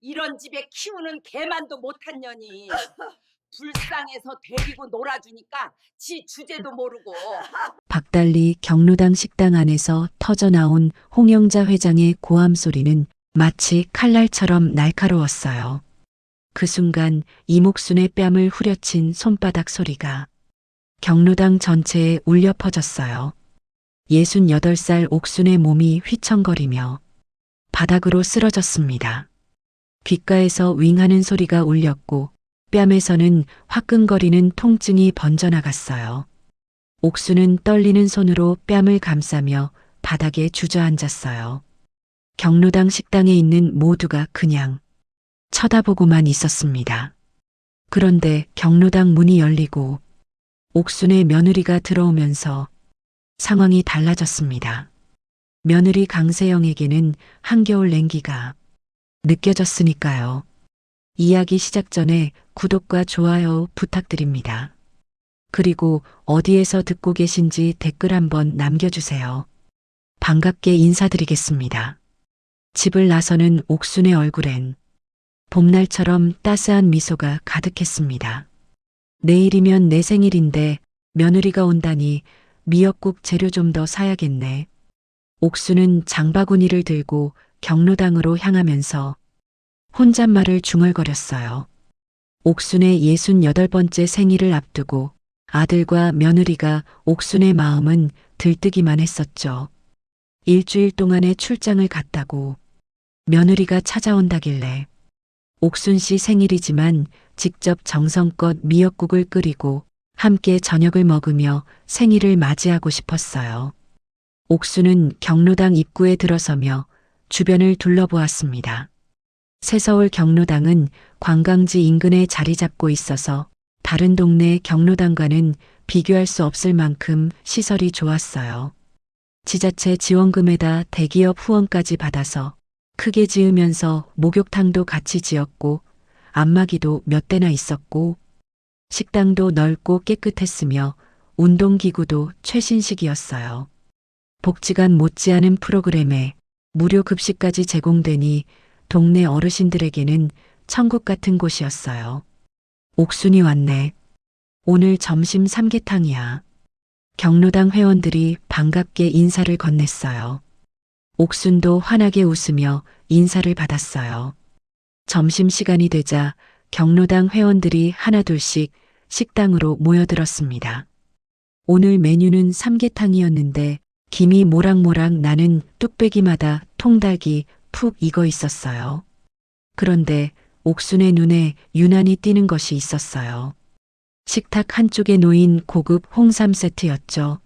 이런 집에 키우는 개만도 못한 년이 불쌍해서 데리고 놀아주니까 지 주제도 모르고. 박달리 경로당 식당 안에서 터져나온 홍영자 회장의 고함 소리는 마치 칼날처럼 날카로웠어요. 그 순간 이목순의 뺨을 후려친 손바닥 소리가 경로당 전체에 울려 퍼졌어요. 68살 옥순의 몸이 휘청거리며 바닥으로 쓰러졌습니다. 귓가에서 윙하는 소리가 울렸고 뺨에서는 화끈거리는 통증이 번져나갔어요. 옥수는 떨리는 손으로 뺨을 감싸며 바닥에 주저앉았어요. 경로당 식당에 있는 모두가 그냥 쳐다보고만 있었습니다. 그런데 경로당 문이 열리고 옥순의 며느리가 들어오면서 상황이 달라졌습니다. 며느리 강세영에게는 한겨울 냉기가 느껴졌으니까요. 이야기 시작 전에 구독과 좋아요 부탁드립니다. 그리고 어디에서 듣고 계신지 댓글 한번 남겨주세요. 반갑게 인사드리겠습니다. 집을 나서는 옥순의 얼굴엔 봄날처럼 따스한 미소가 가득했습니다. 내일이면 내 생일인데 며느리가 온다니 미역국 재료 좀 더 사야겠네. 옥순은 장바구니를 들고 경로당으로 향하면서 혼잣말을 중얼거렸어요. 옥순의 68번째 생일을 앞두고 아들과 며느리가 옥순의 마음은 들뜨기만 했었죠. 일주일 동안의 출장을 갔다고 며느리가 찾아온다길래 옥순 씨 생일이지만 직접 정성껏 미역국을 끓이고 함께 저녁을 먹으며 생일을 맞이하고 싶었어요. 옥순은 경로당 입구에 들어서며 주변을 둘러보았습니다. 새서울 경로당은 관광지 인근에 자리 잡고 있어서 다른 동네 경로당과는 비교할 수 없을 만큼 시설이 좋았어요. 지자체 지원금에다 대기업 후원까지 받아서 크게 지으면서 목욕탕도 같이 지었고 안마기도 몇 대나 있었고 식당도 넓고 깨끗했으며 운동기구도 최신식이었어요. 복지관 못지않은 프로그램에 무료 급식까지 제공되니 동네 어르신들에게는 천국 같은 곳이었어요. 옥순이 왔네. 오늘 점심 삼계탕이야. 경로당 회원들이 반갑게 인사를 건넸어요. 옥순도 환하게 웃으며 인사를 받았어요. 점심시간이 되자 경로당 회원들이 하나둘씩 식당으로 모여들었습니다. 오늘 메뉴는 삼계탕이었는데 김이 모락모락 나는 뚝배기마다 통닭이 푹 익어 있었어요. 그런데 옥순의 눈에 유난히 띄는 것이 있었어요. 식탁 한쪽에 놓인 고급 홍삼 세트였죠.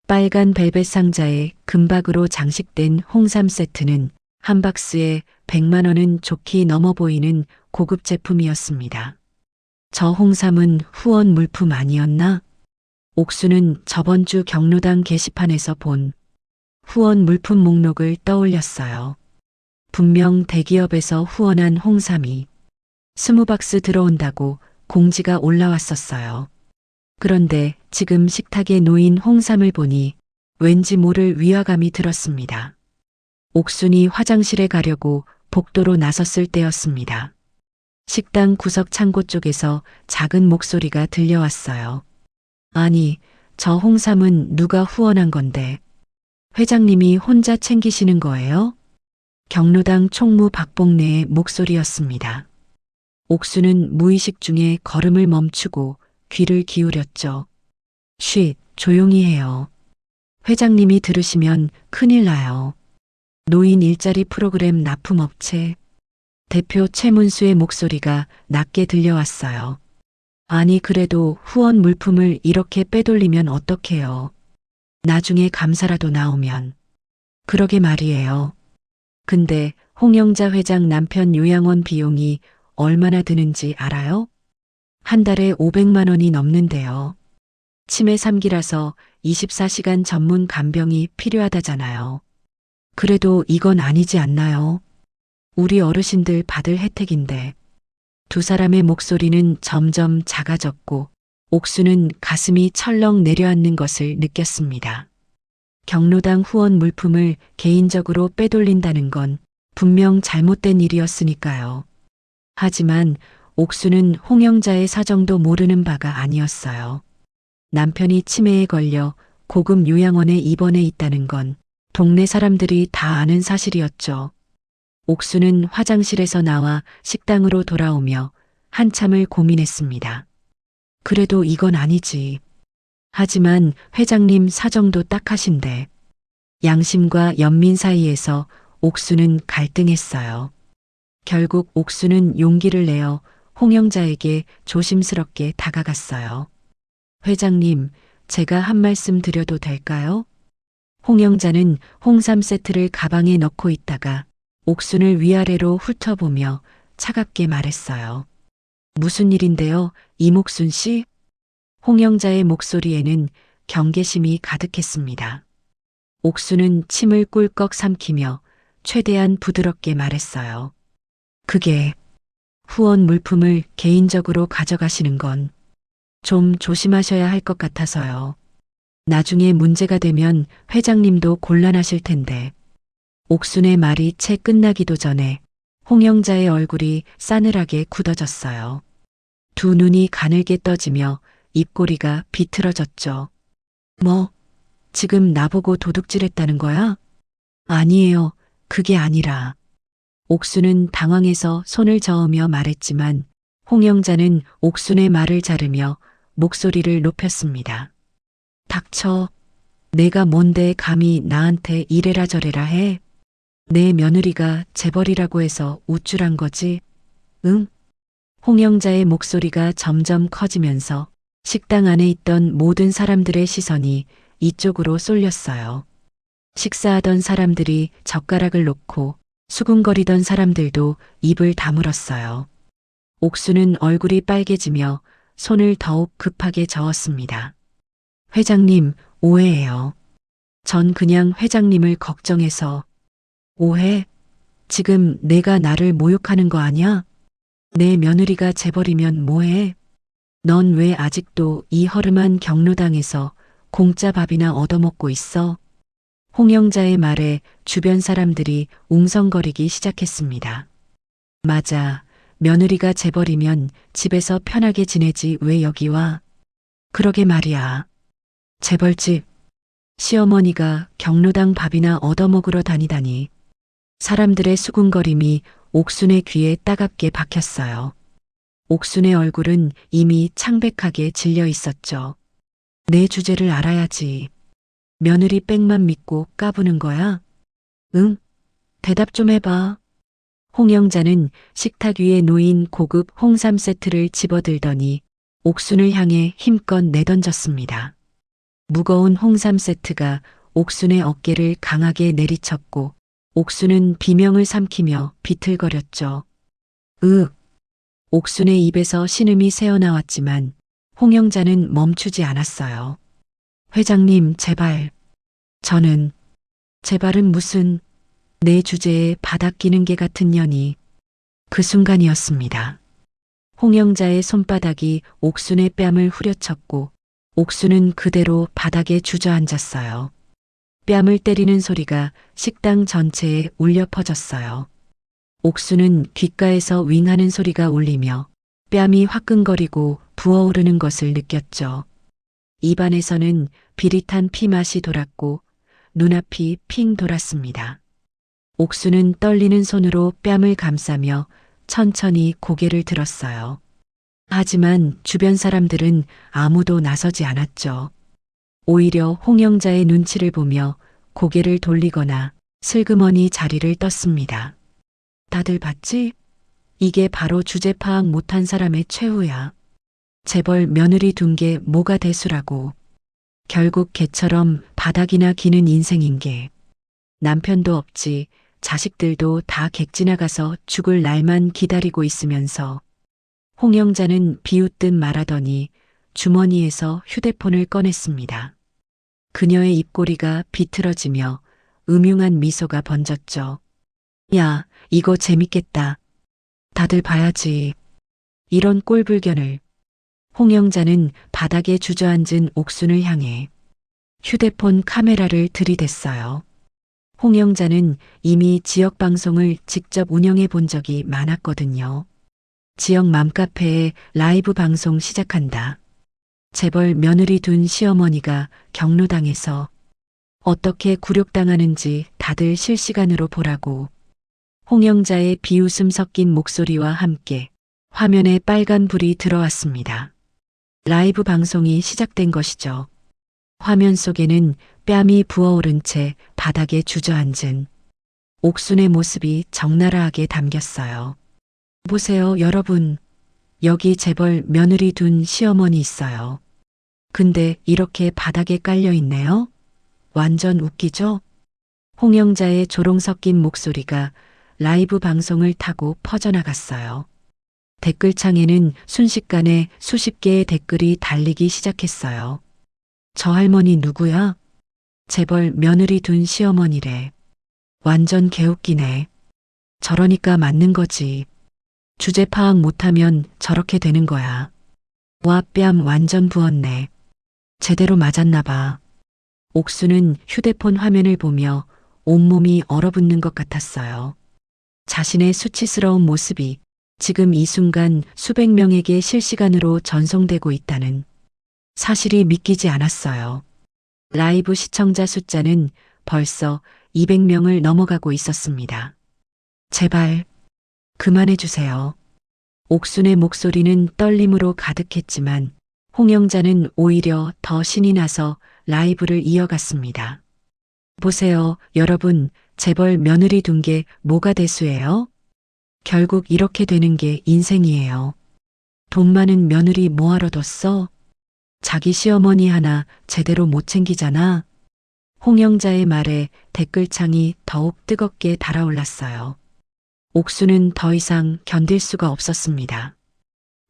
빨간 벨벳 상자에 금박으로 장식된 홍삼 세트는 한 박스에 100만 원은 좋게 넘어 보이는 고급 제품이었습니다. 저 홍삼은 후원 물품 아니었나? 옥수는 저번 주 경로당 게시판에서 본 후원 물품 목록을 떠올렸어요. 분명 대기업에서 후원한 홍삼이 20박스 들어온다고 공지가 올라왔었어요. 그런데 지금 식탁에 놓인 홍삼을 보니 왠지 모를 위화감이 들었습니다. 옥순이 화장실에 가려고 복도로 나섰을 때였습니다. 식당 구석 창고 쪽에서 작은 목소리가 들려왔어요. 아니, 저 홍삼은 누가 후원한 건데 회장님이 혼자 챙기시는 거예요? 경로당 총무 박봉래의 목소리였습니다. 옥수는 무의식 중에 걸음을 멈추고 귀를 기울였죠. 쉿, 조용히 해요. 회장님이 들으시면 큰일 나요. 노인 일자리 프로그램 납품업체 대표 최문수의 목소리가 낮게 들려왔어요. 아니 그래도 후원 물품을 이렇게 빼돌리면 어떡해요. 나중에 감사라도 나오면. 그러게 말이에요. 근데 홍영자 회장 남편 요양원 비용이 얼마나 드는지 알아요? 한 달에 500만 원이 넘는데요. 치매 3기라서 24시간 전문 간병이 필요하다잖아요. 그래도 이건 아니지 않나요? 우리 어르신들 받을 혜택인데. 두 사람의 목소리는 점점 작아졌고 옥수는 가슴이 철렁 내려앉는 것을 느꼈습니다. 경로당 후원 물품을 개인적으로 빼돌린다는 건 분명 잘못된 일이었으니까요. 하지만 옥수는 홍영자의 사정도 모르는 바가 아니었어요. 남편이 치매에 걸려 고급 요양원에 입원해 있다는 건 동네 사람들이 다 아는 사실이었죠. 옥수는 화장실에서 나와 식당으로 돌아오며 한참을 고민했습니다. 그래도 이건 아니지. 하지만 회장님 사정도 딱하신데 양심과 연민 사이에서 옥수는 갈등했어요. 결국 옥수는 용기를 내어 홍영자에게 조심스럽게 다가갔어요. 회장님, 제가 한 말씀 드려도 될까요? 홍영자는 홍삼 세트를 가방에 넣고 있다가 옥순을 위아래로 훑어보며 차갑게 말했어요. 무슨 일인데요, 이목순 씨? 홍영자의 목소리에는 경계심이 가득했습니다. 옥순은 침을 꿀꺽 삼키며 최대한 부드럽게 말했어요. 그게 후원 물품을 개인적으로 가져가시는 건 좀 조심하셔야 할 것 같아서요. 나중에 문제가 되면 회장님도 곤란하실 텐데. 옥순의 말이 채 끝나기도 전에 홍영자의 얼굴이 싸늘하게 굳어졌어요. 두 눈이 가늘게 떠지며 입꼬리가 비틀어졌죠. 뭐, 지금 나보고 도둑질했다는 거야? 아니에요. 그게 아니라. 옥순은 당황해서 손을 저으며 말했지만 홍영자는 옥순의 말을 자르며 목소리를 높였습니다. 닥쳐. 내가 뭔데 감히 나한테 이래라 저래라 해. 내 며느리가 재벌이라고 해서 우쭐한 거지. 응? 홍영자의 목소리가 점점 커지면서 식당 안에 있던 모든 사람들의 시선이 이쪽으로 쏠렸어요. 식사하던 사람들이 젓가락을 놓고 수군거리던 사람들도 입을 다물었어요. 옥수는 얼굴이 빨개지며 손을 더욱 급하게 저었습니다. 회장님, 오해예요. 전 그냥 회장님을 걱정해서. 오해? 지금 내가 나를 모욕하는 거 아냐? 내 며느리가 재벌이면 뭐해? 넌 왜 아직도 이 허름한 경로당에서 공짜 밥이나 얻어먹고 있어? 홍영자의 말에 주변 사람들이 웅성거리기 시작했습니다. 맞아. 며느리가 재벌이면 집에서 편하게 지내지 왜 여기 와? 그러게 말이야. 재벌집. 시어머니가 경로당 밥이나 얻어먹으러 다니다니. 사람들의 수군거림이 옥순의 귀에 따갑게 박혔어요. 옥순의 얼굴은 이미 창백하게 질려 있었죠. 내 주제를 알아야지. 며느리 빽만 믿고 까부는 거야? 응? 대답 좀 해봐. 홍영자는 식탁 위에 놓인 고급 홍삼 세트를 집어들더니 옥순을 향해 힘껏 내던졌습니다. 무거운 홍삼 세트가 옥순의 어깨를 강하게 내리쳤고 옥순은 비명을 삼키며 비틀거렸죠. 옥순의 입에서 신음이 새어나왔지만 홍영자는 멈추지 않았어요. 회장님, 제발. 저는. 제발은 무슨. 내 주제에 바닥 기는 개 같은 년이. 그 순간이었습니다. 홍영자의 손바닥이 옥순의 뺨을 후려쳤고 옥순은 그대로 바닥에 주저앉았어요. 뺨을 때리는 소리가 식당 전체에 울려 퍼졌어요. 옥순은 귓가에서 윙하는 소리가 울리며 뺨이 화끈거리고 부어오르는 것을 느꼈죠. 입안에서는 비릿한 피맛이 돌았고 눈앞이 핑 돌았습니다. 옥수는 떨리는 손으로 뺨을 감싸며 천천히 고개를 들었어요. 하지만 주변 사람들은 아무도 나서지 않았죠. 오히려 홍영자의 눈치를 보며 고개를 돌리거나 슬그머니 자리를 떴습니다. 다들 봤지? 이게 바로 주제 파악 못한 사람의 최후야. 재벌 며느리 둔 게 뭐가 대수라고. 결국 개처럼 바닥이나 기는 인생인 게. 남편도 없지, 자식들도 다 객지나가서 죽을 날만 기다리고 있으면서 홍영자는 비웃듯 말하더니 주머니에서 휴대폰을 꺼냈습니다. 그녀의 입꼬리가 비틀어지며 음흉한 미소가 번졌죠. 야, 이거 재밌겠다. 다들 봐야지. 이런 꼴불견을. 홍영자는 바닥에 주저앉은 옥순을 향해 휴대폰 카메라를 들이댔어요. 홍영자는 이미 지역 방송을 직접 운영해 본 적이 많았거든요. 지역 맘카페에 라이브 방송 시작한다. 재벌 며느리 둔 시어머니가 경로당에서 어떻게 굴욕당하는지 다들 실시간으로 보라고. 홍영자의 비웃음 섞인 목소리와 함께 화면에 빨간 불이 들어왔습니다. 라이브 방송이 시작된 것이죠. 화면 속에는 뺨이 부어오른 채 바닥에 주저앉은 옥순의 모습이 적나라하게 담겼어요. 보세요, 여러분. 여기 재벌 며느리 둔 시어머니 있어요. 근데 이렇게 바닥에 깔려 있네요? 완전 웃기죠? 홍영자의 조롱 섞인 목소리가 라이브 방송을 타고 퍼져나갔어요. 댓글창에는 순식간에 수십 개의 댓글이 달리기 시작했어요. 저 할머니 누구야? 재벌 며느리 둔 시어머니래. 완전 개웃기네. 저러니까 맞는 거지. 주제 파악 못하면 저렇게 되는 거야. 와, 뺨 완전 부었네. 제대로 맞았나 봐. 옥수는 휴대폰 화면을 보며 온몸이 얼어붙는 것 같았어요. 자신의 수치스러운 모습이 지금 이 순간 수백 명에게 실시간으로 전송되고 있다는 사실이 믿기지 않았어요. 라이브 시청자 숫자는 벌써 200명을 넘어가고 있었습니다. 제발 그만해 주세요. 옥순의 목소리는 떨림으로 가득했지만 홍영자는 오히려 더 신이 나서 라이브를 이어갔습니다. 보세요, 여러분, 재벌 며느리 둔 게 뭐가 대수예요? 결국 이렇게 되는 게 인생이에요. 돈 많은 며느리 뭐하러 뒀어? 자기 시어머니 하나 제대로 못 챙기잖아. 홍영자의 말에 댓글창이 더욱 뜨겁게 달아올랐어요. 옥수는 더 이상 견딜 수가 없었습니다.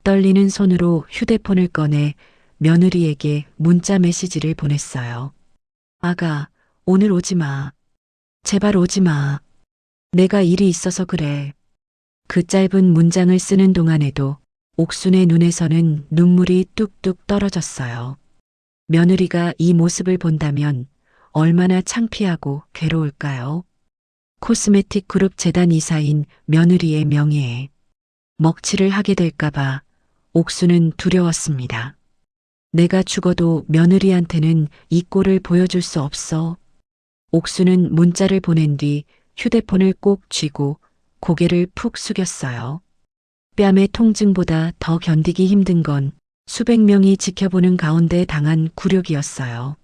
떨리는 손으로 휴대폰을 꺼내 며느리에게 문자 메시지를 보냈어요. 아가, 오늘 오지 마. 제발 오지 마. 내가 일이 있어서 그래. 그 짧은 문장을 쓰는 동안에도 옥순의 눈에서는 눈물이 뚝뚝 떨어졌어요. 며느리가 이 모습을 본다면 얼마나 창피하고 괴로울까요? 코스메틱 그룹 재단 이사인 며느리의 명예에 먹칠을 하게 될까봐 옥수는 두려웠습니다. 내가 죽어도 며느리한테는 이 꼴을 보여줄 수 없어. 옥수는 문자를 보낸 뒤 휴대폰을 꼭 쥐고 고개를 푹 숙였어요. 뺨의 통증보다 더 견디기 힘든 건 수백 명이 지켜보는 가운데 당한 굴욕이었어요.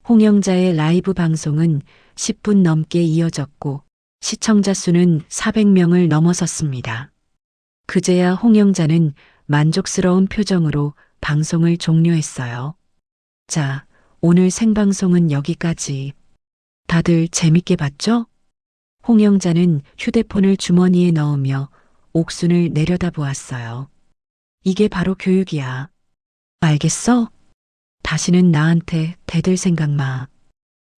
홍영자의 라이브 방송은 10분 넘게 이어졌고 시청자 수는 400명을 넘어섰습니다. 그제야 홍영자는 만족스러운 표정으로 방송을 종료했어요. 자, 오늘 생방송은 여기까지. 다들 재밌게 봤죠? 홍영자는 휴대폰을 주머니에 넣으며 옥순을 내려다보았어요. 이게 바로 교육이야. 알겠어? 다시는 나한테 대들 생각 마.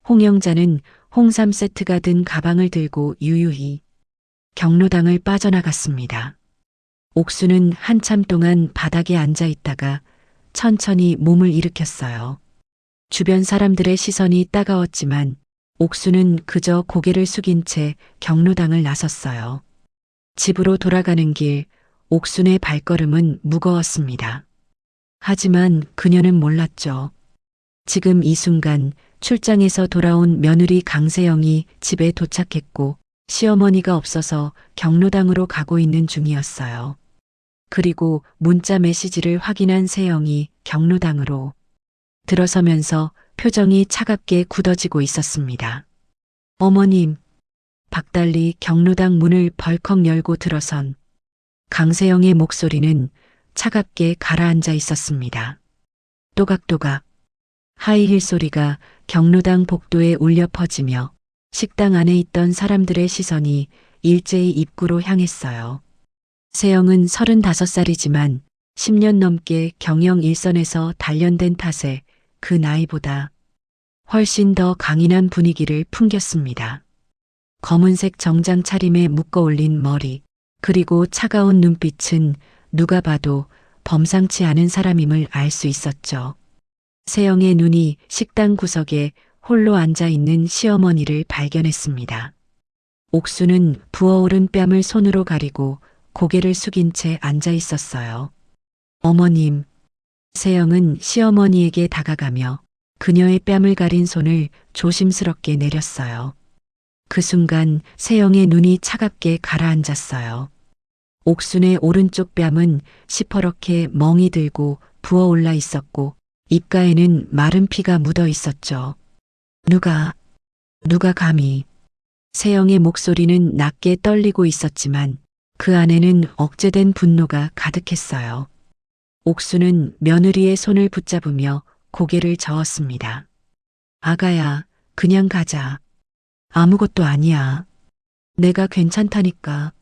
홍영자는 홍삼 세트가 든 가방을 들고 유유히 경로당을 빠져나갔습니다. 옥수는 한참 동안 바닥에 앉아 있다가 천천히 몸을 일으켰어요. 주변 사람들의 시선이 따가웠지만 옥수는 그저 고개를 숙인 채 경로당을 나섰어요. 집으로 돌아가는 길, 옥순의 발걸음은 무거웠습니다. 하지만 그녀는 몰랐죠. 지금 이 순간 출장에서 돌아온 며느리 강세영이 집에 도착했고 시어머니가 없어서 경로당으로 가고 있는 중이었어요. 그리고 문자 메시지를 확인한 세영이 경로당으로 들어서면서 표정이 차갑게 굳어지고 있었습니다. 어머님, 박달리 경로당 문을 벌컥 열고 들어선 강세영의 목소리는 차갑게 가라앉아 있었습니다. 또각또각 하이힐 소리가 경로당 복도에 울려 퍼지며 식당 안에 있던 사람들의 시선이 일제히 입구로 향했어요. 세영은 35살이지만 10년 넘게 경영 일선에서 단련된 탓에 그 나이보다 훨씬 더 강인한 분위기를 풍겼습니다. 검은색 정장 차림에 묶어 올린 머리, 그리고 차가운 눈빛은 누가 봐도 범상치 않은 사람임을 알 수 있었죠. 세영의 눈이 식당 구석에 홀로 앉아 있는 시어머니를 발견했습니다. 옥수는 부어오른 뺨을 손으로 가리고 고개를 숙인 채 앉아 있었어요. 어머님, 세영은 시어머니에게 다가가며 그녀의 뺨을 가린 손을 조심스럽게 내렸어요. 그 순간 세영의 눈이 차갑게 가라앉았어요. 옥순의 오른쪽 뺨은 시퍼렇게 멍이 들고 부어올라 있었고 입가에는 마른 피가 묻어 있었죠. 누가 감히. 세영의 목소리는 낮게 떨리고 있었지만 그 안에는 억제된 분노가 가득했어요. 옥수는 며느리의 손을 붙잡으며 고개를 저었습니다. 아가야, 그냥 가자. 아무것도 아니야. 내가 괜찮다니까.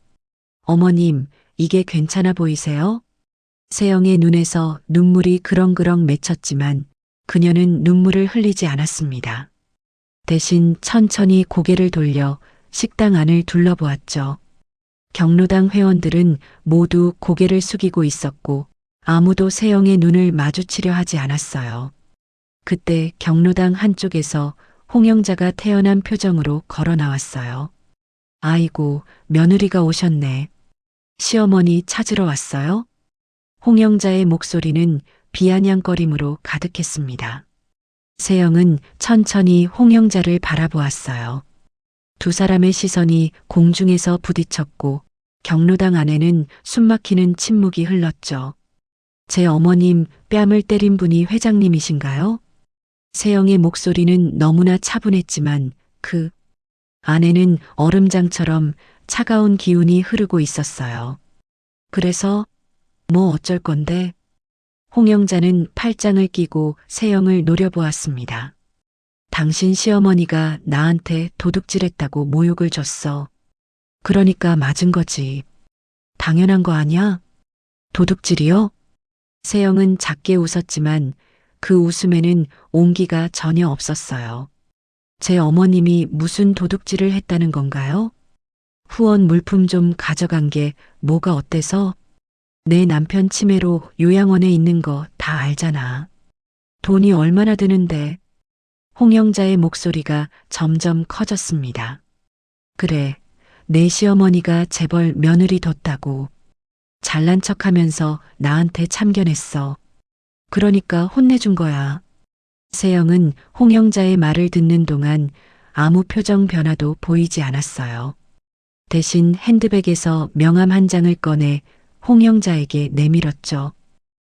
어머님, 이게 괜찮아 보이세요? 세영의 눈에서 눈물이 그렁그렁 맺혔지만 그녀는 눈물을 흘리지 않았습니다. 대신 천천히 고개를 돌려 식당 안을 둘러보았죠. 경로당 회원들은 모두 고개를 숙이고 있었고 아무도 세영의 눈을 마주치려 하지 않았어요. 그때 경로당 한쪽에서 홍영자가 태연한 표정으로 걸어 나왔어요. 아이고, 며느리가 오셨네. 시어머니 찾으러 왔어요? 홍영자의 목소리는 비아냥거림으로 가득했습니다. 세영은 천천히 홍영자를 바라보았어요. 두 사람의 시선이 공중에서 부딪혔고 경로당 안에는 숨막히는 침묵이 흘렀죠. 제 어머님 뺨을 때린 분이 회장님이신가요? 세영의 목소리는 너무나 차분했지만 그 안에는 얼음장처럼 차가운 기운이 흐르고 있었어요. 그래서 뭐 어쩔 건데? 홍영자는 팔짱을 끼고 세영을 노려보았습니다. 당신 시어머니가 나한테 도둑질했다고 모욕을 줬어. 그러니까 맞은 거지. 당연한 거 아니야? 도둑질이요? 세영은 작게 웃었지만 그 웃음에는 온기가 전혀 없었어요. 제 어머님이 무슨 도둑질을 했다는 건가요? 후원 물품 좀 가져간 게 뭐가 어때서? 내 남편 치매로 요양원에 있는 거 다 알잖아. 돈이 얼마나 드는데. 홍영자의 목소리가 점점 커졌습니다. 그래, 내 시어머니가 재벌 며느리 뒀다고. 잘난 척하면서 나한테 참견했어. 그러니까 혼내준 거야. 세영은 홍영자의 말을 듣는 동안 아무 표정 변화도 보이지 않았어요. 대신 핸드백에서 명함 한 장을 꺼내 홍영자에게 내밀었죠.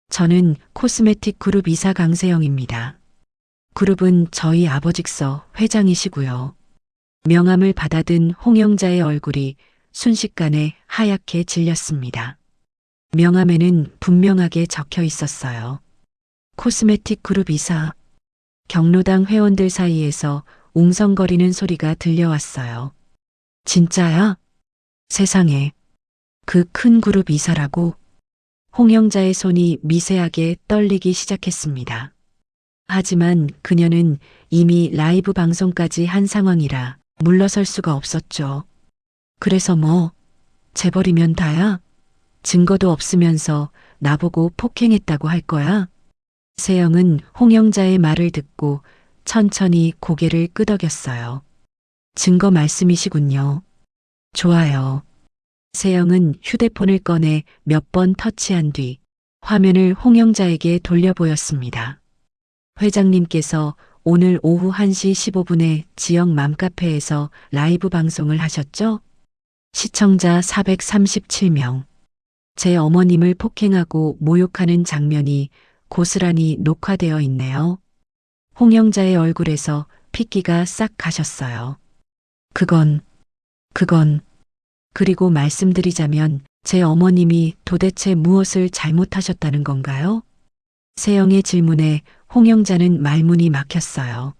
저는 코스메틱 그룹 이사 강세영입니다. 그룹은 저희 아버지께서 회장이시고요. 명함을 받아든 홍영자의 얼굴이 순식간에 하얗게 질렸습니다. 명함에는 분명하게 적혀 있었어요. 코스메틱 그룹 이사. 경로당 회원들 사이에서 웅성거리는 소리가 들려왔어요. 진짜야? 세상에. 그 큰 그룹 이사라고? 홍영자의 손이 미세하게 떨리기 시작했습니다. 하지만 그녀는 이미 라이브 방송까지 한 상황이라 물러설 수가 없었죠. 그래서 뭐, 재벌이면 다야? 증거도 없으면서 나보고 폭행했다고 할 거야? 세영은 홍영자의 말을 듣고 천천히 고개를 끄덕였어요. 증거 말씀이시군요. 좋아요. 세영은 휴대폰을 꺼내 몇 번 터치한 뒤 화면을 홍영자에게 돌려 보였습니다. 회장님께서 오늘 오후 1시 15분에 지역 맘카페에서 라이브 방송을 하셨죠? 시청자 437명. 제 어머님을 폭행하고 모욕하는 장면이 고스란히 녹화되어 있네요. 홍영자의 얼굴에서 핏기가 싹 가셨어요. 그건 그리고 말씀드리자면 제 어머님이 도대체 무엇을 잘못하셨다는 건가요? 세영의 질문에 홍영자는 말문이 막혔어요.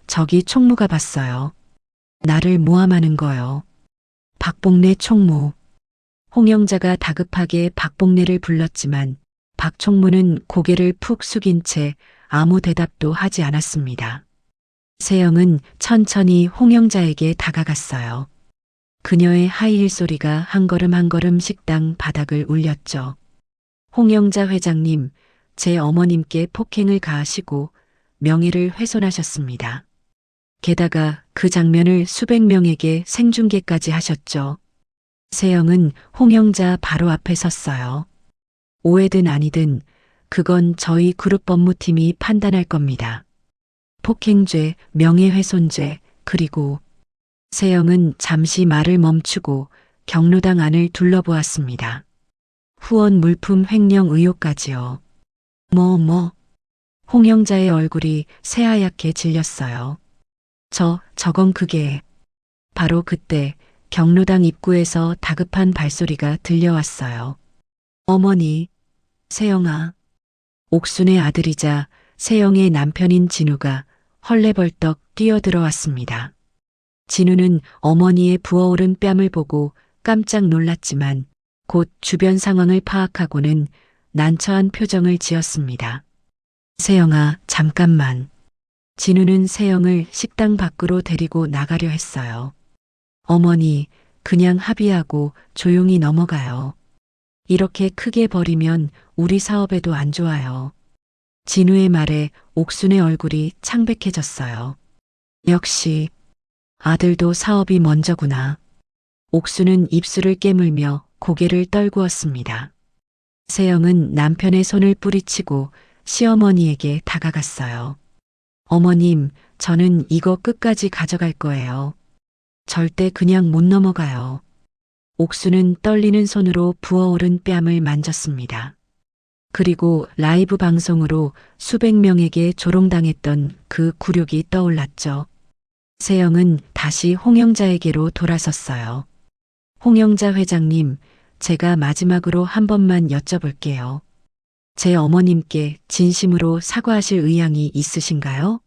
저기 총무가 봤어요. 나를 모함하는 거요. 박봉래 총무. 홍영자가 다급하게 박봉래를 불렀지만 박 총무는 고개를 푹 숙인 채 아무 대답도 하지 않았습니다. 세영은 천천히 홍영자에게 다가갔어요. 그녀의 하이힐 소리가 한 걸음 한 걸음 식당 바닥을 울렸죠. 홍영자 회장님, 제 어머님께 폭행을 가하시고 명예를 훼손하셨습니다. 게다가 그 장면을 수백 명에게 생중계까지 하셨죠. 세영은 홍영자 바로 앞에 섰어요. 오해든 아니든 그건 저희 그룹 법무팀이 판단할 겁니다. 폭행죄, 명예훼손죄, 그리고 세영은 잠시 말을 멈추고 경로당 안을 둘러보았습니다. 후원 물품 횡령 의혹까지요. 홍영자의 얼굴이 새하얗게 질렸어요. 저건 그게. 바로 그때 경로당 입구에서 다급한 발소리가 들려왔어요. 어머니, 세영아. 옥순의 아들이자 세영의 남편인 진우가 헐레벌떡 뛰어들어왔습니다. 진우는 어머니의 부어오른 뺨을 보고 깜짝 놀랐지만 곧 주변 상황을 파악하고는 난처한 표정을 지었습니다. 세영아, 잠깐만. 진우는 세영을 식당 밖으로 데리고 나가려 했어요. 어머니, 그냥 합의하고 조용히 넘어가요. 이렇게 크게 버리면 우리 사업에도 안 좋아요. 진우의 말에 옥순의 얼굴이 창백해졌어요. 역시 아들도 사업이 먼저구나. 옥순은 입술을 깨물며 고개를 떨구었습니다. 세영은 남편의 손을 뿌리치고 시어머니에게 다가갔어요. 어머님, 저는 이거 끝까지 가져갈 거예요. 절대 그냥 못 넘어가요. 옥수는 떨리는 손으로 부어오른 뺨을 만졌습니다. 그리고 라이브 방송으로 수백 명에게 조롱당했던 그 굴욕이 떠올랐죠. 세영은 다시 홍영자에게로 돌아섰어요. 홍영자 회장님, 제가 마지막으로 한 번만 여쭤볼게요. 제 어머님께 진심으로 사과하실 의향이 있으신가요?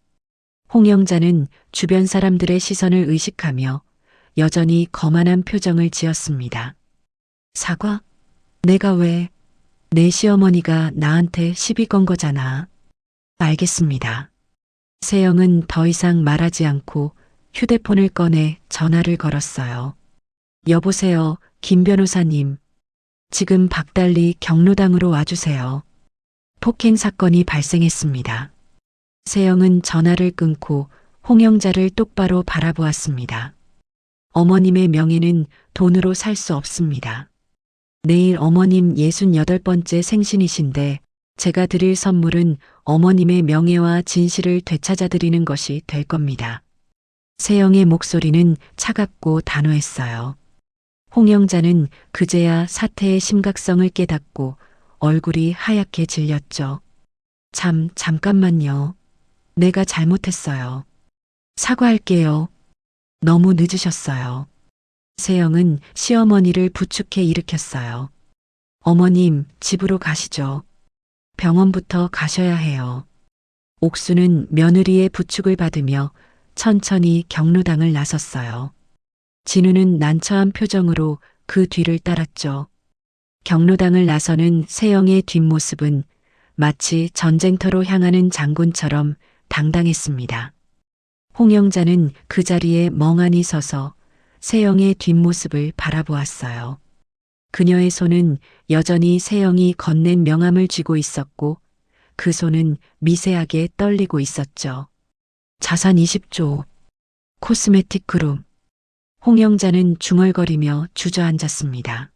홍영자는 주변 사람들의 시선을 의식하며 여전히 거만한 표정을 지었습니다. 사과? 내가 왜? 내 시어머니가 나한테 시비 건 거잖아. 알겠습니다. 세영은 더 이상 말하지 않고 휴대폰을 꺼내 전화를 걸었어요. 여보세요, 김 변호사님. 지금 박달리 경로당으로 와주세요. 폭행 사건이 발생했습니다. 세영은 전화를 끊고 홍영자를 똑바로 바라보았습니다. 어머님의 명예는 돈으로 살 수 없습니다. 내일 어머님 68번째 생신이신데 제가 드릴 선물은 어머님의 명예와 진실을 되찾아 드리는 것이 될 겁니다. 세영의 목소리는 차갑고 단호했어요. 홍영자는 그제야 사태의 심각성을 깨닫고 얼굴이 하얗게 질렸죠. 잠깐만요. 내가 잘못했어요. 사과할게요. 너무 늦으셨어요. 세영은 시어머니를 부축해 일으켰어요. 어머님, 집으로 가시죠. 병원부터 가셔야 해요. 옥수는 며느리의 부축을 받으며 천천히 경로당을 나섰어요. 진우는 난처한 표정으로 그 뒤를 따랐죠. 경로당을 나서는 세영의 뒷모습은 마치 전쟁터로 향하는 장군처럼 당당했습니다. 홍영자는 그 자리에 멍하니 서서 세영의 뒷모습을 바라보았어요. 그녀의 손은 여전히 세영이 건넨 명함을 쥐고 있었고 그 손은 미세하게 떨리고 있었죠. 자산 20조, 코스메틱 그룹. 홍영자는 중얼거리며 주저앉았습니다.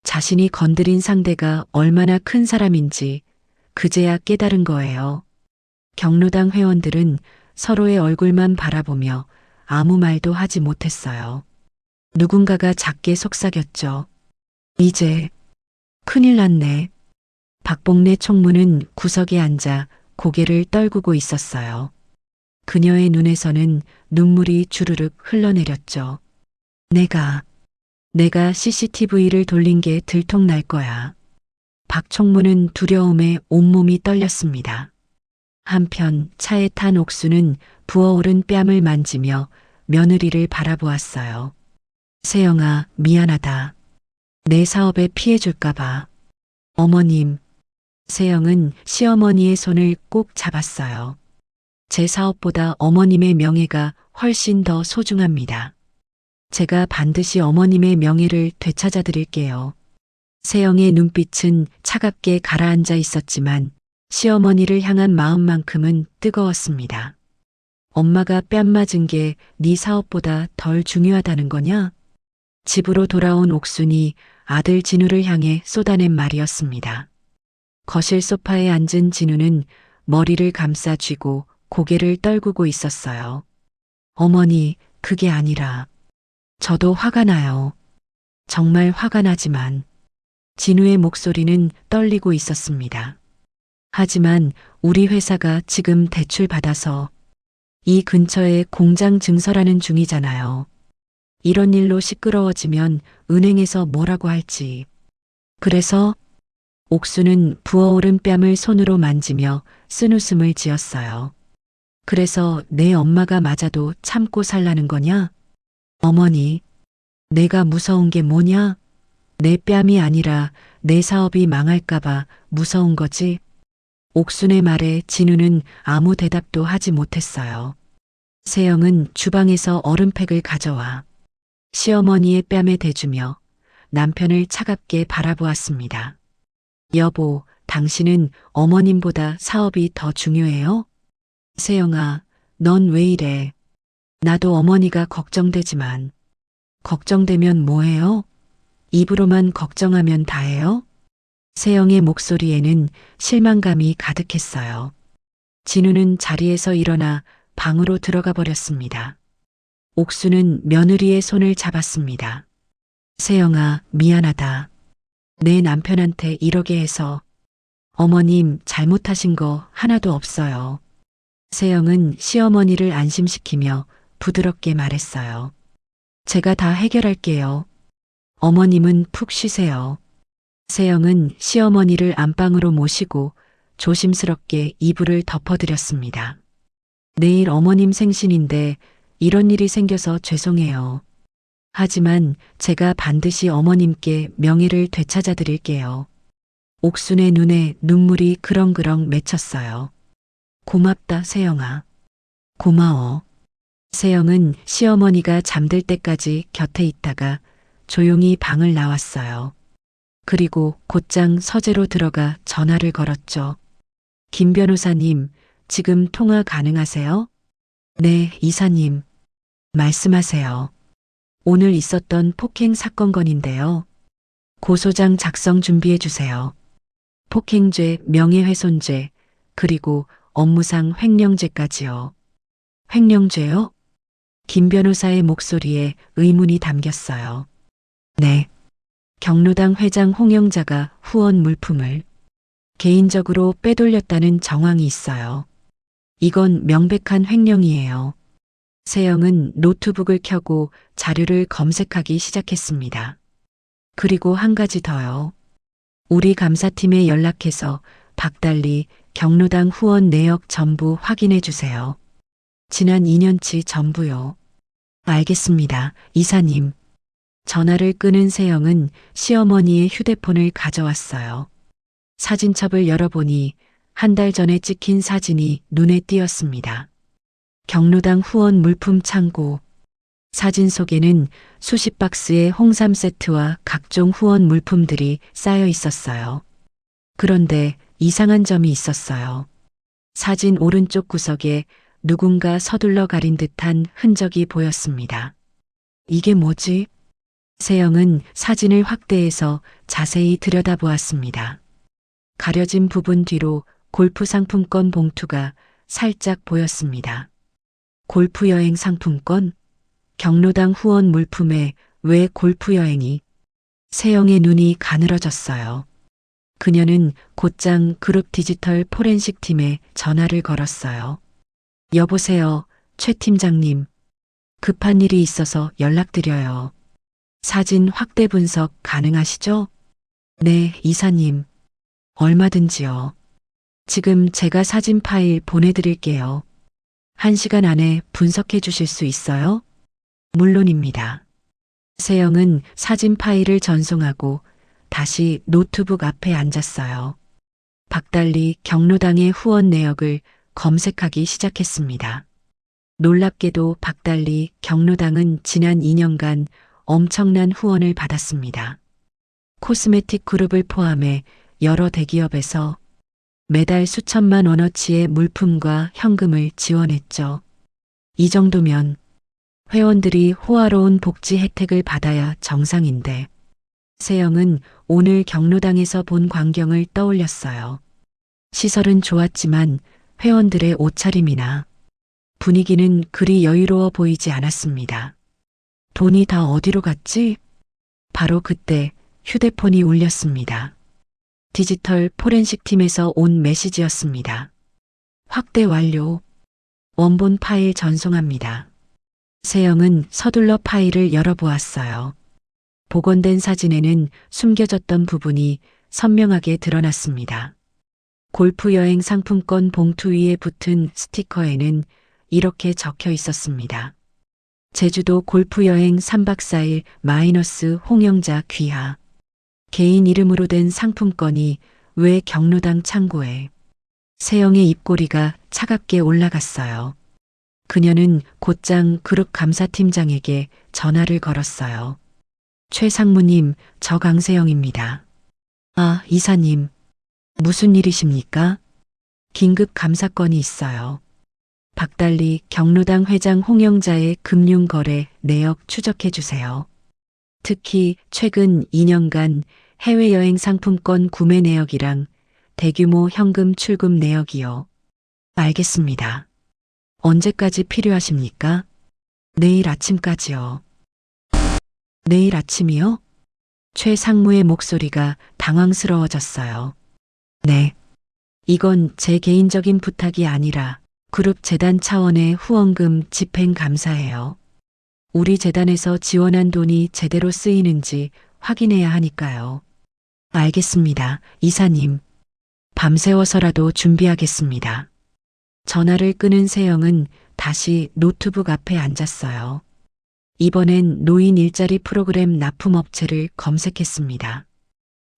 자신이 건드린 상대가 얼마나 큰 사람인지 그제야 깨달은 거예요. 경로당 회원들은 서로의 얼굴만 바라보며 아무 말도 하지 못했어요. 누군가가 작게 속삭였죠. 이제 큰일 났네. 박봉래 총무는 구석에 앉아 고개를 떨구고 있었어요. 그녀의 눈에서는 눈물이 주르륵 흘러내렸죠. 내가 CCTV를 돌린 게 들통날 거야. 박 총무는 두려움에 온몸이 떨렸습니다. 한편 차에 탄 옥수는 부어오른 뺨을 만지며 며느리를 바라보았어요. 세영아, 미안하다. 내 사업에 피해 줄까봐. 어머님. 세영은 시어머니의 손을 꼭 잡았어요. 제 사업보다 어머님의 명예가 훨씬 더 소중합니다. 제가 반드시 어머님의 명예를 되찾아 드릴게요. 세영의 눈빛은 차갑게 가라앉아 있었지만 시어머니를 향한 마음만큼은 뜨거웠습니다. 엄마가 뺨 맞은 게 네 사업보다 덜 중요하다는 거냐? 집으로 돌아온 옥순이 아들 진우를 향해 쏟아낸 말이었습니다. 거실 소파에 앉은 진우는 머리를 감싸 쥐고 고개를 떨구고 있었어요. 어머니, 그게 아니라 저도 화가 나요. 정말 화가 나지만 진우의 목소리는 떨리고 있었습니다. 하지만 우리 회사가 지금 대출 받아서 이 근처에 공장 증설하는 중이잖아요. 이런 일로 시끄러워지면 은행에서 뭐라고 할지. 그래서 옥수는 부어오른 뺨을 손으로 만지며 쓴웃음을 지었어요. 그래서 내 엄마가 맞아도 참고 살라는 거냐? 어머니, 내가 무서운 게 뭐냐? 내 뺨이 아니라 내 사업이 망할까봐 무서운 거지. 옥순의 말에 진우는 아무 대답도 하지 못했어요. 세영은 주방에서 얼음팩을 가져와 시어머니의 뺨에 대주며 남편을 차갑게 바라보았습니다. 여보, 당신은 어머님보다 사업이 더 중요해요? 세영아, 넌 왜 이래? 나도 어머니가 걱정되지만 걱정되면 뭐해요? 입으로만 걱정하면 다해요? 세영의 목소리에는 실망감이 가득했어요. 진우는 자리에서 일어나 방으로 들어가 버렸습니다. 옥수는 며느리의 손을 잡았습니다. 세영아, 미안하다. 내 남편한테 이러게 해서. 어머님, 잘못하신 거 하나도 없어요. 세영은 시어머니를 안심시키며 부드럽게 말했어요. 제가 다 해결할게요. 어머님은 푹 쉬세요. 세영은 시어머니를 안방으로 모시고 조심스럽게 이불을 덮어드렸습니다. 내일 어머님 생신인데 이런 일이 생겨서 죄송해요. 하지만 제가 반드시 어머님께 명예를 되찾아 드릴게요. 옥순의 눈에 눈물이 그렁그렁 맺혔어요. 고맙다, 세영아. 고마워. 세영은 시어머니가 잠들 때까지 곁에 있다가 조용히 방을 나왔어요. 그리고 곧장 서재로 들어가 전화를 걸었죠. 김 변호사님, 지금 통화 가능하세요? 네, 이사님. 말씀하세요. 오늘 있었던 폭행 사건 건인데요. 고소장 작성 준비해 주세요. 폭행죄, 명예훼손죄, 그리고 업무상 횡령죄까지요. 횡령죄요? 김 변호사의 목소리에 의문이 담겼어요. 네. 경로당 회장 홍영자가 후원 물품을 개인적으로 빼돌렸다는 정황이 있어요. 이건 명백한 횡령이에요. 세영은 노트북을 켜고 자료를 검색하기 시작했습니다. 그리고 한 가지 더요. 우리 감사팀에 연락해서 박달리 경로당 후원 내역 전부 확인해 주세요. 지난 2년치 전부요. 알겠습니다, 이사님. 전화를 끊은 세영은 시어머니의 휴대폰을 가져왔어요. 사진첩을 열어보니 한 달 전에 찍힌 사진이 눈에 띄었습니다. 경로당 후원 물품 창고. 사진 속에는 수십 박스의 홍삼 세트와 각종 후원 물품들이 쌓여 있었어요. 그런데 이상한 점이 있었어요. 사진 오른쪽 구석에 누군가 서둘러 가린 듯한 흔적이 보였습니다. 이게 뭐지? 세영은 사진을 확대해서 자세히 들여다보았습니다. 가려진 부분 뒤로 골프 상품권 봉투가 살짝 보였습니다. 골프 여행 상품권? 경로당 후원 물품에 왜 골프 여행이? 세영의 눈이 가늘어졌어요. 그녀는 곧장 그룹 디지털 포렌식 팀에 전화를 걸었어요. 여보세요, 최 팀장님. 급한 일이 있어서 연락드려요. 사진 확대 분석 가능하시죠? 네, 이사님. 얼마든지요. 지금 제가 사진 파일 보내드릴게요. 1시간 안에 분석해 주실 수 있어요? 물론입니다. 세영은 사진 파일을 전송하고 다시 노트북 앞에 앉았어요. 박달리 경로당의 후원 내역을 검색하기 시작했습니다. 놀랍게도 박달리 경로당은 지난 2년간 엄청난 후원을 받았습니다. 코스메틱 그룹을 포함해 여러 대기업에서 매달 수천만 원어치의 물품과 현금을 지원했죠. 이 정도면 회원들이 호화로운 복지 혜택을 받아야 정상인데 세영은 오늘 경로당에서 본 광경을 떠올렸어요. 시설은 좋았지만 회원들의 옷차림이나 분위기는 그리 여유로워 보이지 않았습니다. 돈이 다 어디로 갔지? 바로 그때 휴대폰이 울렸습니다. 디지털 포렌식 팀에서 온 메시지였습니다. 확대 완료. 원본 파일 전송합니다. 세영은 서둘러 파일을 열어보았어요. 복원된 사진에는 숨겨졌던 부분이 선명하게 드러났습니다. 골프 여행 상품권 봉투 위에 붙은 스티커에는 이렇게 적혀 있었습니다. 제주도 골프 여행 3박 4일 마이너스 홍영자 귀하. 개인 이름으로 된 상품권이 왜 경로당 창고에. 세영의 입꼬리가 차갑게 올라갔어요. 그녀는 곧장 그룹 감사팀장에게 전화를 걸었어요. 최 상무님, 저 강세영입니다. 아, 이사님. 무슨 일이십니까? 긴급 감사건이 있어요. 박달리 경로당 회장 홍영자의 금융거래 내역 추적해 주세요. 특히 최근 2년간 해외여행 상품권 구매 내역이랑 대규모 현금 출금 내역이요. 알겠습니다. 언제까지 필요하십니까? 내일 아침까지요. 내일 아침이요? 최 상무의 목소리가 당황스러워졌어요. 네. 이건 제 개인적인 부탁이 아니라 그룹 재단 차원의 후원금 집행 감사예요. 우리 재단에서 지원한 돈이 제대로 쓰이는지 확인해야 하니까요. 알겠습니다, 이사님. 밤새워서라도 준비하겠습니다. 전화를 끊은 세영은 다시 노트북 앞에 앉았어요. 이번엔 노인 일자리 프로그램 납품업체를 검색했습니다.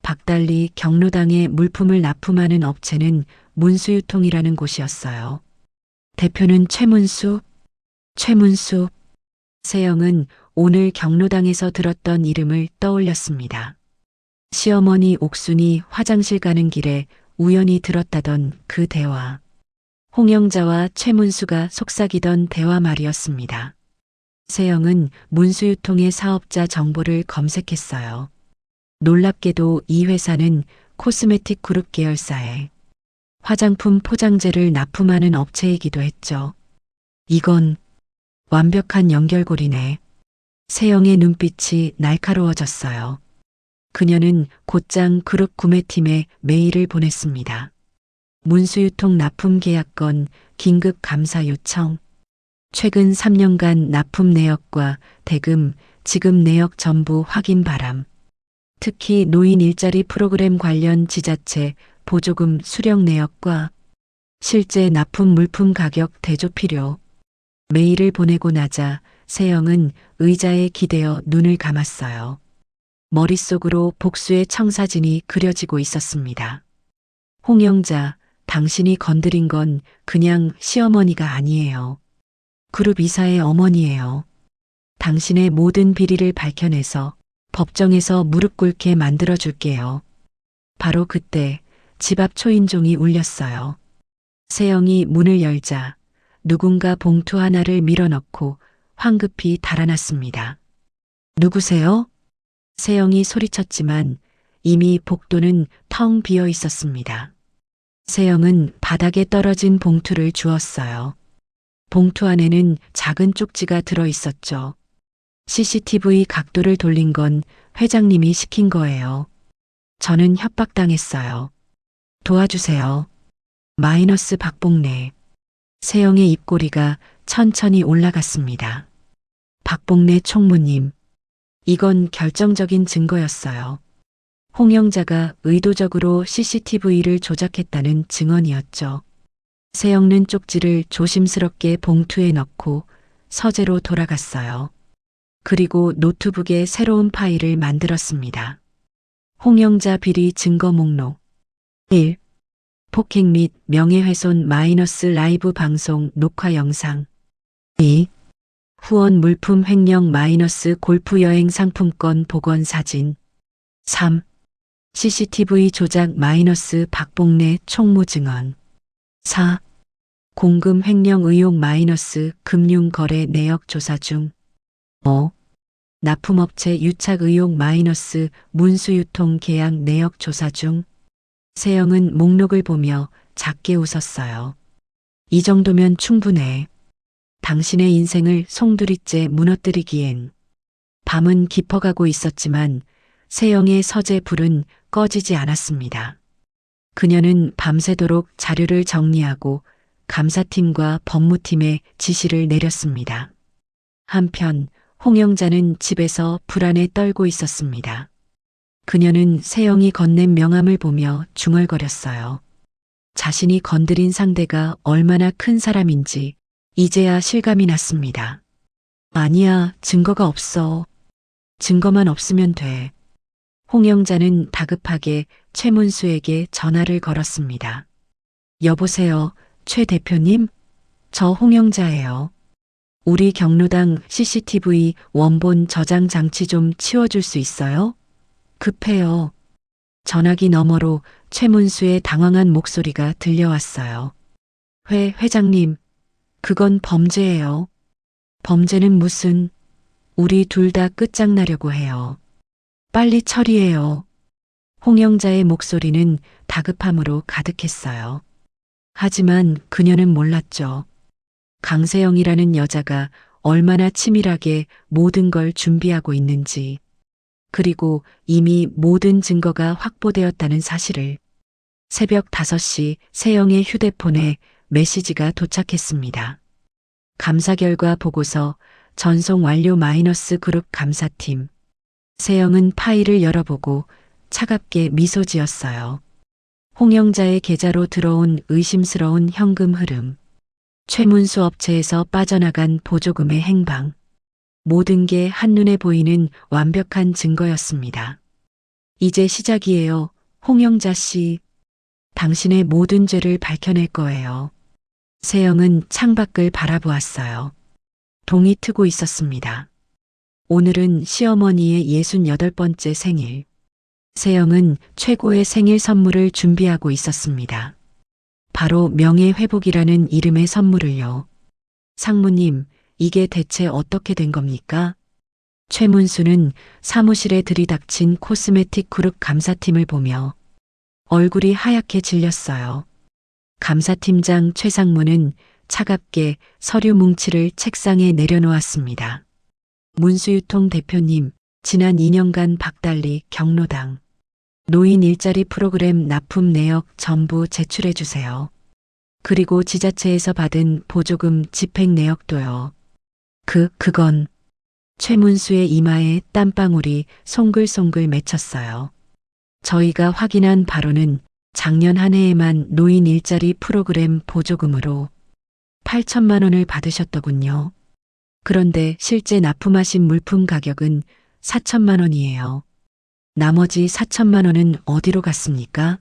박달리 경로당에 물품을 납품하는 업체는 문수유통이라는 곳이었어요. 대표는 최문수. 세영은 오늘 경로당에서 들었던 이름을 떠올렸습니다. 시어머니 옥순이 화장실 가는 길에 우연히 들었다던 그 대화. 홍영자와 최문수가 속삭이던 대화 말이었습니다. 세영은 문수유통의 사업자 정보를 검색했어요. 놀랍게도 이 회사는 코스메틱 그룹 계열사에 화장품 포장재를 납품하는 업체이기도 했죠. 이건 완벽한 연결고리네. 세영의 눈빛이 날카로워졌어요. 그녀는 곧장 그룹 구매팀에 메일을 보냈습니다. 문수유통 납품 계약건 긴급 감사 요청. 최근 3년간 납품 내역과 대금, 지급 내역 전부 확인 바람. 특히 노인 일자리 프로그램 관련 지자체 보조금 수령 내역과 실제 납품 물품 가격 대조 필요. 메일을 보내고 나자 세영은 의자에 기대어 눈을 감았어요. 머릿속으로 복수의 청사진이 그려지고 있었습니다. 홍영자, 당신이 건드린 건 그냥 시어머니가 아니에요. 그룹 이사의 어머니예요. 당신의 모든 비리를 밝혀내서 법정에서 무릎 꿇게 만들어줄게요. 바로 그때 집 앞 초인종이 울렸어요. 세영이 문을 열자 누군가 봉투 하나를 밀어넣고 황급히 달아났습니다. 누구세요? 세영이 소리쳤지만 이미 복도는 텅 비어 있었습니다. 세영은 바닥에 떨어진 봉투를 주었어요. 봉투 안에는 작은 쪽지가 들어 있었죠. CCTV 각도를 돌린 건 회장님이 시킨 거예요. 저는 협박당했어요. 도와주세요. 마이너스 박봉래. 세영의 입꼬리가 천천히 올라갔습니다. 박봉래 총무님. 이건 결정적인 증거였어요. 홍영자가 의도적으로 CCTV를 조작했다는 증언이었죠. 세영은 쪽지를 조심스럽게 봉투에 넣고 서재로 돌아갔어요. 그리고 노트북에 새로운 파일을 만들었습니다. 홍영자 비리 증거 목록 1. 폭행 및 명예훼손 마이너스 라이브 방송 녹화 영상 2. 후원 물품 횡령 마이너스 골프 여행 상품권 복원 사진 3. CCTV 조작 마이너스 박봉래 총무 증언. 4. 공금 횡령 의혹 마이너스 금융거래 내역 조사 중. 5. 납품업체 유착 의혹 마이너스 문수유통 계약 내역 조사 중. 세영은 목록을 보며 작게 웃었어요. 이 정도면 충분해. 당신의 인생을 송두리째 무너뜨리기엔. 밤은 깊어가고 있었지만 세영의 서재 불은 꺼지지 않았습니다. 그녀는 밤새도록 자료를 정리하고 감사팀과 법무팀에 지시를 내렸습니다. 한편 홍영자는 집에서 불안에 떨고 있었습니다. 그녀는 세영이 건넨 명함을 보며 중얼거렸어요. 자신이 건드린 상대가 얼마나 큰 사람인지 이제야 실감이 났습니다. 아니야, 증거가 없어. 증거만 없으면 돼. 홍영자는 다급하게 최문수에게 전화를 걸었습니다. 여보세요, 최 대표님? 저 홍영자예요. 우리 경로당 CCTV 원본 저장 장치 좀 치워줄 수 있어요? 급해요. 전화기 너머로 최문수의 당황한 목소리가 들려왔어요. 회장님, 그건 범죄예요. 범죄는 무슨, 우리 둘 다 끝장나려고 해요. 빨리 처리해요. 홍영자의 목소리는 다급함으로 가득했어요. 하지만 그녀는 몰랐죠. 강세영이라는 여자가 얼마나 치밀하게 모든 걸 준비하고 있는지, 그리고 이미 모든 증거가 확보되었다는 사실을. 새벽 5시 세영의 휴대폰에 메시지가 도착했습니다. 감사 결과 보고서 전송 완료 마이너스 그룹 감사팀. 세영은 파일을 열어보고 차갑게 미소 지었어요. 홍영자의 계좌로 들어온 의심스러운 현금 흐름. 최문수 업체에서 빠져나간 보조금의 행방. 모든 게 한눈에 보이는 완벽한 증거였습니다. 이제 시작이에요, 홍영자 씨. 당신의 모든 죄를 밝혀낼 거예요. 세영은 창밖을 바라보았어요. 동이 트고 있었습니다. 오늘은 시어머니의 68번째 생일. 세영은 최고의 생일 선물을 준비하고 있었습니다. 바로 명예회복이라는 이름의 선물을요. 상무님, 이게 대체 어떻게 된 겁니까? 최문수는 사무실에 들이닥친 코스메틱 그룹 감사팀을 보며 얼굴이 하얗게 질렸어요. 감사팀장 최상무는 차갑게 서류 뭉치를 책상에 내려놓았습니다. 문수유통 대표님, 지난 2년간 박달리 경로당 노인 일자리 프로그램 납품 내역 전부 제출해 주세요. 그리고 지자체에서 받은 보조금 집행 내역도요. 그건 최문수의 이마에 땀방울이 송글송글 맺혔어요. 저희가 확인한 바로는 작년 한 해에만 노인 일자리 프로그램 보조금으로 8천만 원을 받으셨더군요. 그런데 실제 납품하신 물품 가격은 4천만 원이에요. 나머지 4천만 원은 어디로 갔습니까?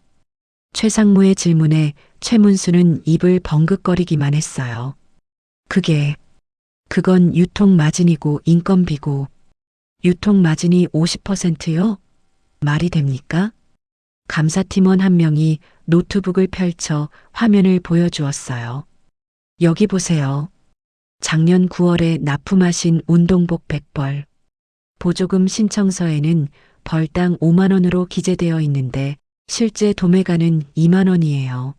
최상무의 질문에 최문수는 입을 벙긋거리기만 했어요. 그건 유통 마진이고 인건비고. 유통 마진이 50%요? 말이 됩니까? 감사팀원 한 명이 노트북을 펼쳐 화면을 보여주었어요. 여기 보세요. 작년 9월에 납품하신 운동복 100벌. 보조금 신청서에는 벌당 5만 원으로 기재되어 있는데 실제 도매가는 2만 원이에요.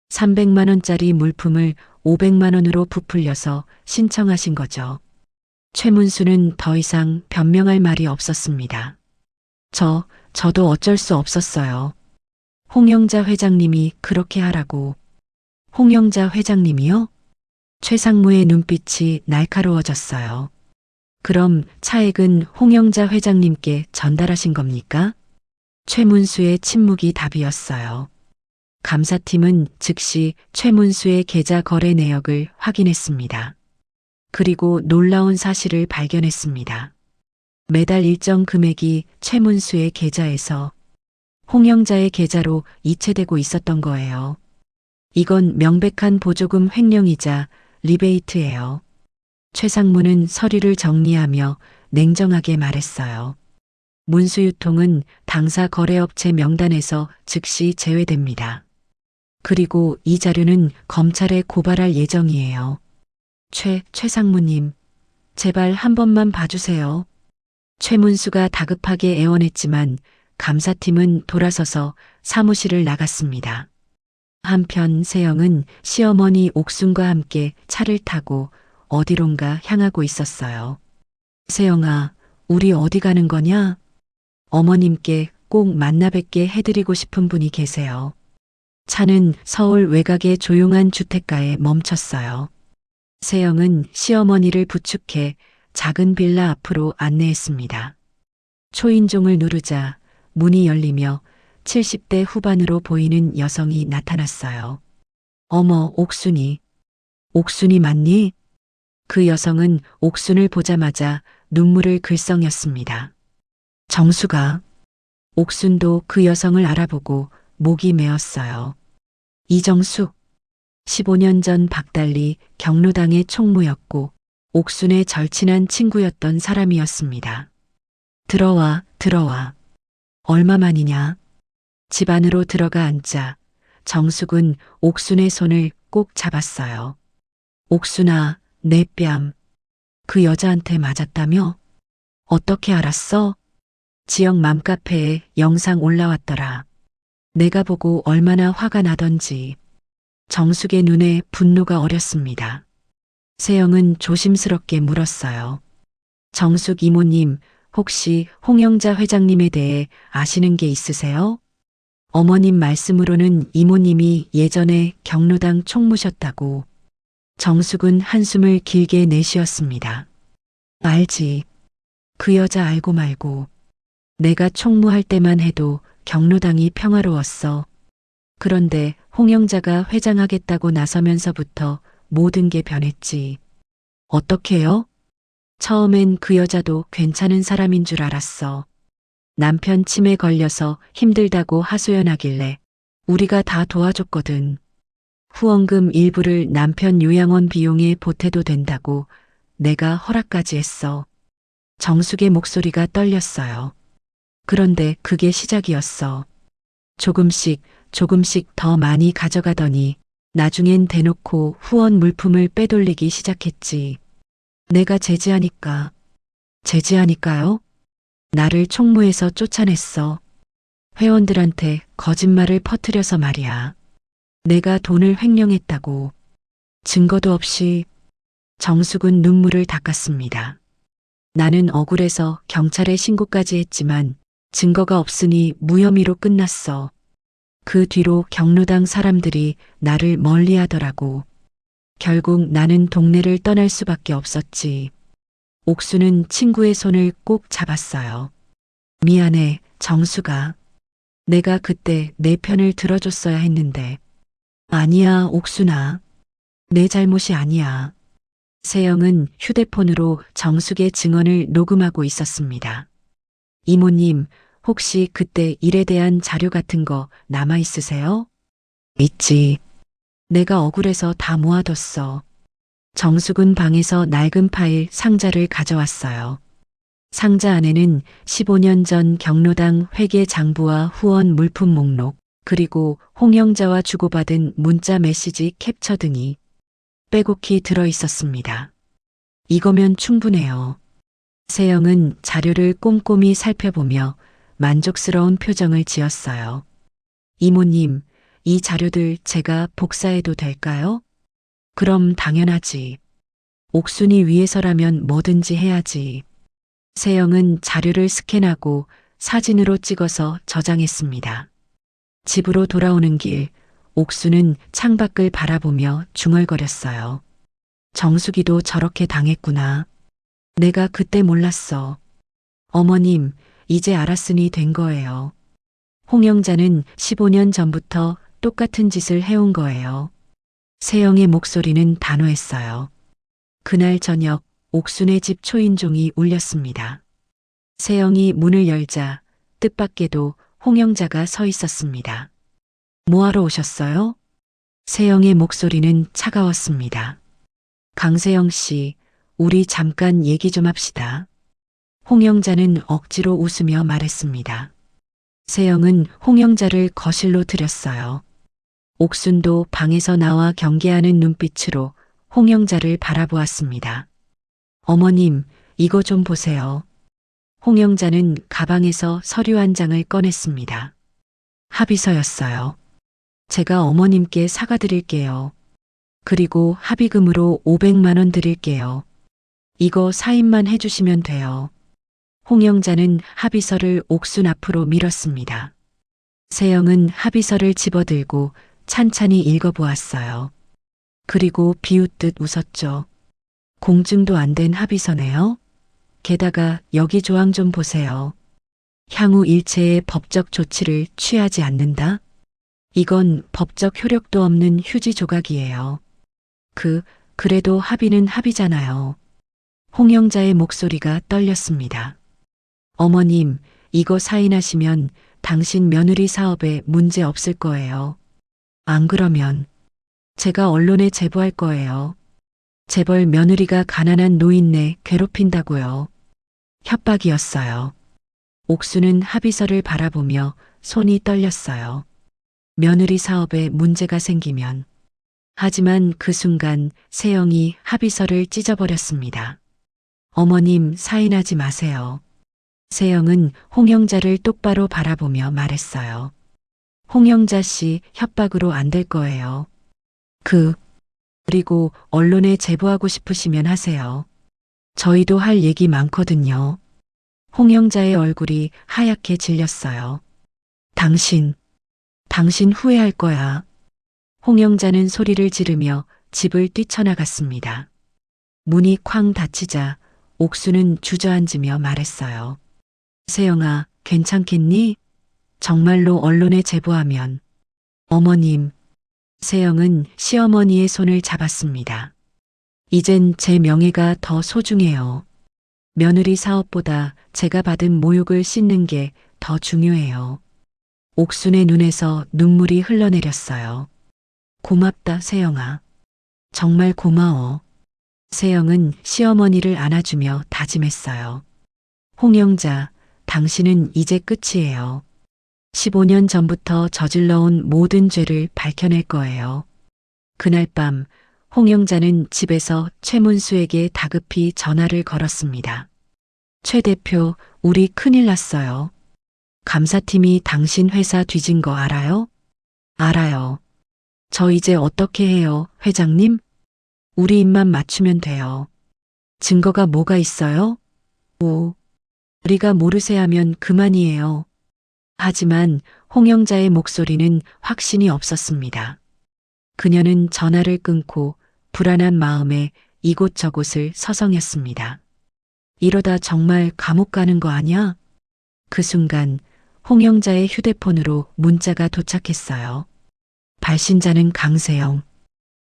300만 원짜리 물품을 500만 원으로 부풀려서 신청하신 거죠. 최문수는 더 이상 변명할 말이 없었습니다. 저도 어쩔 수 없었어요. 홍영자 회장님이 그렇게 하라고. 홍영자 회장님이요? 최상무의 눈빛이 날카로워졌어요. 그럼 차액은 홍영자 회장님께 전달하신 겁니까? 최문수의 침묵이 답이었어요. 감사팀은 즉시 최문수의 계좌 거래 내역을 확인했습니다. 그리고 놀라운 사실을 발견했습니다. 매달 일정 금액이 최문수의 계좌에서 홍영자의 계좌로 이체되고 있었던 거예요. 이건 명백한 보조금 횡령이자 리베이트예요. 최상무는 서류를 정리하며 냉정하게 말했어요. 문수유통은 당사 거래업체 명단에서 즉시 제외됩니다. 그리고 이 자료는 검찰에 고발할 예정이에요. 최 상무님, 제발 한 번만 봐주세요. 최문수가 다급하게 애원했지만 감사팀은 돌아서서 사무실을 나갔습니다. 한편 세영은 시어머니 옥순과 함께 차를 타고 어디론가 향하고 있었어요. 세영아, 우리 어디 가는 거냐? 어머님께 꼭 만나 뵙게 해드리고 싶은 분이 계세요. 차는 서울 외곽의 조용한 주택가에 멈췄어요. 세영은 시어머니를 부축해 작은 빌라 앞으로 안내했습니다. 초인종을 누르자 문이 열리며 70대 후반으로 보이는 여성이 나타났어요. 어머, 옥순이. 옥순이 맞니? 그 여성은 옥순을 보자마자 눈물을 글썽였습니다. 정수가. 옥순도 그 여성을 알아보고 목이 메었어요. 이정숙. 15년 전 박달리 경로당의 총무였고 옥순의 절친한 친구였던 사람이었습니다. 들어와. 얼마만이냐? 집 안으로 들어가 앉자 정숙은 옥순의 손을 꼭 잡았어요. 옥순아, 내 뺨. 그 여자한테 맞았다며? 어떻게 알았어? 지역 맘카페에 영상 올라왔더라. 내가 보고 얼마나 화가 나던지. 정숙의 눈에 분노가 어렸습니다. 세영은 조심스럽게 물었어요. 정숙 이모님, 혹시 홍영자 회장님에 대해 아시는 게 있으세요? 어머님 말씀으로는 이모님이 예전에 경로당 총무셨다고. 정숙은 한숨을 길게 내쉬었습니다. 알지. 그 여자 알고 말고. 내가 총무할 때만 해도 경로당이 평화로웠어. 그런데 홍영자가 회장하겠다고 나서면서부터 모든 게 변했지. 어떻게요? 처음엔 그 여자도 괜찮은 사람인 줄 알았어. 남편 치매 걸려서 힘들다고 하소연하길래 우리가 다 도와줬거든. 후원금 일부를 남편 요양원 비용에 보태도 된다고 내가 허락까지 했어. 정숙의 목소리가 떨렸어요. 그런데 그게 시작이었어. 조금씩 더 많이 가져가더니 나중엔 대놓고 후원 물품을 빼돌리기 시작했지. 내가 제지하니까요? 나를 총무에서 쫓아냈어. 회원들한테 거짓말을 퍼뜨려서 말이야. 내가 돈을 횡령했다고. 증거도 없이. 정숙은 눈물을 닦았습니다. 나는 억울해서 경찰에 신고까지 했지만 증거가 없으니 무혐의로 끝났어. 그 뒤로 경로당 사람들이 나를 멀리하더라고. 결국 나는 동네를 떠날 수밖에 없었지. 옥수는 친구의 손을 꼭 잡았어요. 미안해, 정수가. 내가 그때 내 편을 들어줬어야 했는데. 아니야, 옥순아. 내 잘못이 아니야. 세영은 휴대폰으로 정숙의 증언을 녹음하고 있었습니다. 이모님, 혹시 그때 일에 대한 자료 같은 거 남아 있으세요? 있지. 내가 억울해서 다 모아뒀어. 정숙은 방에서 낡은 파일 상자를 가져왔어요. 상자 안에는 15년 전 경로당 회계 장부와 후원 물품 목록, 그리고 홍영자와 주고받은 문자 메시지 캡처 등이 빼곡히 들어 있었습니다. 이거면 충분해요. 세영은 자료를 꼼꼼히 살펴보며 만족스러운 표정을 지었어요. 이모님, 이 자료들 제가 복사해도 될까요? 그럼 당연하지. 옥순이 위해서라면 뭐든지 해야지. 세영은 자료를 스캔하고 사진으로 찍어서 저장했습니다. 집으로 돌아오는 길, 옥순은 창밖을 바라보며 중얼거렸어요. 정숙이도 저렇게 당했구나. 내가 그때 몰랐어. 어머님, 이제 알았으니 된 거예요. 홍영자는 15년 전부터 똑같은 짓을 해온 거예요. 세영의 목소리는 단호했어요. 그날 저녁 옥순의 집 초인종이 울렸습니다. 세영이 문을 열자 뜻밖에도 홍영자가 서 있었습니다. 뭐하러 오셨어요? 세영의 목소리는 차가웠습니다. 강세영 씨, 우리 잠깐 얘기 좀 합시다. 홍영자는 억지로 웃으며 말했습니다. 세영은 홍영자를 거실로 들였어요. 옥순도 방에서 나와 경계하는 눈빛으로 홍영자를 바라보았습니다. 어머님, 이거 좀 보세요. 홍영자는 가방에서 서류 한 장을 꺼냈습니다. 합의서였어요. 제가 어머님께 사과드릴게요. 그리고 합의금으로 500만 원 드릴게요. 이거 사인만 해주시면 돼요. 홍영자는 합의서를 옥순 앞으로 밀었습니다. 세영은 합의서를 집어들고 찬찬히 읽어보았어요. 그리고 비웃듯 웃었죠. 공증도 안 된 합의서네요. 게다가 여기 조항 좀 보세요. 향후 일체의 법적 조치를 취하지 않는다? 이건 법적 효력도 없는 휴지 조각이에요. 그래도 합의는 합의잖아요. 홍영자의 목소리가 떨렸습니다. 어머님, 이거 사인하시면 당신 며느리 사업에 문제 없을 거예요. 안 그러면 제가 언론에 제보할 거예요. 재벌 며느리가 가난한 노인네 괴롭힌다고요. 협박이었어요. 옥수는 합의서를 바라보며 손이 떨렸어요. 며느리 사업에 문제가 생기면. 하지만 그 순간 세영이 합의서를 찢어버렸습니다. 어머님, 사인하지 마세요. 세영은 홍영자를 똑바로 바라보며 말했어요. 홍영자 씨 협박으로 안 될 거예요. 그리고 언론에 제보하고 싶으시면 하세요. 저희도 할 얘기 많거든요. 홍영자의 얼굴이 하얗게 질렸어요. 당신 후회할 거야. 홍영자는 소리를 지르며 집을 뛰쳐나갔습니다. 문이 쾅 닫히자 옥수는 주저앉으며 말했어요. 세영아, 괜찮겠니? 정말로 언론에 제보하면. 어머님. 세영은 시어머니의 손을 잡았습니다. 이젠 제 명예가 더 소중해요. 며느리 사업보다 제가 받은 모욕을 씻는 게 더 중요해요. 옥순의 눈에서 눈물이 흘러내렸어요. 고맙다, 세영아. 정말 고마워. 세영은 시어머니를 안아주며 다짐했어요. 홍영자, 당신은 이제 끝이에요. 15년 전부터 저질러온 모든 죄를 밝혀낼 거예요. 그날 밤 홍영자는 집에서 최문수에게 다급히 전화를 걸었습니다. 최 대표, 우리 큰일 났어요. 감사팀이 당신 회사 뒤진 거 알아요? 알아요. 저 이제 어떻게 해요, 회장님? 우리 입만 맞추면 돼요. 증거가 뭐가 있어요? 우리가 모르세 하면 그만이에요. 하지만 홍영자의 목소리는 확신이 없었습니다. 그녀는 전화를 끊고 불안한 마음에 이곳저곳을 서성였습니다. 이러다 정말 감옥 가는 거 아니야? 그 순간 홍영자의 휴대폰으로 문자가 도착했어요. 발신자는 강세영.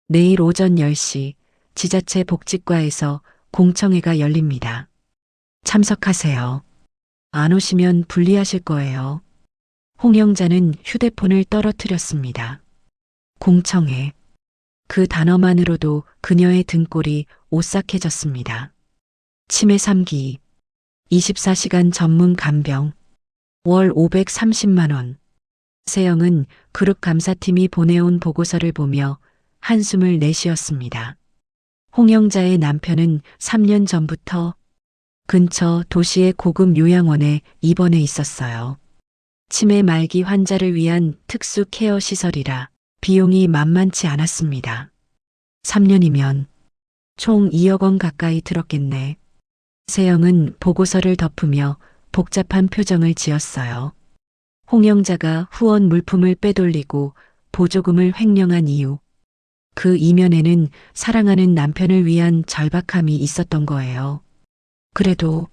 내일 오전 10시 지자체 복지과에서 공청회가 열립니다. 참석하세요. 안 오시면 불리하실 거예요. 홍영자는 휴대폰을 떨어뜨렸습니다. 공청회. 그 단어만으로도 그녀의 등골이 오싹해졌습니다. 치매 3기. 24시간 전문 간병. 월 530만 원. 세영은 그룹 감사팀이 보내온 보고서를 보며 한숨을 내쉬었습니다. 홍영자의 남편은 3년 전부터 근처 도시의 고급 요양원에 입원해 있었어요. 치매 말기 환자를 위한 특수 케어 시설이라 비용이 만만치 않았습니다. 3년이면 총 2억 원 가까이 들었겠네. 세영은 보고서를 덮으며 복잡한 표정을 지었어요. 홍영자가 후원 물품을 빼돌리고 보조금을 횡령한 이유. 그 이면에는 사랑하는 남편을 위한 절박함이 있었던 거예요. 그래도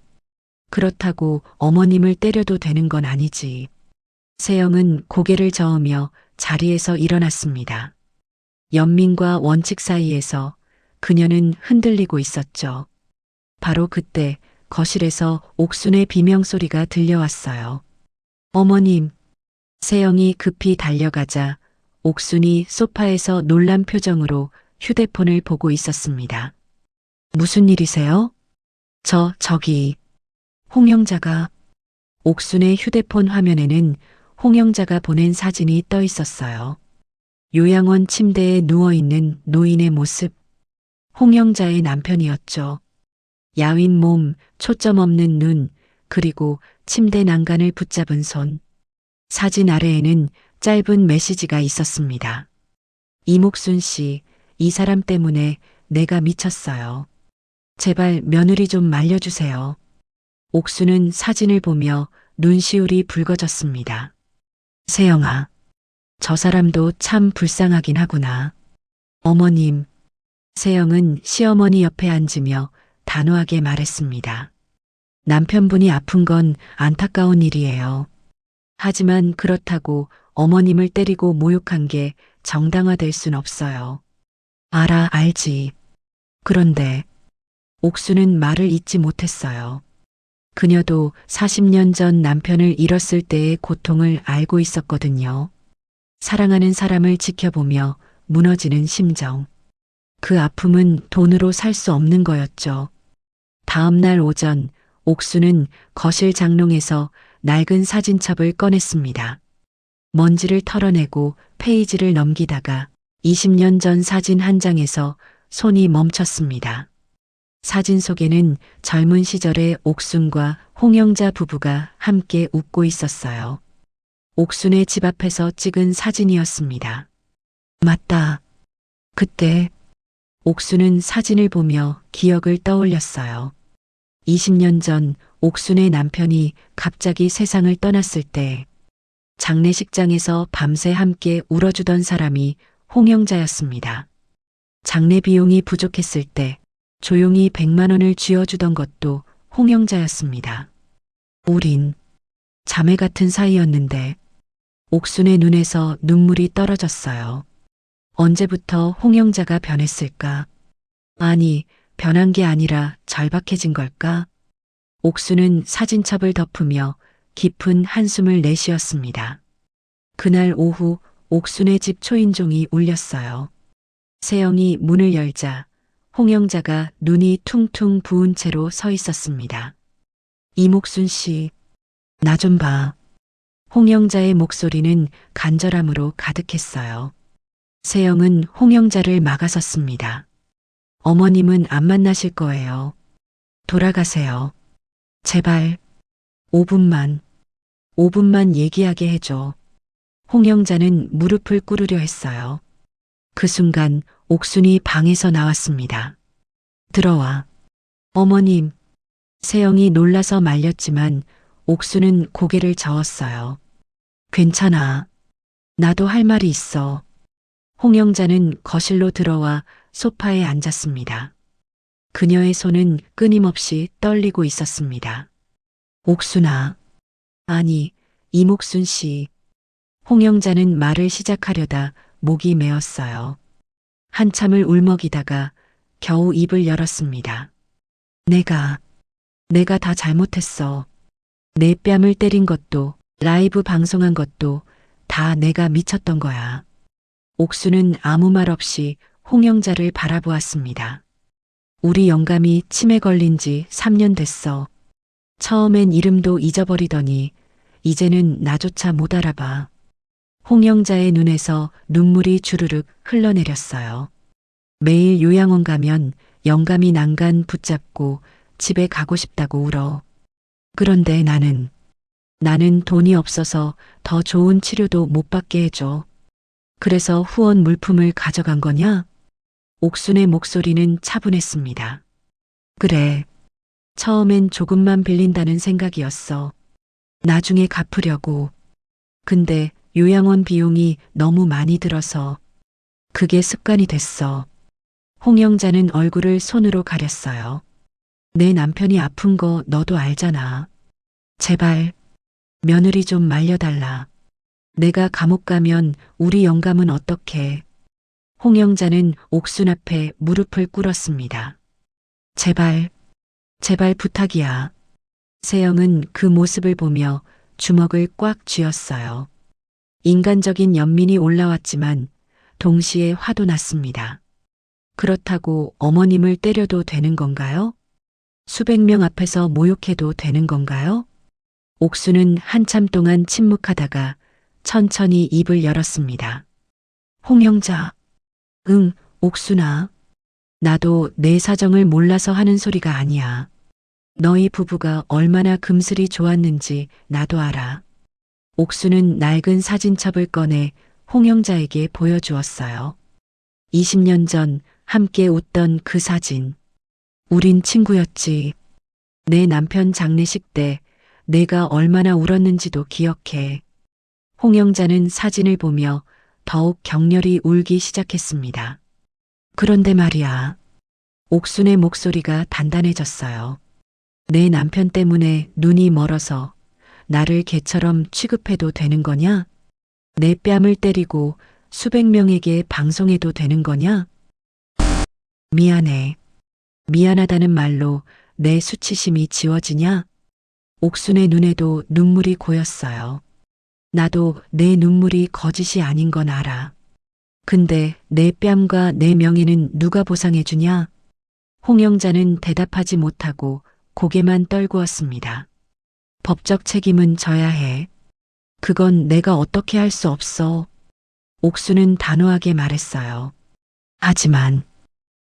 그렇다고 어머님을 때려도 되는 건 아니지. 세영은 고개를 저으며 자리에서 일어났습니다. 연민과 원칙 사이에서 그녀는 흔들리고 있었죠. 바로 그때 거실에서 옥순의 비명소리가 들려왔어요. 어머님. 세영이 급히 달려가자 옥순이 소파에서 놀란 표정으로 휴대폰을 보고 있었습니다. 무슨 일이세요? 저기. 홍영자가 옥순의 휴대폰 화면에는 홍영자가 보낸 사진이 떠 있었어요. 요양원 침대에 누워있는 노인의 모습. 홍영자의 남편이었죠. 야윈 몸, 초점 없는 눈, 그리고 침대 난간을 붙잡은 손. 사진 아래에는 짧은 메시지가 있었습니다. 이목순 씨, 이 사람 때문에 내가 미쳤어요. 제발 며느리 좀 말려주세요. 옥수는 사진을 보며 눈시울이 붉어졌습니다. 세영아, 저 사람도 참 불쌍하긴 하구나. 어머님, 세영은 시어머니 옆에 앉으며 단호하게 말했습니다. 남편분이 아픈 건 안타까운 일이에요. 하지만 그렇다고 어머님을 때리고 모욕한 게 정당화될 순 없어요. 알지. 그런데 옥수는 말을 잇지 못했어요. 그녀도 40년 전 남편을 잃었을 때의 고통을 알고 있었거든요. 사랑하는 사람을 지켜보며 무너지는 심정. 그 아픔은 돈으로 살 수 없는 거였죠. 다음 날 오전, 옥수는 거실 장롱에서 낡은 사진첩을 꺼냈습니다. 먼지를 털어내고 페이지를 넘기다가 20년 전 사진 한 장에서 손이 멈췄습니다. 사진 속에는 젊은 시절의 옥순과 홍영자 부부가 함께 웃고 있었어요. 옥순의 집 앞에서 찍은 사진이었습니다. 맞다. 그때 옥순은 사진을 보며 기억을 떠올렸어요. 20년 전 옥순의 남편이 갑자기 세상을 떠났을 때 장례식장에서 밤새 함께 울어주던 사람이 홍영자였습니다. 장례 비용이 부족했을 때 조용히 100만 원을 쥐어주던 것도 홍영자였습니다. 우린 자매 같은 사이였는데 옥순의 눈에서 눈물이 떨어졌어요. 언제부터 홍영자가 변했을까? 아니, 변한 게 아니라 절박해진 걸까? 옥수는 사진첩을 덮으며 깊은 한숨을 내쉬었습니다. 그날 오후 옥순의 집 초인종이 울렸어요. 세영이 문을 열자 홍영자가 눈이 퉁퉁 부은 채로 서 있었습니다. 이목순 씨, 나 좀 봐. 홍영자의 목소리는 간절함으로 가득했어요. 세영은 홍영자를 막아섰습니다. 어머님은 안 만나실 거예요. 돌아가세요. 제발 5분만 얘기하게 해줘. 홍영자는 무릎을 꿇으려 했어요. 그 순간 옥순이 방에서 나왔습니다. 들어와. 어머님. 세영이 놀라서 말렸지만 옥순은 고개를 저었어요. 괜찮아. 나도 할 말이 있어. 홍영자는 거실로 들어와 소파에 앉았습니다. 그녀의 손은 끊임없이 떨리고 있었습니다. 옥순아. 아니, 이목순 씨. 홍영자는 말을 시작하려다 목이 메었어요. 한참을 울먹이다가 겨우 입을 열었습니다. 내가 다 잘못했어. 내 뺨을 때린 것도, 라이브 방송한 것도 다 내가 미쳤던 거야. 옥수는 아무 말 없이 홍영자를 바라보았습니다. 우리 영감이 치매 걸린 지 3년 됐어. 처음엔 이름도 잊어버리더니 이제는 나조차 못 알아봐. 홍영자의 눈에서 눈물이 주르륵 흘러내렸어요. 매일 요양원 가면 영감이 난간 붙잡고 집에 가고 싶다고 울어. 그런데 나는 돈이 없어서 더 좋은 치료도 못 받게 해줘. 그래서 후원 물품을 가져간 거냐? 옥순의 목소리는 차분했습니다. 그래. 처음엔 조금만 빌린다는 생각이었어. 나중에 갚으려고. 근데 요양원 비용이 너무 많이 들어서 그게 습관이 됐어. 홍영자는 얼굴을 손으로 가렸어요. 내 남편이 아픈 거 너도 알잖아. 제발 며느리 좀 말려달라. 내가 감옥 가면 우리 영감은 어떡해. 홍영자는 옥순 앞에 무릎을 꿇었습니다. 제발 부탁이야. 세영은 그 모습을 보며 주먹을 꽉 쥐었어요. 인간적인 연민이 올라왔지만 동시에 화도 났습니다. 그렇다고 어머님을 때려도 되는 건가요? 수백 명 앞에서 모욕해도 되는 건가요? 옥수는 한참 동안 침묵하다가 천천히 입을 열었습니다. 홍영자. 응, 옥순아. 나도 내 사정을 몰라서 하는 소리가 아니야. 너희 부부가 얼마나 금슬이 좋았는지 나도 알아. 옥수는 낡은 사진첩을 꺼내 홍영자에게 보여주었어요. 20년 전 함께 웃던 그 사진. 우린 친구였지. 내 남편 장례식 때 내가 얼마나 울었는지도 기억해. 홍영자는 사진을 보며 더욱 격렬히 울기 시작했습니다. 그런데 말이야. 옥순의 목소리가 단단해졌어요. 내 남편 때문에 눈이 멀어서 나를 개처럼 취급해도 되는 거냐? 내 뺨을 때리고 수백 명에게 방송해도 되는 거냐? 미안해. 미안하다는 말로 내 수치심이 지워지냐? 옥순의 눈에도 눈물이 고였어요. 나도 내 눈물이 거짓이 아닌 건 알아. 근데 내 뺨과 내 명예는 누가 보상해주냐? 홍영자는 대답하지 못하고 고개만 떨구었습니다. 법적 책임은 져야 해. 그건 내가 어떻게 할 수 없어. 옥수는 단호하게 말했어요. 하지만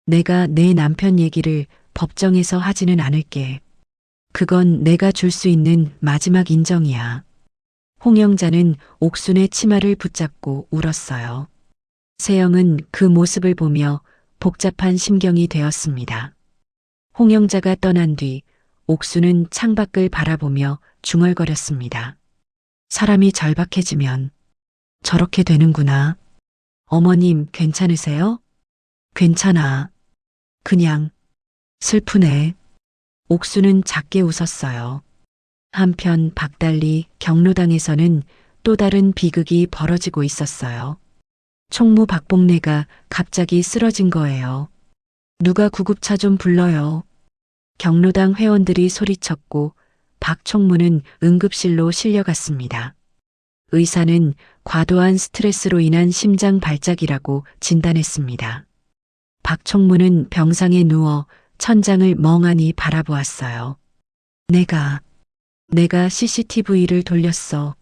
내가 내 남편 얘기를 법정에서 하지는 않을게. 그건 내가 줄 수 있는 마지막 인정이야. 홍영자는 옥순의 치마를 붙잡고 울었어요. 세영은 그 모습을 보며 복잡한 심경이 되었습니다. 홍영자가 떠난 뒤 옥수는 창밖을 바라보며 중얼거렸습니다. 사람이 절박해지면 저렇게 되는구나. 어머님 괜찮으세요? 괜찮아. 그냥 슬프네. 옥수는 작게 웃었어요. 한편 박달리 경로당에서는 또 다른 비극이 벌어지고 있었어요. 총무 박봉래가 갑자기 쓰러진 거예요. 누가 구급차 좀 불러요. 경로당 회원들이 소리쳤고 박 총무는 응급실로 실려갔습니다. 의사는 과도한 스트레스로 인한 심장 발작이라고 진단했습니다. 박 총무는 병상에 누워 천장을 멍하니 바라보았어요. 내가 CCTV를 돌렸어.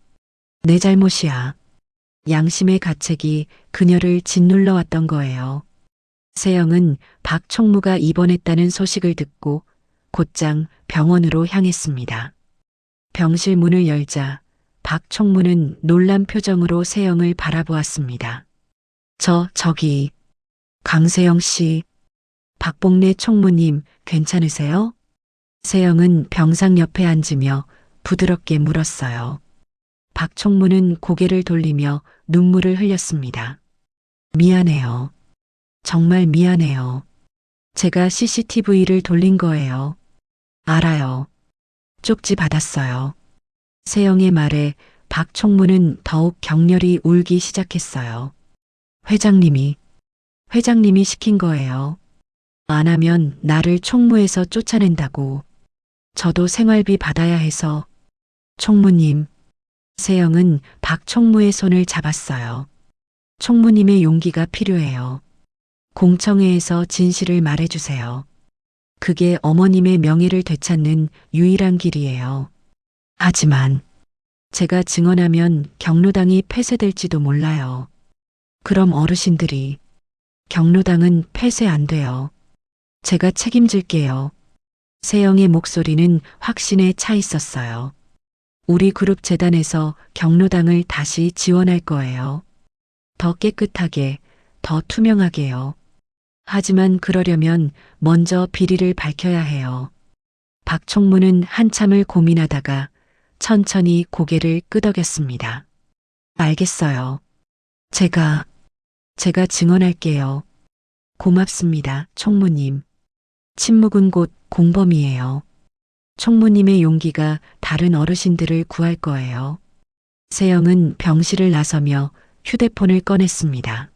내 잘못이야. 양심의 가책이 그녀를 짓눌러 왔던 거예요. 세영은 박 총무가 입원했다는 소식을 듣고 곧장 병원으로 향했습니다. 병실 문을 열자 박 총무는 놀란 표정으로 세영을 바라보았습니다. 저기, 강세영 씨, 박봉래 총무님 괜찮으세요? 세영은 병상 옆에 앉으며 부드럽게 물었어요. 박 총무는 고개를 돌리며 눈물을 흘렸습니다. 미안해요. 정말 미안해요. 제가 CCTV를 돌린 거예요. 알아요. 쪽지 받았어요. 세영의 말에 박 총무는 더욱 격렬히 울기 시작했어요. 회장님이 시킨 거예요. 안 하면 나를 총무에서 쫓아낸다고. 저도 생활비 받아야 해서. 총무님. 세영은 박 총무의 손을 잡았어요. 총무님의 용기가 필요해요. 공청회에서 진실을 말해주세요. 그게 어머님의 명예를 되찾는 유일한 길이에요. 하지만 제가 증언하면 경로당이 폐쇄될지도 몰라요. 그럼 어르신들이 경로당은 폐쇄 안 돼요. 제가 책임질게요. 세영의 목소리는 확신에 차 있었어요. 우리 그룹 재단에서 경로당을 다시 지원할 거예요. 더 깨끗하게, 더 투명하게요. 하지만 그러려면 먼저 비리를 밝혀야 해요. 박 총무는 한참을 고민하다가 천천히 고개를 끄덕였습니다. 알겠어요. 제가 증언할게요. 고맙습니다, 총무님. 침묵은 곧 공범이에요. 총무님의 용기가 다른 어르신들을 구할 거예요. 세영은 병실을 나서며 휴대폰을 꺼냈습니다.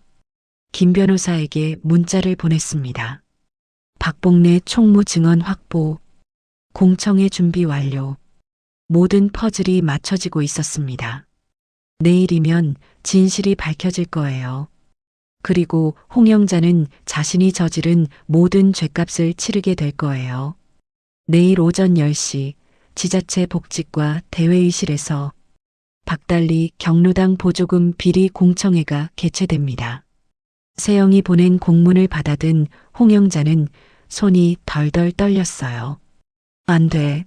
김 변호사에게 문자를 보냈습니다. 박봉래 총무 증언 확보, 공청회 준비 완료. 모든 퍼즐이 맞춰지고 있었습니다. 내일이면 진실이 밝혀질 거예요. 그리고 홍영자는 자신이 저지른 모든 죗값을 치르게 될 거예요. 내일 오전 10시 지자체 복지과 대회의실에서 박달리 경로당 보조금 비리 공청회가 개최됩니다. 세영이 보낸 공문을 받아든 홍영자는 손이 덜덜 떨렸어요. 안 돼.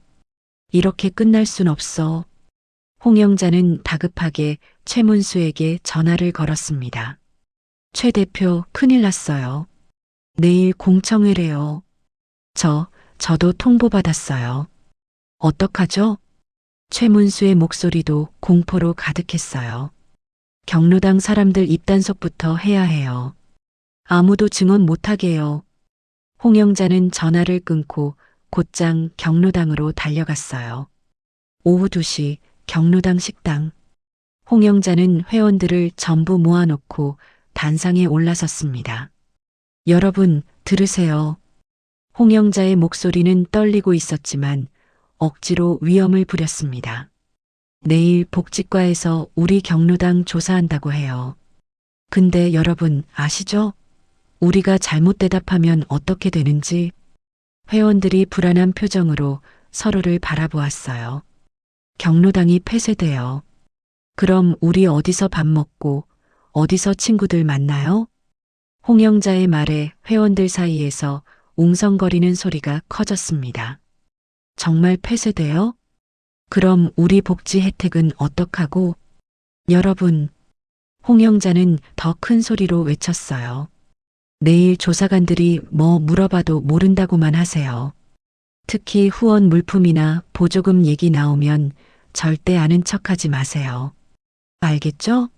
이렇게 끝날 순 없어. 홍영자는 다급하게 최문수에게 전화를 걸었습니다. 최 대표 큰일 났어요. 내일 공청회래요. 저도 통보받았어요. 어떡하죠? 최문수의 목소리도 공포로 가득했어요. 경로당 사람들 입단속부터 해야 해요. 아무도 증언 못하게요. 홍영자는 전화를 끊고 곧장 경로당으로 달려갔어요. 오후 2시 경로당 식당. 홍영자는 회원들을 전부 모아놓고 단상에 올라섰습니다. 여러분, 들으세요. 홍영자의 목소리는 떨리고 있었지만 억지로 위엄을 부렸습니다. 내일 복지과에서 우리 경로당 조사한다고 해요. 근데 여러분 아시죠? 우리가 잘못 대답하면 어떻게 되는지. 회원들이 불안한 표정으로 서로를 바라보았어요. 경로당이 폐쇄돼요. 그럼 우리 어디서 밥 먹고 어디서 친구들 만나요? 홍영자의 말에 회원들 사이에서 웅성거리는 소리가 커졌습니다. 정말 폐쇄돼요? 그럼 우리 복지 혜택은 어떡하고? 여러분, 홍영자는 더 큰 소리로 외쳤어요. 내일 조사관들이 뭐 물어봐도 모른다고만 하세요. 특히 후원 물품이나 보조금 얘기 나오면 절대 아는 척하지 마세요. 알겠죠?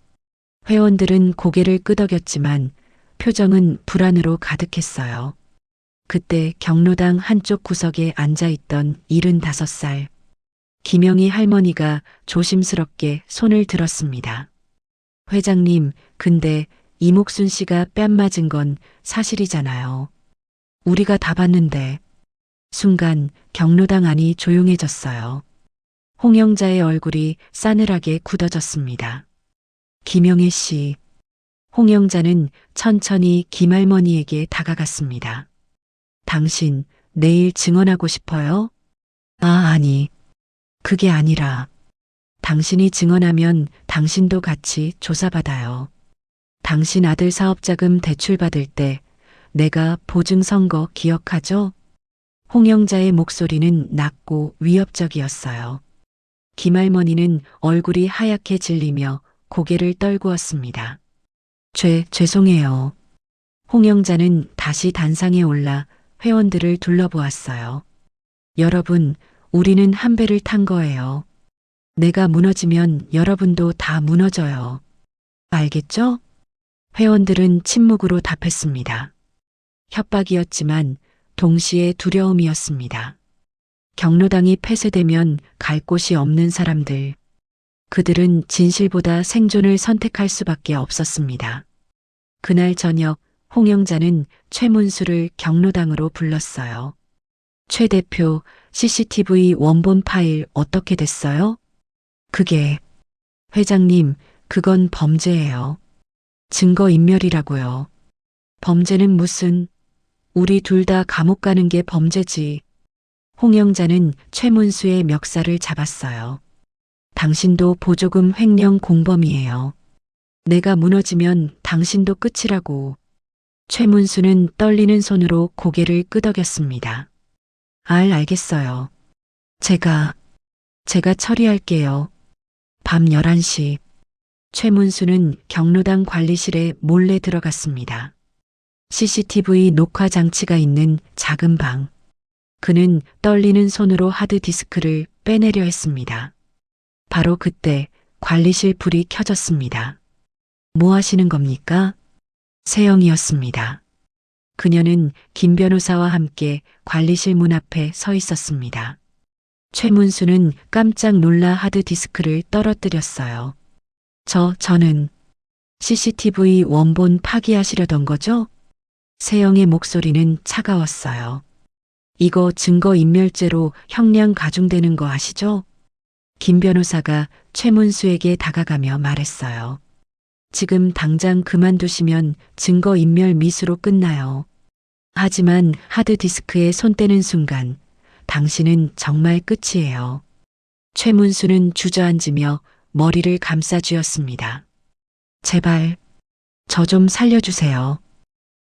회원들은 고개를 끄덕였지만 표정은 불안으로 가득했어요. 그때 경로당 한쪽 구석에 앉아있던 75살 김영희 할머니가 조심스럽게 손을 들었습니다. 회장님, 근데 이목순 씨가 뺨 맞은 건 사실이잖아요. 우리가 다 봤는데. 순간 경로당 안이 조용해졌어요. 홍영자의 얼굴이 싸늘하게 굳어졌습니다. 김영애 씨. 홍영자는 천천히 김할머니에게 다가갔습니다. 당신 내일 증언하고 싶어요? 아니. 그게 아니라 당신이 증언하면 당신도 같이 조사받아요. 당신 아들 사업자금 대출받을 때 내가 보증 선 거 기억하죠? 홍영자의 목소리는 낮고 위협적이었어요. 김할머니는 얼굴이 하얗게 질리며 고개를 떨구었습니다. 죄송해요. 홍영자는 다시 단상에 올라 회원들을 둘러보았어요. 여러분, 우리는 한 배를 탄 거예요. 내가 무너지면 여러분도 다 무너져요. 알겠죠? 회원들은 침묵으로 답했습니다. 협박이었지만 동시에 두려움이었습니다. 경로당이 폐쇄되면 갈 곳이 없는 사람들. 그들은 진실보다 생존을 선택할 수밖에 없었습니다. 그날 저녁 홍영자는 최문수를 경로당으로 불렀어요. 최 대표, CCTV 원본 파일 어떻게 됐어요? 그게, 회장님, 그건 범죄예요. 증거인멸이라고요. 범죄는 무슨, 우리 둘 다 감옥 가는 게 범죄지. 홍영자는 최문수의 멱살을 잡았어요. 당신도 보조금 횡령 공범이에요. 내가 무너지면 당신도 끝이라고. 최문수는 떨리는 손으로 고개를 끄덕였습니다. 알겠어요. 제가 처리할게요. 밤 11시. 최문수는 경로당 관리실에 몰래 들어갔습니다. CCTV 녹화 장치가 있는 작은 방. 그는 떨리는 손으로 하드디스크를 빼내려 했습니다. 바로 그때 관리실 불이 켜졌습니다. 뭐 하시는 겁니까? 세영이었습니다. 그녀는 김 변호사와 함께 관리실 문 앞에 서 있었습니다. 최문수는 깜짝 놀라 하드디스크를 떨어뜨렸어요. 저는 CCTV 원본 파기하시려던 거죠? 세영의 목소리는 차가웠어요. 이거 증거인멸죄로 형량 가중되는 거 아시죠? 김 변호사가 최문수에게 다가가며 말했어요. 지금 당장 그만두시면 증거인멸 미수로 끝나요. 하지만 하드디스크에 손 떼는 순간 당신은 정말 끝이에요. 최문수는 주저앉으며 머리를 감싸쥐었습니다. 제발, 저 좀 살려주세요.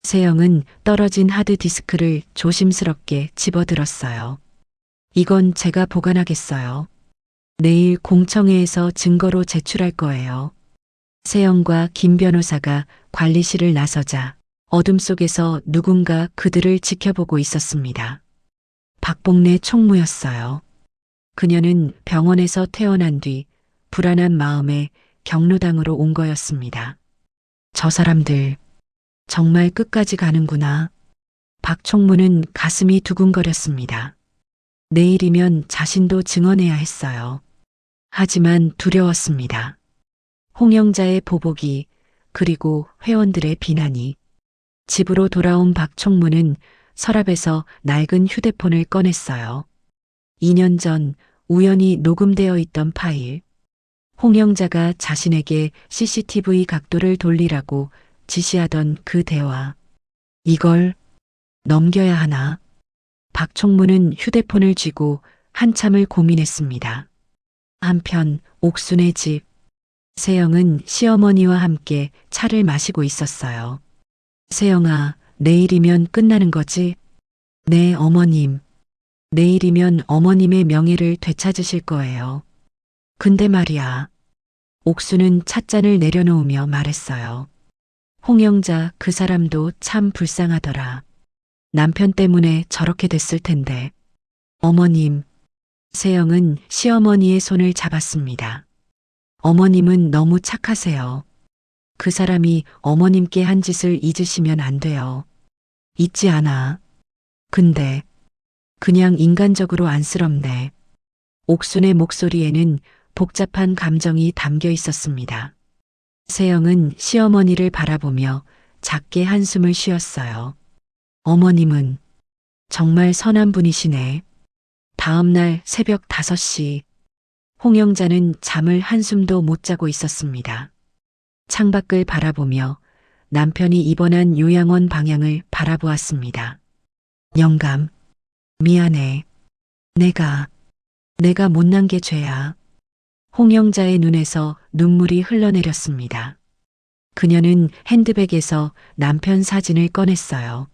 세영은 떨어진 하드디스크를 조심스럽게 집어들었어요. 이건 제가 보관하겠어요. 내일 공청회에서 증거로 제출할 거예요. 세영과 김 변호사가 관리실을 나서자 어둠 속에서 누군가 그들을 지켜보고 있었습니다. 박복래 총무였어요. 그녀는 병원에서 퇴원한 뒤 불안한 마음에 경로당으로 온 거였습니다. 저 사람들 정말 끝까지 가는구나. 박 총무는 가슴이 두근거렸습니다. 내일이면 자신도 증언해야 했어요. 하지만 두려웠습니다. 홍영자의 보복이 그리고 회원들의 비난이. 집으로 돌아온 박 총무는 서랍에서 낡은 휴대폰을 꺼냈어요. 2년 전 우연히 녹음되어 있던 파일. 홍영자가 자신에게 CCTV 각도를 돌리라고 지시하던 그 대화. 이걸 넘겨야 하나? 박 총무는 휴대폰을 쥐고 한참을 고민했습니다. 한편 옥순의 집. 세영은 시어머니와 함께 차를 마시고 있었어요. 세영아, 내일이면 끝나는 거지? 네, 어머님. 내일이면 어머님의 명예를 되찾으실 거예요. 근데 말이야. 옥수는 찻잔을 내려놓으며 말했어요. 홍영자 그 사람도 참 불쌍하더라. 남편 때문에 저렇게 됐을 텐데. 어머님. 세영은 시어머니의 손을 잡았습니다. 어머님은 너무 착하세요. 그 사람이 어머님께 한 짓을 잊으시면 안 돼요. 잊지 않아. 근데 그냥 인간적으로 안쓰럽네. 옥순의 목소리에는 복잡한 감정이 담겨 있었습니다. 세영은 시어머니를 바라보며 작게 한숨을 쉬었어요. 어머님은 정말 선한 분이시네. 다음 날 새벽 5시, 홍영자는 잠을 한숨도 못 자고 있었습니다. 창밖을 바라보며 남편이 입원한 요양원 방향을 바라보았습니다. 영감, 미안해. 내가 못난 게 죄야. 홍영자의 눈에서 눈물이 흘러내렸습니다. 그녀는 핸드백에서 남편 사진을 꺼냈어요.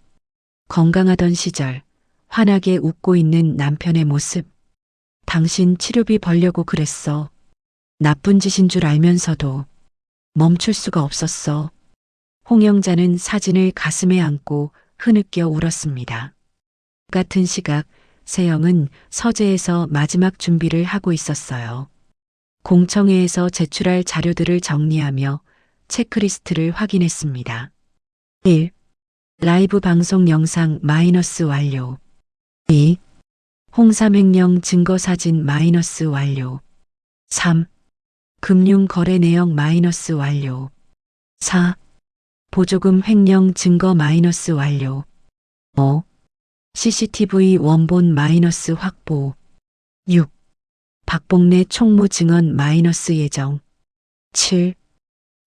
건강하던 시절, 환하게 웃고 있는 남편의 모습. 당신 치료비 벌려고 그랬어. 나쁜 짓인 줄 알면서도 멈출 수가 없었어. 홍영자는 사진을 가슴에 안고 흐느껴 울었습니다. 같은 시각, 세영은 서재에서 마지막 준비를 하고 있었어요. 공청회에서 제출할 자료들을 정리하며 체크리스트를 확인했습니다. 1. 라이브 방송 영상 마이너스 완료. 2. 홍삼횡령 증거사진 마이너스 완료. 3. 금융거래 내역 마이너스 완료. 4. 보조금 횡령 증거 마이너스 완료. 5. CCTV 원본 마이너스 확보. 6. 박복래 총무 증언 마이너스 예정. 7.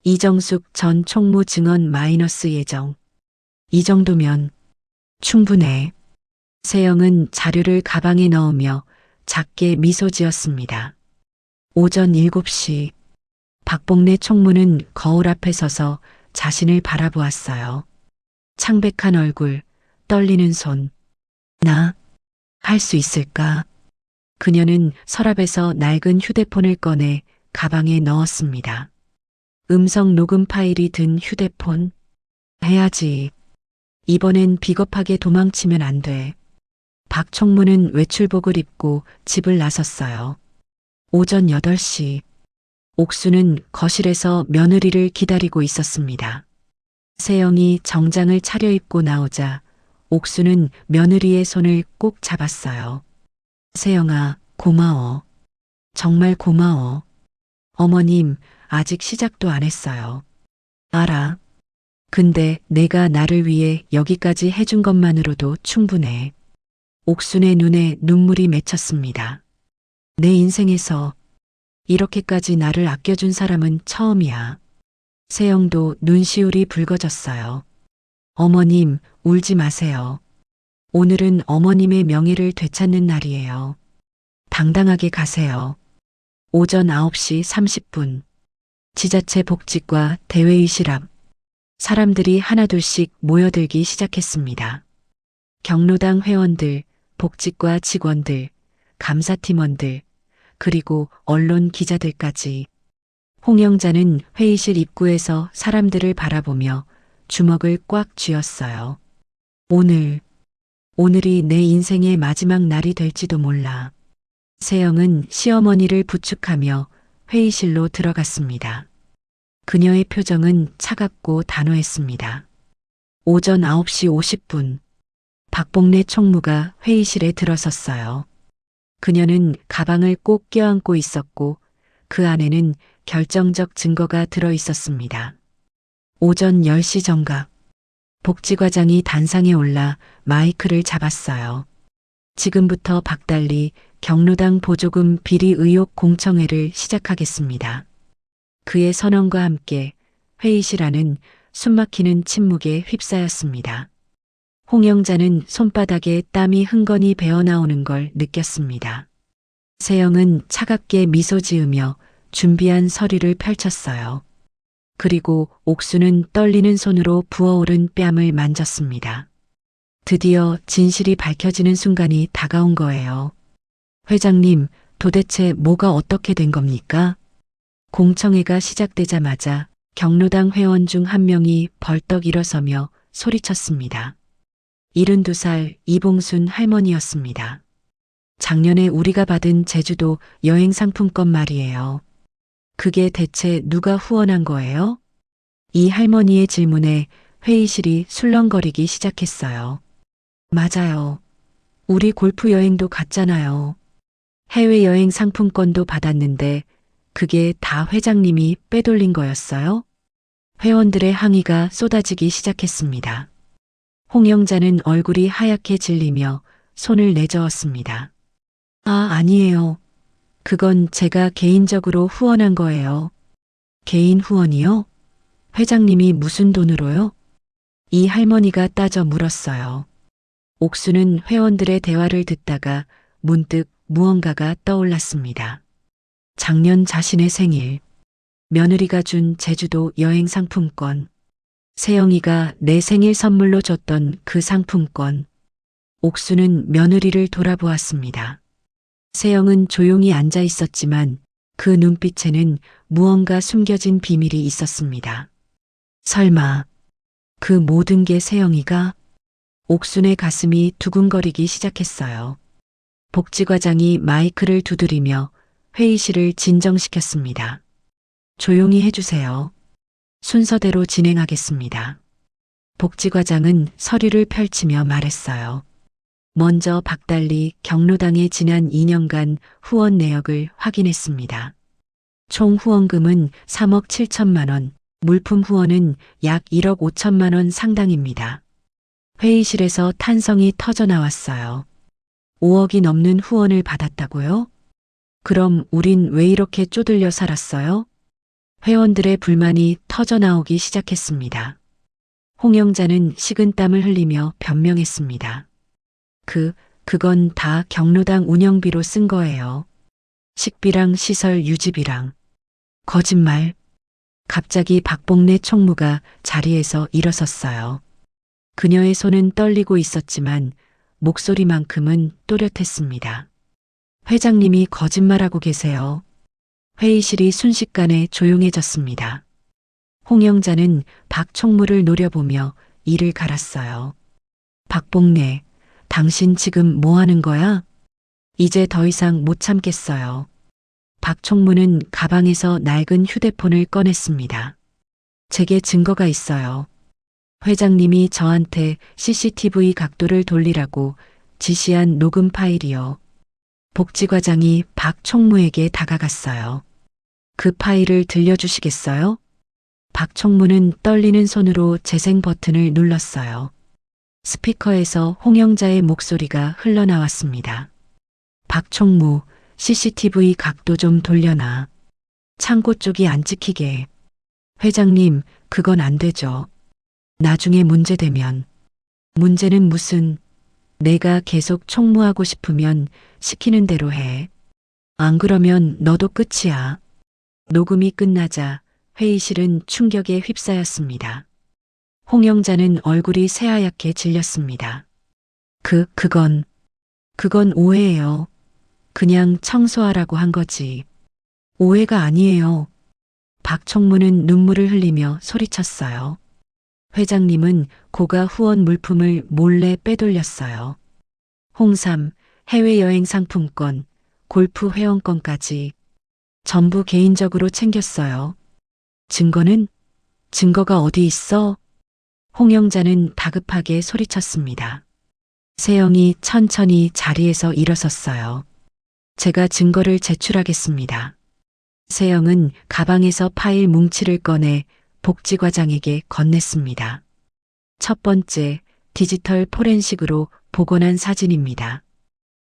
이정숙 전 총무 증언 마이너스 예정. 이 정도면 충분해. 세영은 자료를 가방에 넣으며 작게 미소 지었습니다. 오전 7시, 박복래 총무는 거울 앞에 서서 자신을 바라보았어요. 창백한 얼굴, 떨리는 손. 나 할 수 있을까? 그녀는 서랍에서 낡은 휴대폰을 꺼내 가방에 넣었습니다. 음성 녹음 파일이 든 휴대폰. 해야지. 이번엔 비겁하게 도망치면 안 돼. 박 총무는 외출복을 입고 집을 나섰어요. 오전 8시. 옥수는 거실에서 며느리를 기다리고 있었습니다. 세영이 정장을 차려입고 나오자 옥수는 며느리의 손을 꼭 잡았어요. 세영아, 고마워. 정말 고마워. 어머님, 아직 시작도 안 했어요. 알아. 근데 내가 나를 위해 여기까지 해준 것만으로도 충분해. 옥순의 눈에 눈물이 맺혔습니다. 내 인생에서 이렇게까지 나를 아껴준 사람은 처음이야. 세영도 눈시울이 붉어졌어요. 어머님, 울지 마세요. 오늘은 어머님의 명예를 되찾는 날이에요. 당당하게 가세요. 오전 9시 30분. 지자체 복지과 대회의실 앞. 사람들이 하나둘씩 모여들기 시작했습니다. 경로당 회원들, 복지과 직원들, 감사팀원들, 그리고 언론 기자들까지. 홍영자는 회의실 입구에서 사람들을 바라보며 주먹을 꽉 쥐었어요. 오늘이 내 인생의 마지막 날이 될지도 몰라. 세영은 시어머니를 부축하며 회의실로 들어갔습니다. 그녀의 표정은 차갑고 단호했습니다. 오전 9시 50분. 박봉래 총무가 회의실에 들어섰어요. 그녀는 가방을 꼭 껴안고 있었고 그 안에는 결정적 증거가 들어 있었습니다. 오전 10시 정각. 복지과장이 단상에 올라 마이크를 잡았어요. 지금부터 박달리 경로당 보조금 비리 의혹 공청회를 시작하겠습니다. 그의 선언과 함께 회의실 안은 숨막히는 침묵에 휩싸였습니다. 홍영자는 손바닥에 땀이 흥건히 배어나오는 걸 느꼈습니다. 세영은 차갑게 미소 지으며 준비한 서류를 펼쳤어요. 그리고 옥수는 떨리는 손으로 부어오른 뺨을 만졌습니다. 드디어 진실이 밝혀지는 순간이 다가온 거예요. 회장님, 도대체 뭐가 어떻게 된 겁니까? 공청회가 시작되자마자 경로당 회원 중 한 명이 벌떡 일어서며 소리쳤습니다. 72살 이봉순 할머니였습니다. 작년에 우리가 받은 제주도 여행 상품권 말이에요. 그게 대체 누가 후원한 거예요? 이 할머니의 질문에 회의실이 술렁거리기 시작했어요. 맞아요. 우리 골프 여행도 갔잖아요. 해외여행 상품권도 받았는데 그게 다 회장님이 빼돌린 거였어요? 회원들의 항의가 쏟아지기 시작했습니다. 홍영자는 얼굴이 하얗게 질리며 손을 내저었습니다. 아니에요. 그건 제가 개인적으로 후원한 거예요. 개인 후원이요? 회장님이 무슨 돈으로요? 이 할머니가 따져 물었어요. 옥수는 회원들의 대화를 듣다가 문득 무언가가 떠올랐습니다. 작년 자신의 생일, 며느리가 준 제주도 여행 상품권, 세영이가 내 생일 선물로 줬던 그 상품권. 옥수는 며느리를 돌아보았습니다. 세영은 조용히 앉아 있었지만 그 눈빛에는 무언가 숨겨진 비밀이 있었습니다. 설마 그 모든 게 세영이가? 옥순의 가슴이 두근거리기 시작했어요. 복지과장이 마이크를 두드리며 회의실을 진정시켰습니다. 조용히 해주세요. 순서대로 진행하겠습니다. 복지과장은 서류를 펼치며 말했어요. 먼저 박달리 경로당의 지난 2년간 후원 내역을 확인했습니다. 총 후원금은 3억 7천만 원, 물품 후원은 약 1억 5천만 원 상당입니다. 회의실에서 탄성이 터져 나왔어요. 5억이 넘는 후원을 받았다고요? 그럼 우린 왜 이렇게 쪼들려 살았어요? 회원들의 불만이 터져 나오기 시작했습니다. 홍영자는 식은땀을 흘리며 변명했습니다. 그건 다 경로당 운영비로 쓴 거예요. 식비랑 시설 유지비랑. 거짓말. 갑자기 박봉래 총무가 자리에서 일어섰어요. 그녀의 손은 떨리고 있었지만 목소리만큼은 또렷했습니다. 회장님이 거짓말하고 계세요. 회의실이 순식간에 조용해졌습니다. 홍영자는 박 총무를 노려보며 이를 갈았어요. 박봉래, 당신 지금 뭐 하는 거야? 이제 더 이상 못 참겠어요. 박 총무는 가방에서 낡은 휴대폰을 꺼냈습니다. 제게 증거가 있어요. 회장님이 저한테 CCTV 각도를 돌리라고 지시한 녹음 파일이요. 복지과장이 박 총무에게 다가갔어요. 그 파일을 들려주시겠어요? 박 총무는 떨리는 손으로 재생 버튼을 눌렀어요. 스피커에서 홍영자의 목소리가 흘러나왔습니다. 박 총무, CCTV 각도 좀 돌려놔. 창고 쪽이 안 찍히게. 회장님, 그건 안 되죠. 나중에 문제되면. 문제는 무슨? 내가 계속 총무하고 싶으면 시키는 대로 해. 안 그러면 너도 끝이야. 녹음이 끝나자 회의실은 충격에 휩싸였습니다. 홍영자는 얼굴이 새하얗게 질렸습니다. 그건 오해예요. 그냥 청소하라고 한 거지. 오해가 아니에요. 박 총무는 눈물을 흘리며 소리쳤어요. 회장님은 고가 후원 물품을 몰래 빼돌렸어요. 홍삼, 해외여행 상품권, 골프 회원권까지 전부 개인적으로 챙겼어요. 증거가 어디 있어? 홍영자는 다급하게 소리쳤습니다. 세영이 천천히 자리에서 일어섰어요. 제가 증거를 제출하겠습니다. 세영은 가방에서 파일 뭉치를 꺼내 복지과장에게 건넸습니다. 첫 번째, 디지털 포렌식으로 복원한 사진입니다.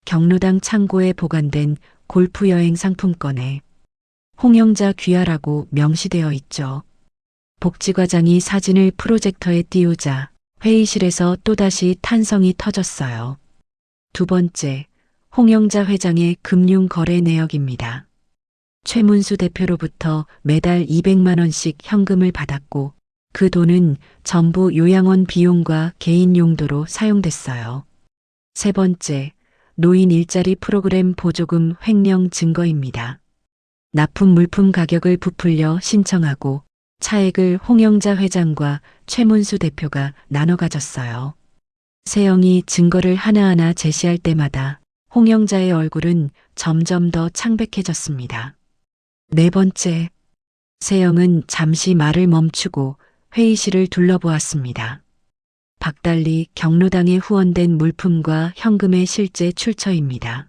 경로당 창고에 보관된 골프 여행 상품권에 홍영자 귀하라고 명시되어 있죠. 복지과장이 사진을 프로젝터에 띄우자 회의실에서 또다시 탄성이 터졌어요. 두 번째, 홍영자 회장의 금융거래 내역입니다. 최문수 대표로부터 매달 200만 원씩 현금을 받았고 그 돈은 전부 요양원 비용과 개인 용도로 사용됐어요. 세 번째, 노인 일자리 프로그램 보조금 횡령 증거입니다. 납품 물품 가격을 부풀려 신청하고 차액을 홍영자 회장과 최문수 대표가 나눠 가졌어요. 세영이 증거를 하나하나 제시할 때마다 홍영자의 얼굴은 점점 더 창백해졌습니다. 네 번째, 세영은 잠시 말을 멈추고 회의실을 둘러보았습니다. 박달리 경로당에 후원된 물품과 현금의 실제 출처입니다.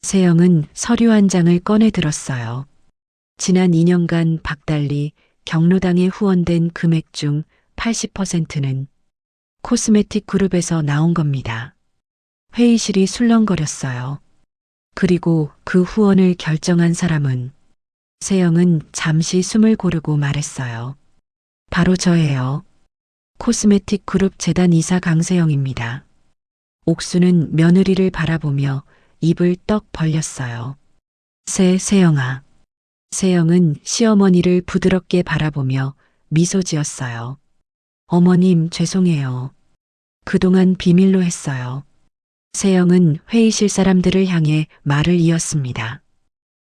세영은 서류 한 장을 꺼내 들었어요. 지난 2년간 박달리 경로당에 후원된 금액 중 80%는 코스메틱 그룹에서 나온 겁니다. 회의실이 술렁거렸어요. 그리고 그 후원을 결정한 사람은 세영은 잠시 숨을 고르고 말했어요. 바로 저예요. 코스메틱 그룹 재단 이사 강세영입니다. 옥수는 며느리를 바라보며 입을 떡 벌렸어요. 세영아. 세영은 시어머니를 부드럽게 바라보며 미소 지었어요. 어머님 죄송해요. 그동안 비밀로 했어요. 세영은 회의실 사람들을 향해 말을 이었습니다.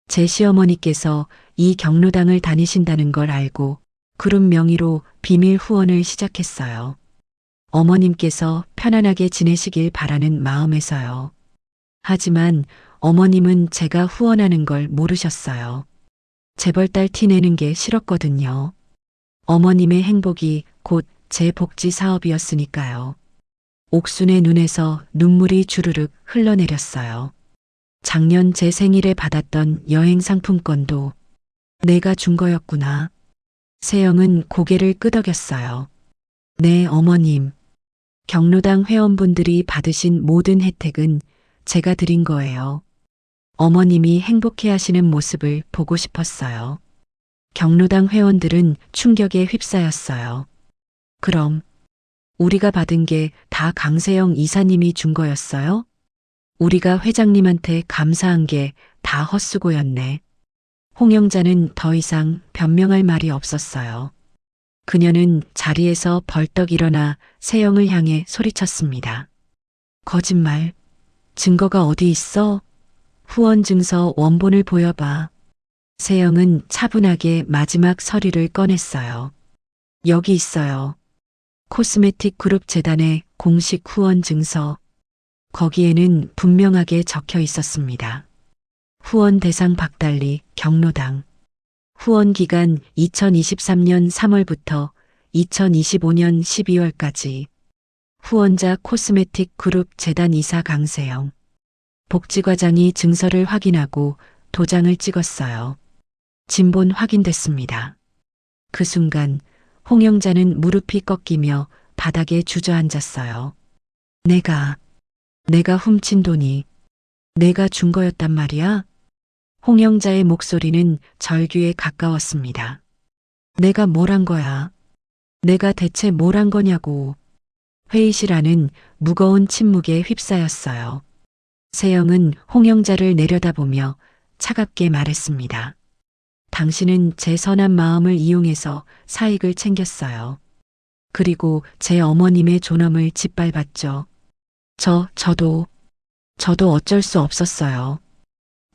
제 시어머니께서 이 경로당을 다니신다는 걸 알고 그룹 명의로 비밀 후원을 시작했어요. 어머님께서 편안하게 지내시길 바라는 마음에서요. 하지만 어머님은 제가 후원하는 걸 모르셨어요. 재벌딸 티내는 게 싫었거든요. 어머님의 행복이 곧 제 복지 사업이었으니까요. 옥순의 눈에서 눈물이 주르륵 흘러내렸어요. 작년 제 생일에 받았던 여행 상품권도 내가 준 거였구나. 세영은 고개를 끄덕였어요. 네, 어머님. 경로당 회원분들이 받으신 모든 혜택은 제가 드린 거예요. 어머님이 행복해 하시는 모습을 보고 싶었어요. 경로당 회원들은 충격에 휩싸였어요. 그럼 우리가 받은 게 다 강세영 이사님이 준 거였어요? 우리가 회장님한테 감사한 게 다 헛수고였네. 홍영자는 더 이상 변명할 말이 없었어요. 그녀는 자리에서 벌떡 일어나 세영을 향해 소리쳤습니다. 거짓말. 증거가 어디 있어? 후원 증서 원본을 보여봐. 세영은 차분하게 마지막 서류를 꺼냈어요. 여기 있어요. 코스메틱 그룹 재단의 공식 후원 증서. 거기에는 분명하게 적혀 있었습니다. 후원 대상 박달리 경로당. 후원 기간 2023년 3월부터 2025년 12월까지. 후원자 코스메틱 그룹 재단 이사 강세영. 복지과장이 증서를 확인하고 도장을 찍었어요. 진본 확인됐습니다. 그 순간 홍영자는 무릎이 꺾이며 바닥에 주저앉았어요. 내가 훔친 돈이 내가 준 거였단 말이야? 홍영자의 목소리는 절규에 가까웠습니다. 내가 뭘 한 거야? 내가 대체 뭘 한 거냐고. 회의실 안은 무거운 침묵에 휩싸였어요. 세영은 홍영자를 내려다보며 차갑게 말했습니다. 당신은 제 선한 마음을 이용해서 사익을 챙겼어요. 그리고 제 어머님의 존엄을 짓밟았죠. 저도 어쩔 수 없었어요.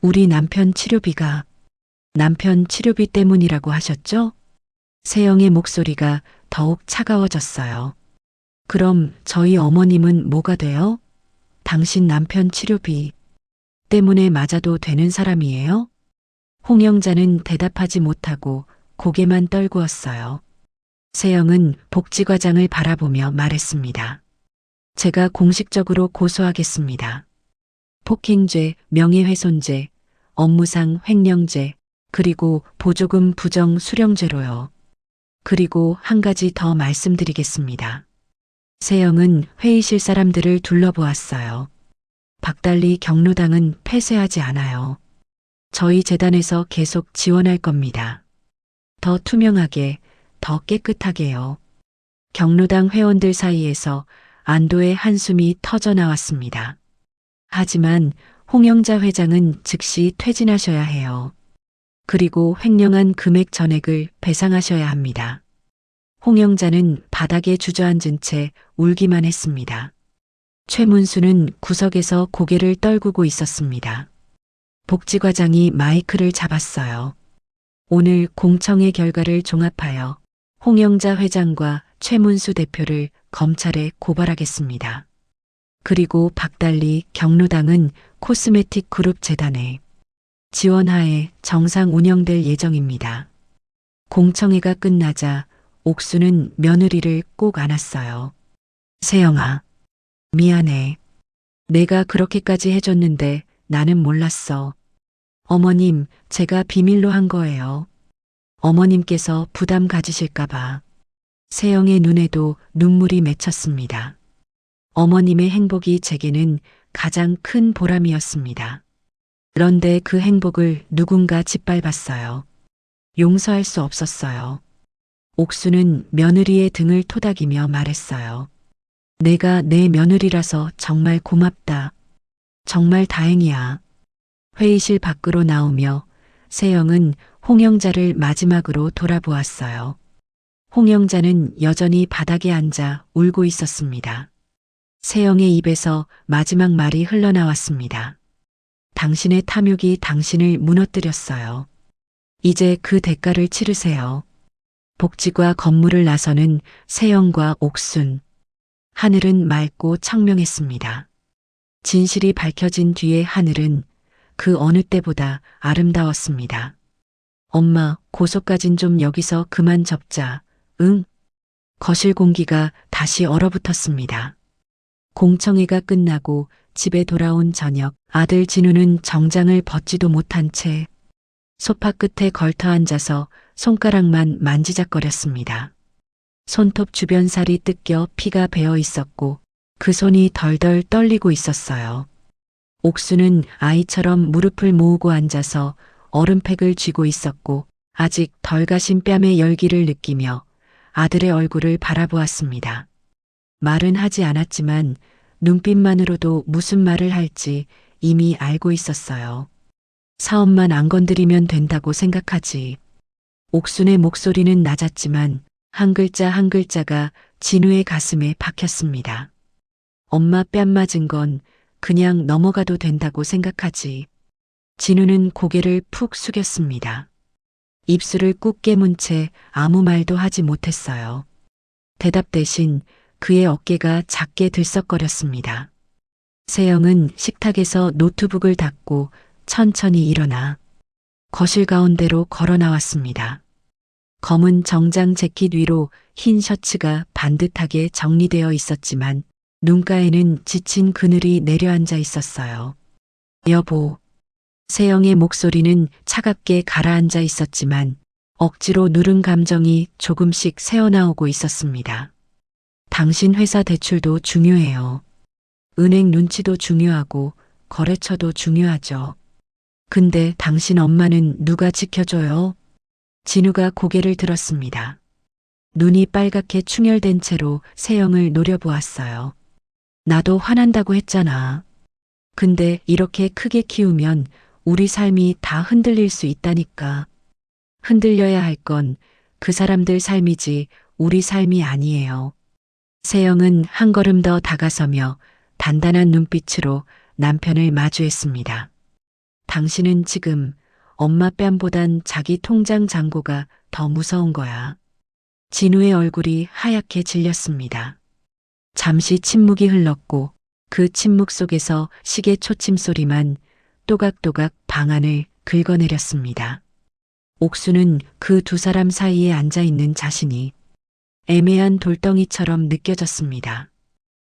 우리 남편 치료비 때문이라고 하셨죠? 세영의 목소리가 더욱 차가워졌어요. 그럼 저희 어머님은 뭐가 돼요? 당신 남편 치료비 때문에 맞아도 되는 사람이에요? 홍영자는 대답하지 못하고 고개만 떨구었어요. 세영은 복지과장을 바라보며 말했습니다. 제가 공식적으로 고소하겠습니다. 폭행죄, 명예훼손죄, 업무상 횡령죄, 그리고 보조금 부정 수령죄로요. 그리고 한 가지 더 말씀드리겠습니다. 세영은 회의실 사람들을 둘러보았어요. 박달리 경로당은 폐쇄하지 않아요. 저희 재단에서 계속 지원할 겁니다. 더 투명하게, 더 깨끗하게요. 경로당 회원들 사이에서 안도의 한숨이 터져 나왔습니다. 하지만 홍영자 회장은 즉시 퇴진하셔야 해요. 그리고 횡령한 금액 전액을 배상하셔야 합니다. 홍영자는 바닥에 주저앉은 채 울기만 했습니다. 최문수는 구석에서 고개를 떨구고 있었습니다. 복지과장이 마이크를 잡았어요. 오늘 공청회 결과를 종합하여 홍영자 회장과 최문수 대표를 검찰에 고발하겠습니다. 그리고 박달리 경로당은 코스메틱 그룹 재단에 지원하에 정상 운영될 예정입니다. 공청회가 끝나자 옥수는 며느리를 꼭 안았어요. 세영아, 미안해. 내가 그렇게까지 해줬는데 나는 몰랐어. 어머님, 제가 비밀로 한 거예요. 어머님께서 부담 가지실까봐. 세영의 눈에도 눈물이 맺혔습니다. 어머님의 행복이 제게는 가장 큰 보람이었습니다. 그런데 그 행복을 누군가 짓밟았어요. 용서할 수 없었어요. 옥수는 며느리의 등을 토닥이며 말했어요. 내가 내 며느리라서 정말 고맙다. 정말 다행이야. 회의실 밖으로 나오며 세영은 홍영자를 마지막으로 돌아보았어요. 홍영자는 여전히 바닥에 앉아 울고 있었습니다. 세영의 입에서 마지막 말이 흘러나왔습니다. 당신의 탐욕이 당신을 무너뜨렸어요. 이제 그 대가를 치르세요. 복지과 건물을 나서는 세영과 옥순. 하늘은 맑고 청명했습니다. 진실이 밝혀진 뒤의 하늘은 그 어느 때보다 아름다웠습니다. 엄마, 고소까진 좀 여기서 그만 접자. 응? 거실 공기가 다시 얼어붙었습니다. 공청회가 끝나고 집에 돌아온 저녁, 아들 진우는 정장을 벗지도 못한 채 소파 끝에 걸터 앉아서 손가락만 만지작거렸습니다. 손톱 주변 살이 뜯겨 피가 배어 있었고 그 손이 덜덜 떨리고 있었어요. 옥수는 아이처럼 무릎을 모으고 앉아서 얼음팩을 쥐고 있었고 아직 덜 가신 뺨의 열기를 느끼며 아들의 얼굴을 바라보았습니다. 말은 하지 않았지만 눈빛만으로도 무슨 말을 할지 이미 알고 있었어요. 사업만 안 건드리면 된다고 생각하지. 옥순의 목소리는 낮았지만 한 글자 한 글자가 진우의 가슴에 박혔습니다. 엄마 뺨 맞은 건 그냥 넘어가도 된다고 생각하지. 진우는 고개를 푹 숙였습니다. 입술을 꾹 깨문 채 아무 말도 하지 못했어요. 대답 대신 그의 어깨가 작게 들썩거렸습니다. 세영은 식탁에서 노트북을 닫고 천천히 일어나 거실 가운데로 걸어 나왔습니다. 검은 정장 재킷 위로 흰 셔츠가 반듯하게 정리되어 있었지만 눈가에는 지친 그늘이 내려앉아 있었어요. 여보. 세영의 목소리는 차갑게 가라앉아 있었지만 억지로 누른 감정이 조금씩 새어나오고 있었습니다. 당신 회사 대출도 중요해요. 은행 눈치도 중요하고 거래처도 중요하죠. 근데 당신 엄마는 누가 지켜줘요? 진우가 고개를 들었습니다. 눈이 빨갛게 충혈된 채로 세영을 노려보았어요. 나도 화난다고 했잖아. 근데 이렇게 크게 키우면 우리 삶이 다 흔들릴 수 있다니까. 흔들려야 할 건 그 사람들 삶이지 우리 삶이 아니에요. 세영은 한 걸음 더 다가서며 단단한 눈빛으로 남편을 마주했습니다. 당신은 지금 엄마 뺨보단 자기 통장 잔고가 더 무서운 거야. 진우의 얼굴이 하얗게 질렸습니다. 잠시 침묵이 흘렀고 그 침묵 속에서 시계 초침 소리만 또각또각 방안을 긁어내렸습니다. 옥수는 그 두 사람 사이에 앉아 있는 자신이 애매한 돌덩이처럼 느껴졌습니다.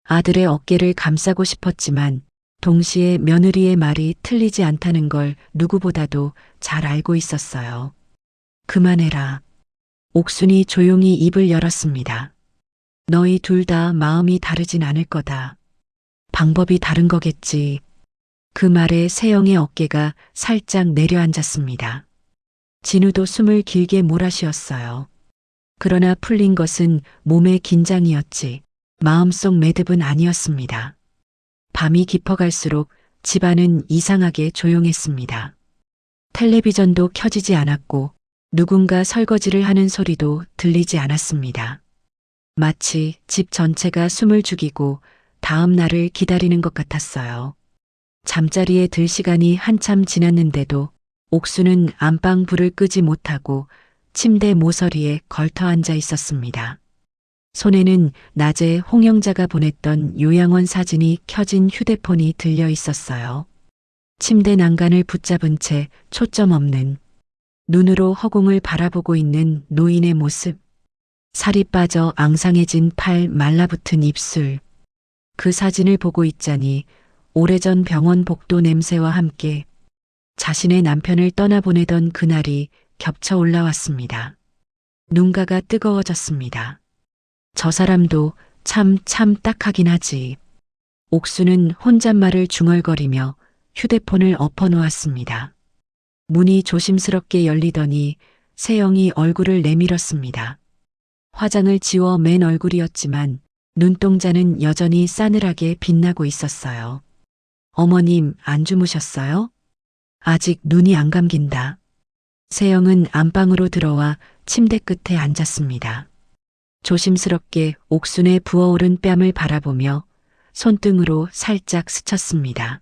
아들의 어깨를 감싸고 싶었지만 동시에 며느리의 말이 틀리지 않다는 걸 누구보다도 잘 알고 있었어요. 그만해라. 옥순이 조용히 입을 열었습니다. 너희 둘 다 마음이 다르진 않을 거다. 방법이 다른 거겠지. 그 말에 세영의 어깨가 살짝 내려앉았습니다. 진우도 숨을 길게 몰아쉬었어요. 그러나 풀린 것은 몸의 긴장이었지 마음속 매듭은 아니었습니다. 밤이 깊어갈수록 집안은 이상하게 조용했습니다. 텔레비전도 켜지지 않았고 누군가 설거지를 하는 소리도 들리지 않았습니다. 마치 집 전체가 숨을 죽이고 다음 날을 기다리는 것 같았어요. 잠자리에 들 시간이 한참 지났는데도 옥수는 안방 불을 끄지 못하고 침대 모서리에 걸터 앉아 있었습니다. 손에는 낮에 홍영자가 보냈던 요양원 사진이 켜진 휴대폰이 들려 있었어요. 침대 난간을 붙잡은 채 초점 없는 눈으로 허공을 바라보고 있는 노인의 모습. 살이 빠져 앙상해진 팔, 말라붙은 입술. 그 사진을 보고 있자니 오래전 병원 복도 냄새와 함께 자신의 남편을 떠나보내던 그날이 겹쳐 올라왔습니다. 눈가가 뜨거워졌습니다. 저 사람도 참 딱하긴 하지. 옥수는 혼잣말을 중얼거리며 휴대폰을 엎어놓았습니다. 문이 조심스럽게 열리더니 세영이 얼굴을 내밀었습니다. 화장을 지워 맨 얼굴이었지만 눈동자는 여전히 싸늘하게 빛나고 있었어요. 어머님, 안 주무셨어요? 아직 눈이 안 감긴다. 세영은 안방으로 들어와 침대 끝에 앉았습니다. 조심스럽게 옥순의 부어오른 뺨을 바라보며 손등으로 살짝 스쳤습니다.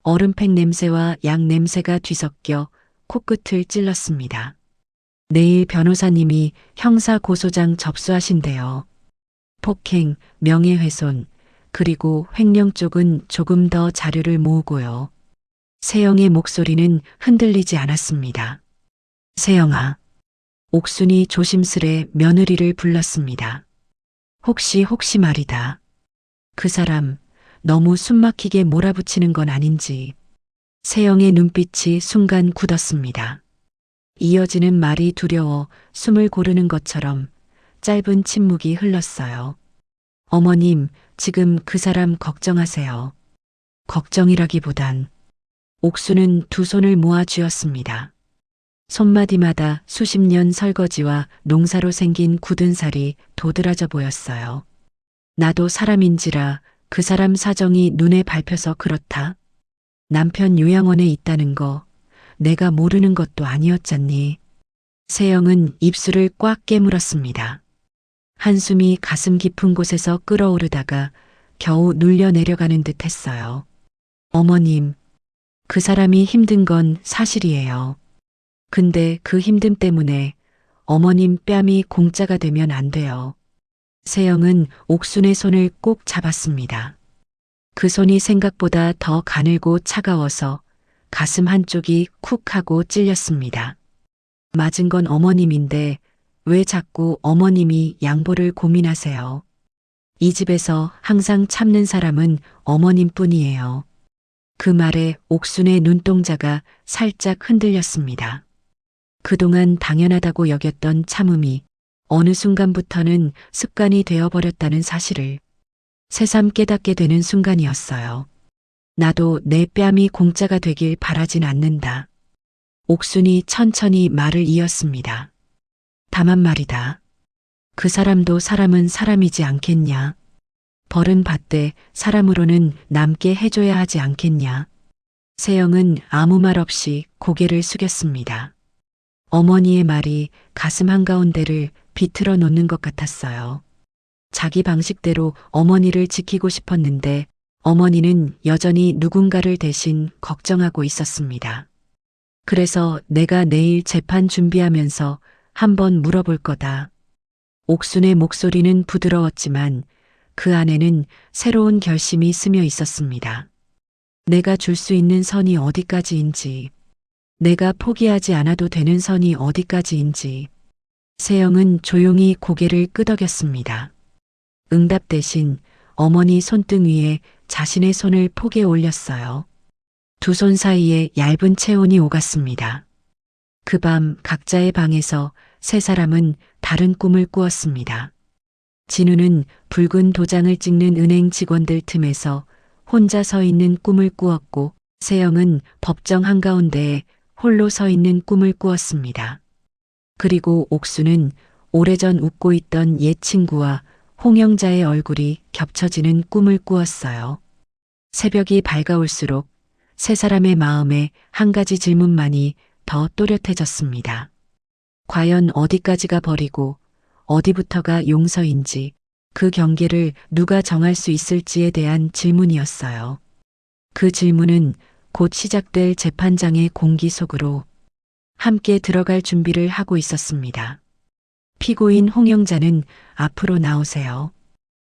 얼음팩 냄새와 약 냄새가 뒤섞여 코끝을 찔렀습니다. 내일 변호사님이 형사고소장 접수하신대요. 폭행, 명예훼손, 그리고 횡령 쪽은 조금 더 자료를 모으고요. 세영의 목소리는 흔들리지 않았습니다. 세영아. 옥순이 조심스레 며느리를 불렀습니다. 혹시 말이다. 그 사람 너무 숨막히게 몰아붙이는 건 아닌지. 세영의 눈빛이 순간 굳었습니다. 이어지는 말이 두려워 숨을 고르는 것처럼 짧은 침묵이 흘렀어요. 어머님, 지금 그 사람 걱정하세요. 걱정이라기보단 옥수는 두 손을 모아 쥐었습니다. 손마디마다 수십 년 설거지와 농사로 생긴 굳은 살이 도드라져 보였어요. 나도 사람인지라 그 사람 사정이 눈에 밟혀서 그렇다. 남편 요양원에 있다는 거 내가 모르는 것도 아니었잖니. 세영은 입술을 꽉 깨물었습니다. 한숨이 가슴 깊은 곳에서 끓어오르다가 겨우 눌려 내려가는 듯 했어요. 어머님, 그 사람이 힘든 건 사실이에요. 근데 그 힘듦 때문에 어머님 뺨이 공짜가 되면 안 돼요. 세영은 옥순의 손을 꼭 잡았습니다. 그 손이 생각보다 더 가늘고 차가워서 가슴 한쪽이 쿡 하고 찔렸습니다. 맞은 건 어머님인데 왜 자꾸 어머님이 양보를 고민하세요? 이 집에서 항상 참는 사람은 어머님뿐이에요. 그 말에 옥순의 눈동자가 살짝 흔들렸습니다. 그동안 당연하다고 여겼던 참음이 어느 순간부터는 습관이 되어버렸다는 사실을 새삼 깨닫게 되는 순간이었어요. 나도 내 뺨이 공짜가 되길 바라진 않는다. 옥순이 천천히 말을 이었습니다. 다만 말이다. 그 사람도 사람은 사람이지 않겠냐. 벌은 받되 사람으로는 남게 해줘야 하지 않겠냐. 세영은 아무 말 없이 고개를 숙였습니다. 어머니의 말이 가슴 한가운데를 비틀어 놓는 것 같았어요. 자기 방식대로 어머니를 지키고 싶었는데 어머니는 여전히 누군가를 대신 걱정하고 있었습니다. 그래서 내가 내일 재판 준비하면서 한번 물어볼 거다. 옥순의 목소리는 부드러웠지만 그 안에는 새로운 결심이 스며 있었습니다. 내가 줄 수 있는 선이 어디까지인지, 내가 포기하지 않아도 되는 선이 어디까지인지. 세영은 조용히 고개를 끄덕였습니다. 응답 대신 어머니 손등 위에 자신의 손을 포개 올렸어요. 두 손 사이에 얇은 체온이 오갔습니다. 그 밤 각자의 방에서 세 사람은 다른 꿈을 꾸었습니다. 진우는 붉은 도장을 찍는 은행 직원들 틈에서 혼자 서 있는 꿈을 꾸었고 세영은 법정 한가운데에 홀로 서 있는 꿈을 꾸었습니다. 그리고 옥수는 오래전 웃고 있던 옛 친구와 홍영자의 얼굴이 겹쳐지는 꿈을 꾸었어요. 새벽이 밝아올수록 세 사람의 마음에 한 가지 질문만이 더 또렷해졌습니다. 과연 어디까지가 벌이고 어디부터가 용서인지, 그 경계를 누가 정할 수 있을지에 대한 질문이었어요. 그 질문은 곧 시작될 재판장의 공기 속으로 함께 들어갈 준비를 하고 있었습니다. 피고인 홍영자는 앞으로 나오세요.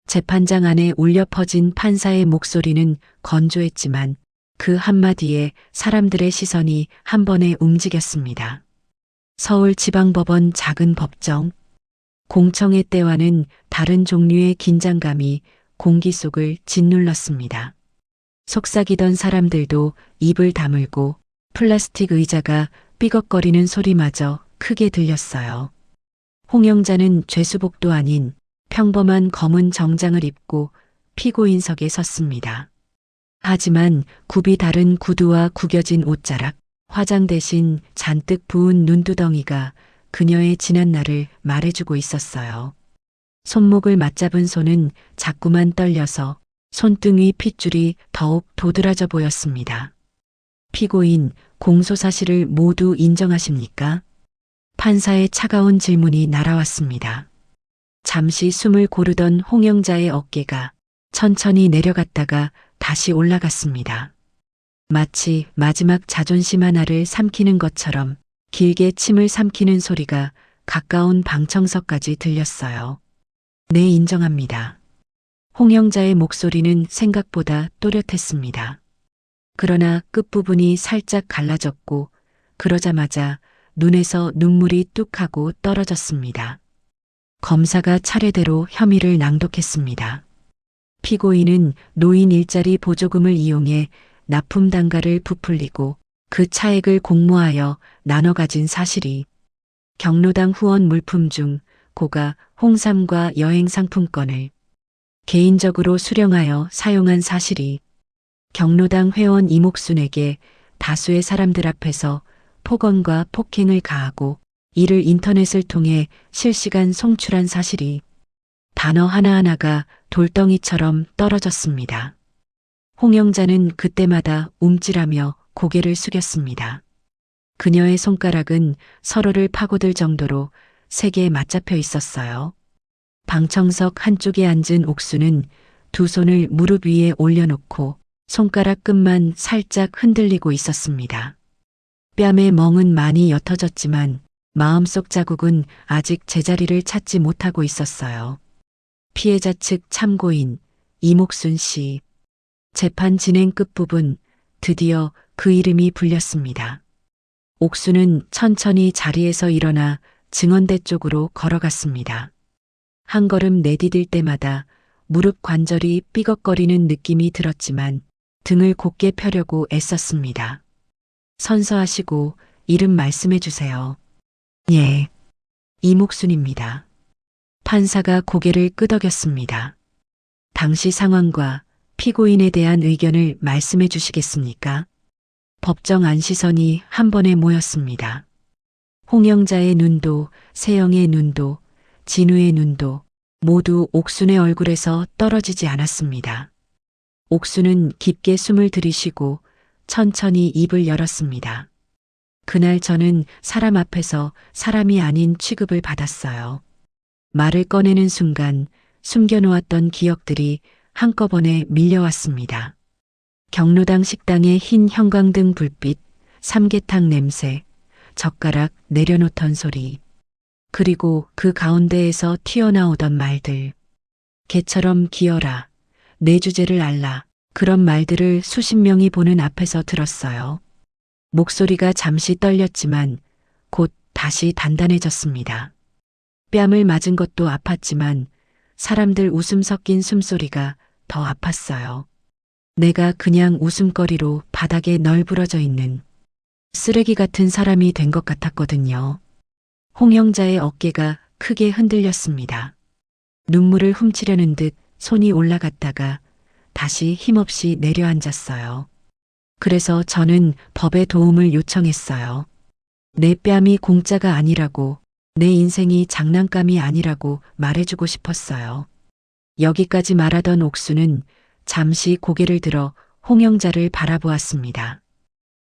재판장 안에 울려 퍼진 판사의 목소리는 건조했지만 그 한마디에 사람들의 시선이 한 번에 움직였습니다. 서울지방법원 작은 법정. 공청회 때와는 다른 종류의 긴장감이 공기 속을 짓눌렀습니다. 속삭이던 사람들도 입을 다물고 플라스틱 의자가 삐걱거리는 소리마저 크게 들렸어요. 홍영자는 죄수복도 아닌 평범한 검은 정장을 입고 피고인석에 섰습니다. 하지만 굽이 다른 구두와 구겨진 옷자락, 화장 대신 잔뜩 부은 눈두덩이가 그녀의 지난 날을 말해주고 있었어요. 손목을 맞잡은 손은 자꾸만 떨려서 손등 위 핏줄이 더욱 도드라져 보였습니다. 피고인, 공소 사실을 모두 인정하십니까? 판사의 차가운 질문이 날아왔습니다. 잠시 숨을 고르던 홍영자의 어깨가 천천히 내려갔다가 다시 올라갔습니다. 마치 마지막 자존심 하나를 삼키는 것처럼 길게 침을 삼키는 소리가 가까운 방청석까지 들렸어요. 네, 인정합니다. 홍영자의 목소리는 생각보다 또렷했습니다. 그러나 끝부분이 살짝 갈라졌고 그러자마자 눈에서 눈물이 뚝 하고 떨어졌습니다. 검사가 차례대로 혐의를 낭독했습니다. 피고인은 노인 일자리 보조금을 이용해 납품 단가를 부풀리고 그 차액을 공모하여 나눠 가진 사실이, 경로당 후원 물품 중 고가 홍삼과 여행 상품권을 개인적으로 수령하여 사용한 사실이, 경로당 회원 이목순에게 다수의 사람들 앞에서 폭언과 폭행을 가하고 이를 인터넷을 통해 실시간 송출한 사실이, 단어 하나하나가 돌덩이처럼 떨어졌습니다. 홍영자는 그때마다 움찔하며 고개를 숙였습니다. 그녀의 손가락은 서로를 파고들 정도로 세게 맞잡혀 있었어요. 방청석 한쪽에 앉은 옥수는 두 손을 무릎 위에 올려놓고 손가락 끝만 살짝 흔들리고 있었습니다. 뺨의 멍은 많이 옅어졌지만 마음속 자국은 아직 제자리를 찾지 못하고 있었어요. 피해자 측 참고인 이목순 씨. 재판 진행 끝부분 드디어 그 이름이 불렸습니다. 옥수는 천천히 자리에서 일어나 증언대 쪽으로 걸어갔습니다. 한 걸음 내디딜 때마다 무릎 관절이 삐걱거리는 느낌이 들었지만 등을 곧게 펴려고 애썼습니다. 선서하시고 이름 말씀해 주세요. 예, 이목순입니다. 판사가 고개를 끄덕였습니다. 당시 상황과 피고인에 대한 의견을 말씀해 주시겠습니까? 법정 안 시선이 한 번에 모였습니다. 홍영자의 눈도 세영의 눈도 진우의 눈도 모두 옥순의 얼굴에서 떨어지지 않았습니다. 옥순은 깊게 숨을 들이쉬고 천천히 입을 열었습니다. 그날 저는 사람 앞에서 사람이 아닌 취급을 받았어요. 말을 꺼내는 순간 숨겨놓았던 기억들이 한꺼번에 밀려왔습니다. 경로당 식당의 흰 형광등 불빛, 삼계탕 냄새, 젓가락 내려놓던 소리, 그리고 그 가운데에서 튀어나오던 말들. 개처럼 기어라, 내 주제를 알라, 그런 말들을 수십 명이 보는 앞에서 들었어요. 목소리가 잠시 떨렸지만 곧 다시 단단해졌습니다. 뺨을 맞은 것도 아팠지만 사람들 웃음 섞인 숨소리가 더 아팠어요. 내가 그냥 웃음거리로 바닥에 널브러져 있는 쓰레기 같은 사람이 된 것 같았거든요. 홍영자의 어깨가 크게 흔들렸습니다. 눈물을 훔치려는 듯 손이 올라갔다가 다시 힘없이 내려앉았어요. 그래서 저는 법의 도움을 요청했어요. 내 뺨이 공짜가 아니라고, 내 인생이 장난감이 아니라고 말해주고 싶었어요. 여기까지 말하던 옥수는 잠시 고개를 들어 홍영자를 바라보았습니다.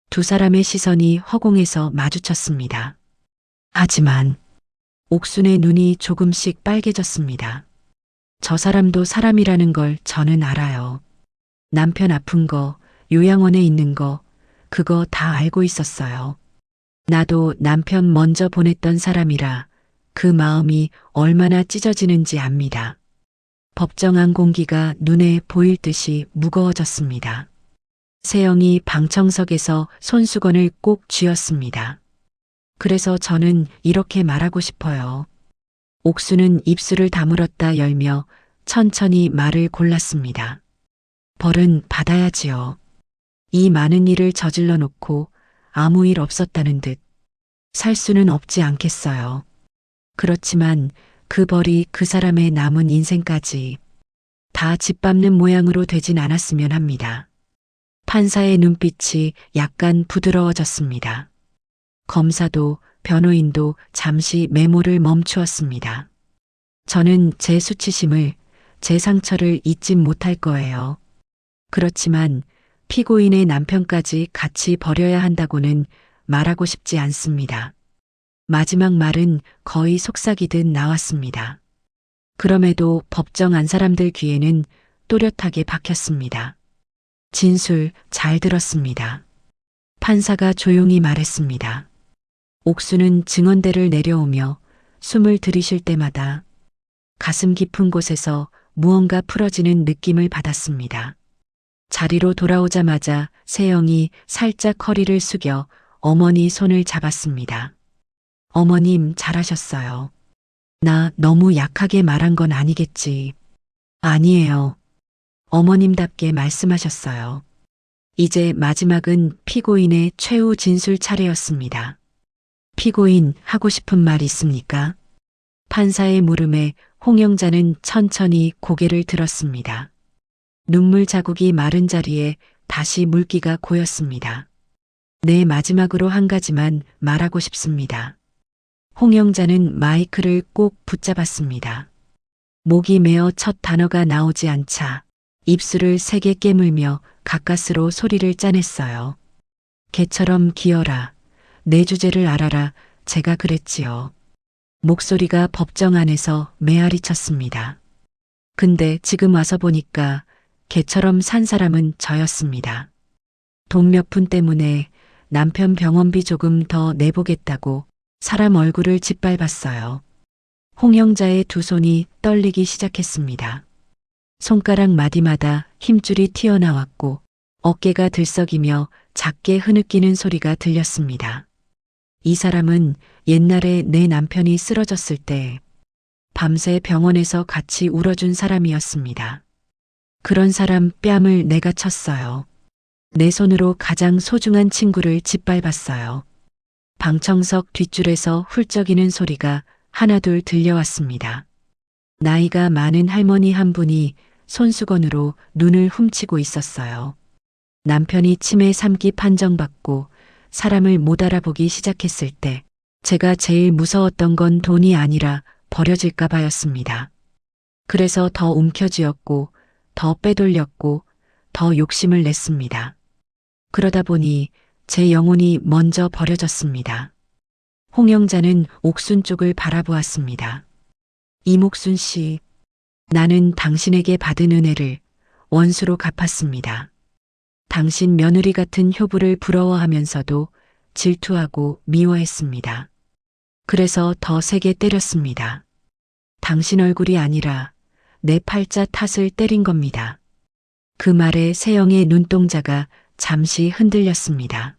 두 사람의 시선이 허공에서 마주쳤습니다. 하지만 옥순의 눈이 조금씩 빨개졌습니다. 저 사람도 사람이라는 걸 저는 알아요. 남편 아픈 거, 요양원에 있는 거, 그거 다 알고 있었어요. 나도 남편 먼저 보냈던 사람이라 그 마음이 얼마나 찢어지는지 압니다. 법정안 공기가 눈에 보일 듯이 무거워졌습니다. 세영이 방청석에서 손수건을 꼭 쥐었습니다. 그래서 저는 이렇게 말하고 싶어요. 옥수는 입술을 다물었다 열며 천천히 말을 골랐습니다. 벌은 받아야지요. 이 많은 일을 저질러 놓고 아무 일 없었다는 듯 살 수는 없지 않겠어요. 그렇지만 그 벌이 그 사람의 남은 인생까지 다 짓밟는 모양으로 되진 않았으면 합니다. 판사의 눈빛이 약간 부드러워졌습니다. 검사도 변호인도 잠시 메모를 멈추었습니다. 저는 제 수치심을, 제 상처를 잊진 못할 거예요. 그렇지만 피고인의 남편까지 같이 버려야 한다고는 말하고 싶지 않습니다. 마지막 말은 거의 속삭이듯 나왔습니다. 그럼에도 법정 안 사람들 귀에는 또렷하게 박혔습니다. 진술 잘 들었습니다. 판사가 조용히 말했습니다. 옥수는 증언대를 내려오며 숨을 들이쉴 때마다 가슴 깊은 곳에서 무언가 풀어지는 느낌을 받았습니다. 자리로 돌아오자마자 세영이 살짝 허리를 숙여 어머니 손을 잡았습니다. 어머님 잘하셨어요. 나 너무 약하게 말한 건 아니겠지. 아니에요. 어머님답게 말씀하셨어요. 이제 마지막은 피고인의 최후 진술 차례였습니다. 피고인 하고 싶은 말 있습니까? 판사의 물음에 홍영자는 천천히 고개를 들었습니다. 눈물 자국이 마른 자리에 다시 물기가 고였습니다. 네, 마지막으로 한 가지만 말하고 싶습니다. 홍영자는 마이크를 꼭 붙잡았습니다. 목이 메어 첫 단어가 나오지 않자 입술을 세게 깨물며 가까스로 소리를 짜냈어요. 개처럼 기어라. 내 주제를 알아라. 제가 그랬지요. 목소리가 법정 안에서 메아리 쳤습니다. 근데 지금 와서 보니까 개처럼 산 사람은 저였습니다. 돈 몇 푼 때문에 남편 병원비 조금 더 내보겠다고 사람 얼굴을 짓밟았어요. 홍영자의 두 손이 떨리기 시작했습니다. 손가락 마디마다 힘줄이 튀어나왔고 어깨가 들썩이며 작게 흐느끼는 소리가 들렸습니다. 이 사람은 옛날에 내 남편이 쓰러졌을 때 밤새 병원에서 같이 울어준 사람이었습니다. 그런 사람 뺨을 내가 쳤어요. 내 손으로 가장 소중한 친구를 짓밟았어요. 방청석 뒷줄에서 훌쩍이는 소리가 하나둘 들려왔습니다. 나이가 많은 할머니 한 분이 손수건으로 눈을 훔치고 있었어요. 남편이 치매 3기 판정받고 사람을 못 알아보기 시작했을 때 제가 제일 무서웠던 건 돈이 아니라 버려질까 봐였습니다. 그래서 더 움켜쥐었고, 더 빼돌렸고, 더 욕심을 냈습니다. 그러다 보니 제 영혼이 먼저 버려졌습니다. 홍영자는 옥순 쪽을 바라보았습니다. 이목순 씨, 나는 당신에게 받은 은혜를 원수로 갚았습니다. 당신 며느리 같은 효부를 부러워하면서도 질투하고 미워했습니다. 그래서 더 세게 때렸습니다. 당신 얼굴이 아니라 내 팔자 탓을 때린 겁니다. 그 말에 세영의 눈동자가 잠시 흔들렸습니다.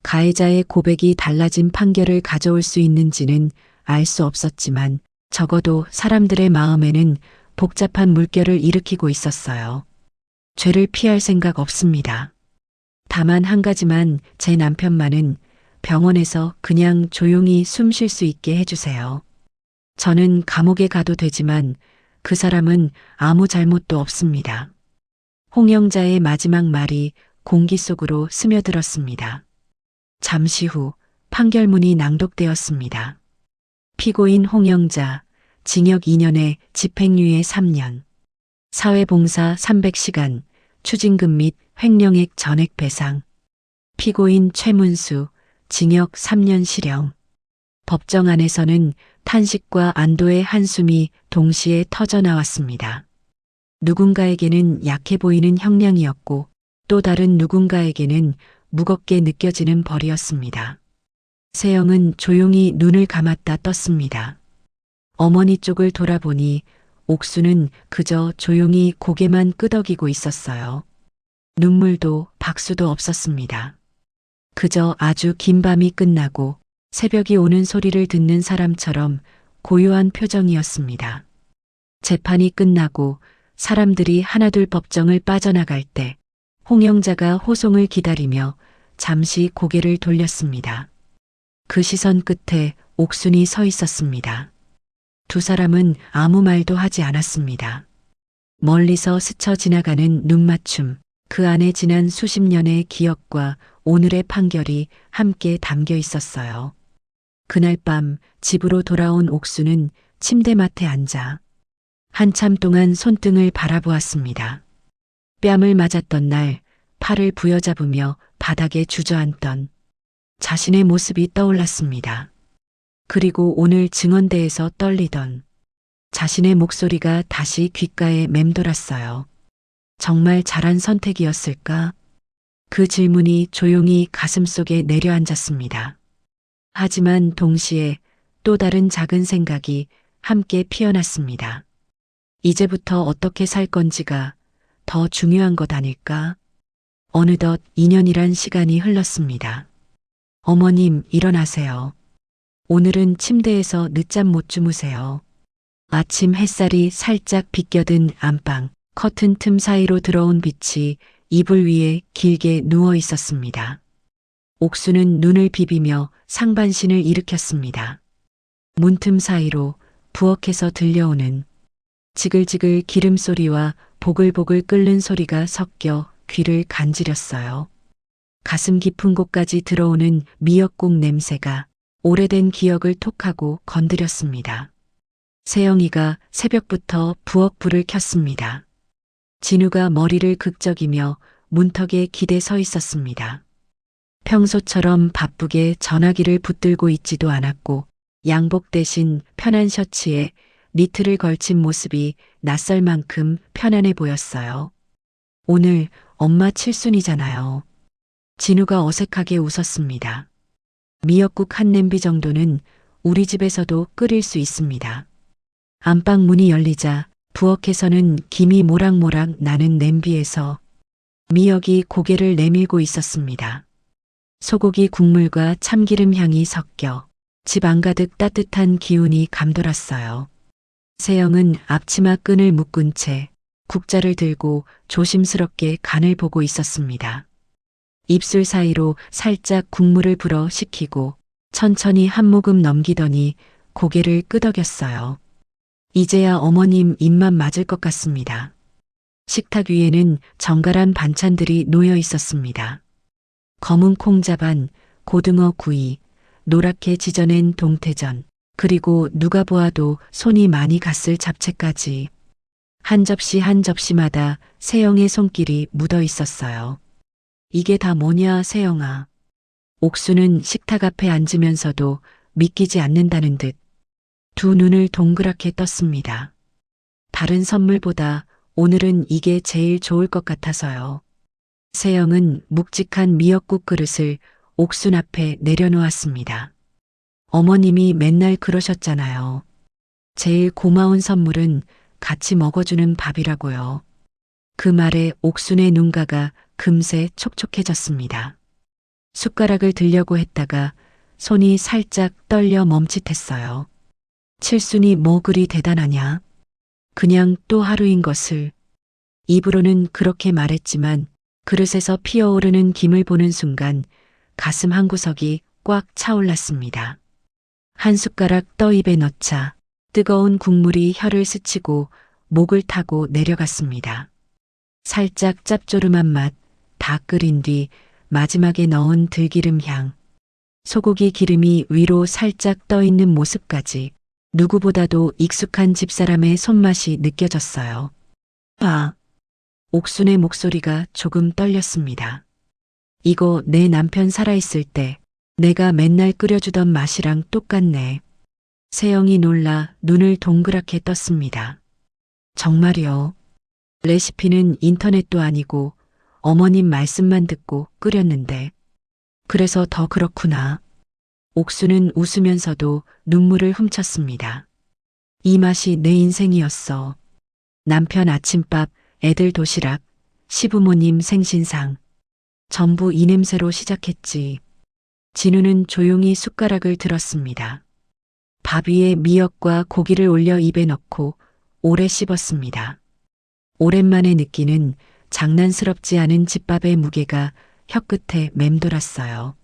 가해자의 고백이 달라진 판결을 가져올 수 있는지는 알 수 없었지만 적어도 사람들의 마음에는 복잡한 물결을 일으키고 있었어요. 죄를 피할 생각 없습니다. 다만 한 가지만 제 남편만은 병원에서 그냥 조용히 숨 쉴 수 있게 해주세요. 저는 감옥에 가도 되지만 그 사람은 아무 잘못도 없습니다. 홍영자의 마지막 말이 공기 속으로 스며들었습니다. 잠시 후 판결문이 낭독되었습니다. 피고인 홍영자, 징역 2년에 집행유예 3년, 사회봉사 300시간, 추징금 및 횡령액 전액 배상. 피고인 최문수, 징역 3년 실형. 법정 안에서는 탄식과 안도의 한숨이 동시에 터져나왔습니다. 누군가에게는 약해 보이는 형량이었고 또 다른 누군가에게는 무겁게 느껴지는 벌이었습니다. 세영은 조용히 눈을 감았다 떴습니다. 어머니 쪽을 돌아보니 옥수는 그저 조용히 고개만 끄덕이고 있었어요. 눈물도 박수도 없었습니다. 그저 아주 긴 밤이 끝나고 새벽이 오는 소리를 듣는 사람처럼 고요한 표정이었습니다. 재판이 끝나고 사람들이 하나둘 법정을 빠져나갈 때 홍영자가 호송을 기다리며 잠시 고개를 돌렸습니다. 그 시선 끝에 옥순이 서 있었습니다. 두 사람은 아무 말도 하지 않았습니다. 멀리서 스쳐 지나가는 눈맞춤, 그 안에 지난 수십 년의 기억과 오늘의 판결이 함께 담겨 있었어요. 그날 밤 집으로 돌아온 옥수는 침대맡에 앉아 한참 동안 손등을 바라보았습니다. 뺨을 맞았던 날 팔을 부여잡으며 바닥에 주저앉던 자신의 모습이 떠올랐습니다. 그리고 오늘 증언대에서 떨리던 자신의 목소리가 다시 귓가에 맴돌았어요. 정말 잘한 선택이었을까? 그 질문이 조용히 가슴속에 내려앉았습니다. 하지만 동시에 또 다른 작은 생각이 함께 피어났습니다. 이제부터 어떻게 살 건지가 더 중요한 것 아닐까? 어느덧 2년이란 시간이 흘렀습니다. 어머님, 일어나세요. 오늘은 침대에서 늦잠 못 주무세요. 아침 햇살이 살짝 비껴든 안방, 커튼 틈 사이로 들어온 빛이 이불 위에 길게 누워 있었습니다. 옥수는 눈을 비비며 상반신을 일으켰습니다. 문틈 사이로 부엌에서 들려오는 지글지글 기름 소리와 보글보글 끓는 소리가 섞여 귀를 간지렸어요. 가슴 깊은 곳까지 들어오는 미역국 냄새가 오래된 기억을 톡하고 건드렸습니다. 세영이가 새벽부터 부엌 불을 켰습니다. 진우가 머리를 극적이며 문턱에 기대 서 있었습니다. 평소처럼 바쁘게 전화기를 붙들고 있지도 않았고 양복 대신 편한 셔츠에 니트를 걸친 모습이 낯설 만큼 편안해 보였어요. 오늘 엄마 칠순이잖아요. 진우가 어색하게 웃었습니다. 미역국 한 냄비 정도는 우리 집에서도 끓일 수 있습니다. 안방 문이 열리자 부엌에서는 김이 모락모락 나는 냄비에서 미역이 고개를 내밀고 있었습니다. 소고기 국물과 참기름 향이 섞여 집 안가득 따뜻한 기운이 감돌았어요. 세영은 앞치마 끈을 묶은 채 국자를 들고 조심스럽게 간을 보고 있었습니다. 입술 사이로 살짝 국물을 불어 식히고 천천히 한 모금 넘기더니 고개를 끄덕였어요. 이제야 어머님 입맛 맞을 것 같습니다. 식탁 위에는 정갈한 반찬들이 놓여 있었습니다. 검은 콩자반, 고등어 구이, 노랗게 지져낸 동태전, 그리고 누가 보아도 손이 많이 갔을 잡채까지. 한 접시 한 접시마다 세영의 손길이 묻어 있었어요. 이게 다 뭐냐, 세영아. 옥수는 식탁 앞에 앉으면서도 믿기지 않는다는 듯 두 눈을 동그랗게 떴습니다. 다른 선물보다 오늘은 이게 제일 좋을 것 같아서요. 세영은 묵직한 미역국 그릇을 옥순 앞에 내려놓았습니다. 어머님이 맨날 그러셨잖아요. 제일 고마운 선물은 같이 먹어주는 밥이라고요. 그 말에 옥순의 눈가가 금세 촉촉해졌습니다. 숟가락을 들려고 했다가 손이 살짝 떨려 멈칫했어요. 칠순이 뭐 그리 대단하냐? 그냥 또 하루인 것을. 입으로는 그렇게 말했지만 그릇에서 피어오르는 김을 보는 순간 가슴 한구석이 꽉 차올랐습니다. 한 숟가락 떠 입에 넣자 뜨거운 국물이 혀를 스치고 목을 타고 내려갔습니다. 살짝 짭조름한 맛, 다 끓인 뒤 마지막에 넣은 들기름 향, 소고기 기름이 위로 살짝 떠 있는 모습까지 누구보다도 익숙한 집사람의 손맛이 느껴졌어요. 아, 옥순의 목소리가 조금 떨렸습니다. 이거 내 남편 살아있을 때 내가 맨날 끓여주던 맛이랑 똑같네. 세영이 놀라 눈을 동그랗게 떴습니다. 정말이요. 레시피는 인터넷도 아니고 어머님 말씀만 듣고 끓였는데. 그래서 더 그렇구나. 옥수는 웃으면서도 눈물을 훔쳤습니다. 이 맛이 내 인생이었어. 남편 아침밥, 애들 도시락, 시부모님 생신상. 전부 이 냄새로 시작했지. 진우는 조용히 숟가락을 들었습니다. 밥 위에 미역과 고기를 올려 입에 넣고 오래 씹었습니다. 오랜만에 느끼는 장난스럽지 않은 집밥의 무게가 혀끝에 맴돌았어요.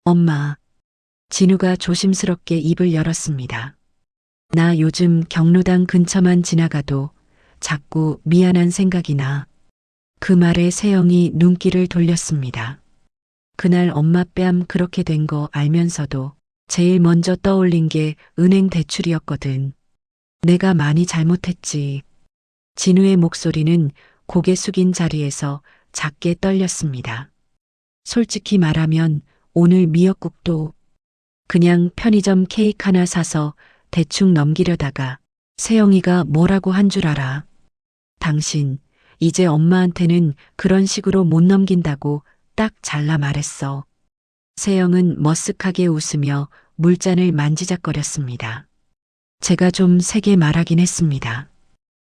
엄마. 진우가 조심스럽게 입을 열었습니다. 나 요즘 경로당 근처만 지나가도 자꾸 미안한 생각이 나. 그 말에 세영이 눈길을 돌렸습니다. 그날 엄마 뺨 그렇게 된 거 알면서도 제일 먼저 떠올린 게 은행 대출이었거든. 내가 많이 잘못했지. 진우의 목소리는 고개 숙인 자리에서 작게 떨렸습니다. 솔직히 말하면 오늘 미역국도 그냥 편의점 케이크 하나 사서 대충 넘기려다가 세영이가 뭐라고 한 줄 알아. 당신 이제 엄마한테는 그런 식으로 못 넘긴다고 딱 잘라 말했어. 세영은 머쓱하게 웃으며 물잔을 만지작거렸습니다. 제가 좀 세게 말하긴 했습니다.